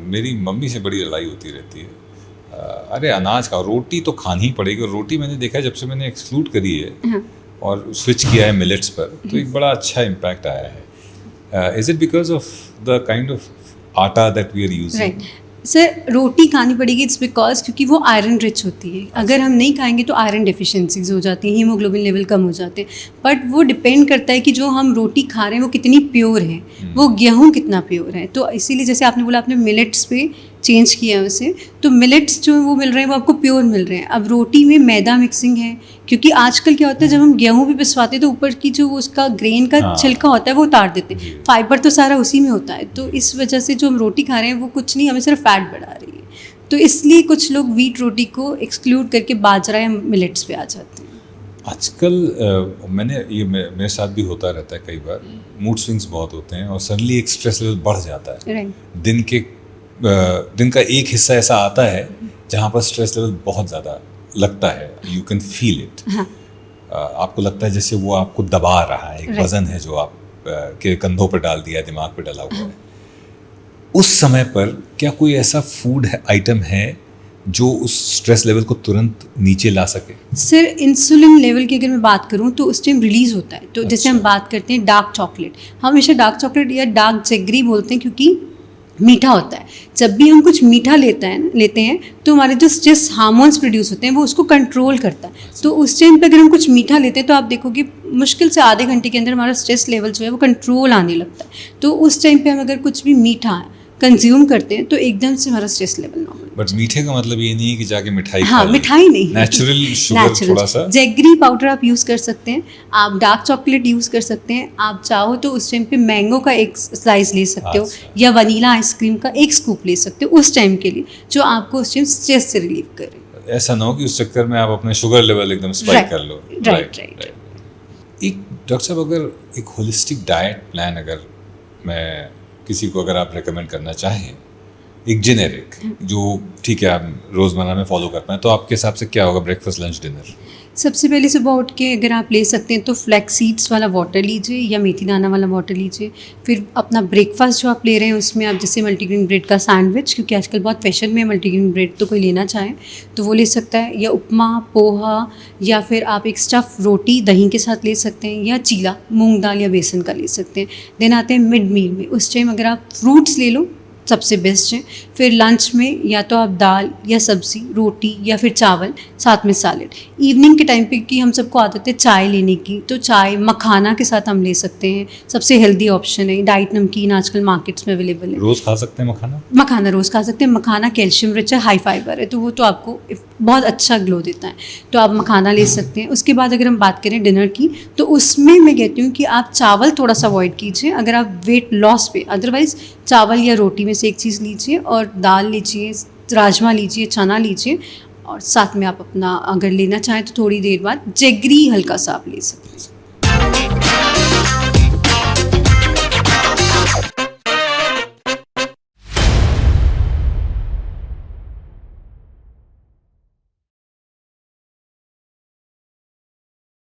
मेरी मम्मी से बड़ी लड़ाई होती रहती है, अरे अनाज का रोटी तो खानी ही पड़ेगी, और रोटी मैंने देखा है जब से मैंने एक्सक्लूड करी है और स्विच किया है मिलेट्स पर, तो एक बड़ा अच्छा इम्पैक्ट आया है। Is it because of the kind of atta that we are using? Sir रोटी खानी पड़ेगी इट्स बिकॉज क्योंकि वो आयरन रिच होती है, अगर हम नहीं खाएंगे तो आयरन डेफिशिएंसीज हो जाती हैं, हीमोग्लोबिन लेवल कम हो जाते हैं। बट वो डिपेंड करता है कि जो हम रोटी खा रहे हैं वो कितनी प्योर है, वो गेहूँ कितना प्योर है। तो इसीलिए जैसे आपने बोला आपने मिलेट्स पे चेंज किया है उसे, तो मिलेट्स जो वो मिल रहे हैं वो आपको प्योर मिल रहे हैं। अब रोटी में मैदा मिक्सिंग है, क्योंकि आजकल क्या होता है जब हम गेहूँ भी पिसवाते हैं तो ऊपर की जो उसका ग्रेन का हाँ। छिलका होता है वो उतार देते हैं, फाइबर तो सारा उसी में होता है। तो इस वजह से जो हम रोटी खा रहे हैं वो कुछ नहीं, हमें सिर्फ फैट बढ़ा रही है। तो इसलिए कुछ लोग व्हीट रोटी को एक्सक्लूड करके बाजरा या मिलेट्स पे आ जाते हैं। आजकल मेरे साथ भी होता रहता है, कई बार मूड स्विंग्स बहुत होते हैं और सडनली एक स्ट्रेस लेवल बढ़ जाता है। राइट। दिन का एक हिस्सा ऐसा आता है जहाँ पर स्ट्रेस लेवल बहुत ज़्यादा लगता है, यू कैन फील इट। हाँ। आपको लगता है जैसे वो आपको दबा रहा है, एक Right. वजन है जो आप के कंधों पर डाल दिया है, दिमाग पर डाला हुआ है। उस समय पर क्या कोई ऐसा फूड आइटम है जो उस स्ट्रेस लेवल को तुरंत नीचे ला सके? सर इंसुलिन लेवल की अगर मैं बात करूं तो उस टाइम रिलीज होता है। तो जैसे हम बात करते हैं डार्क चॉकलेट, हम हमेशा डार्क चॉकलेट या डार्क जेगरी बोलते हैं क्योंकि मीठा होता है। जब भी हम कुछ मीठा लेते हैं तो हमारे जो स्ट्रेस हार्मोन्स प्रोड्यूस होते हैं वो उसको कंट्रोल करता है। तो उस टाइम पे अगर हम कुछ मीठा लेते हैं तो आप देखोगे मुश्किल से आधे घंटे के अंदर हमारा स्ट्रेस लेवल जो है वो कंट्रोल आने लगता है। तो उस टाइम पे हम अगर कुछ भी मीठा कंज्यूम करते हैं तो एकदम से हमारा स्ट्रेस लेवल नॉर्मल। बट मीठे का मतलब ये नहीं है कि जाके मिठाई हाँ, मिठाई नहीं, नेचुरल शुगर थोड़ा सा। जेगरी पाउडर आप यूज़ कर सकते हैं, आप डार्क चॉकलेट यूज़ कर सकते हैं, आप चाहो तो उस टाइम पे मैंगो का एक स्लाइस ले सकते हो अच्छा। या वनीला आइसक्रीम का एक स्कूप ले सकते हो उस टाइम के लिए, जो आपको उस टाइम स्ट्रेस से रिलीव करे। ऐसा ना हो कि उस चक्कर में आप अपने शुगर लेवल एकदम स्पाइक Right. कर लो। Right. एक डॉक्टर साहब, अगर एक होलिस्टिक डाइट प्लान अगर मैं किसी को अगर आप रेकमेंड करना चाहें, एक जेनेरिक जो ठीक है आप रोज़मर्रा में फॉलो कर पाएँ, तो आपके हिसाब से क्या होगा ब्रेकफास्ट लंच डिनर? सबसे पहले सुबह उठ के अगर आप ले सकते हैं तो फ्लैक्स सीड्स वाला वाटर लीजिए या मेथी दाना वाला वाटर लीजिए। फिर अपना ब्रेकफास्ट जो आप ले रहे हैं उसमें आप जैसे मल्टीग्रेन ब्रेड का सैंडविच, क्योंकि आजकल बहुत फैशन में मल्टीग्रेन ब्रेड, तो कोई लेना चाहे तो वो ले सकता है, या उपमा, पोहा, या फिर आप एक स्टफ़ रोटी दही के साथ ले सकते हैं, या चीला मूंग दाल या बेसन का ले सकते हैं। देन आते हैं मिड मील में, उस टाइम अगर आप फ्रूट्स ले लो सबसे बेस्ट है। फिर लंच में या तो आप दाल या सब्ज़ी, रोटी या फिर चावल, साथ में सैलेड। इवनिंग के टाइम पे कि हम सबको आदत है चाय लेने की, तो चाय मखाना के साथ हम ले सकते हैं, सबसे हेल्दी ऑप्शन है। डाइट नमकीन आजकल मार्केट्स में अवेलेबल है। रोज़ खा सकते हैं मखाना? मखाना रोज़ खा सकते हैं। मखाना कैल्शियम रिच है, हाई फाइबर है, तो वो तो आपको बहुत अच्छा ग्लो देता है, तो आप मखाना ले सकते हैं। उसके बाद अगर हम बात करें डिनर की, तो उसमें मैं कहती हूँ कि आप चावल थोड़ा सा अवॉइड कीजिए अगर आप वेट लॉस पे, अदरवाइज़ चावल या रोटी में से एक चीज़ लीजिए, और दाल लीजिए, राजमा लीजिए, चना लीजिए, और साथ में आप अपना अगर लेना चाहें तो थोड़ी देर बाद जेगरी हल्का सा आप ले सकते हैं।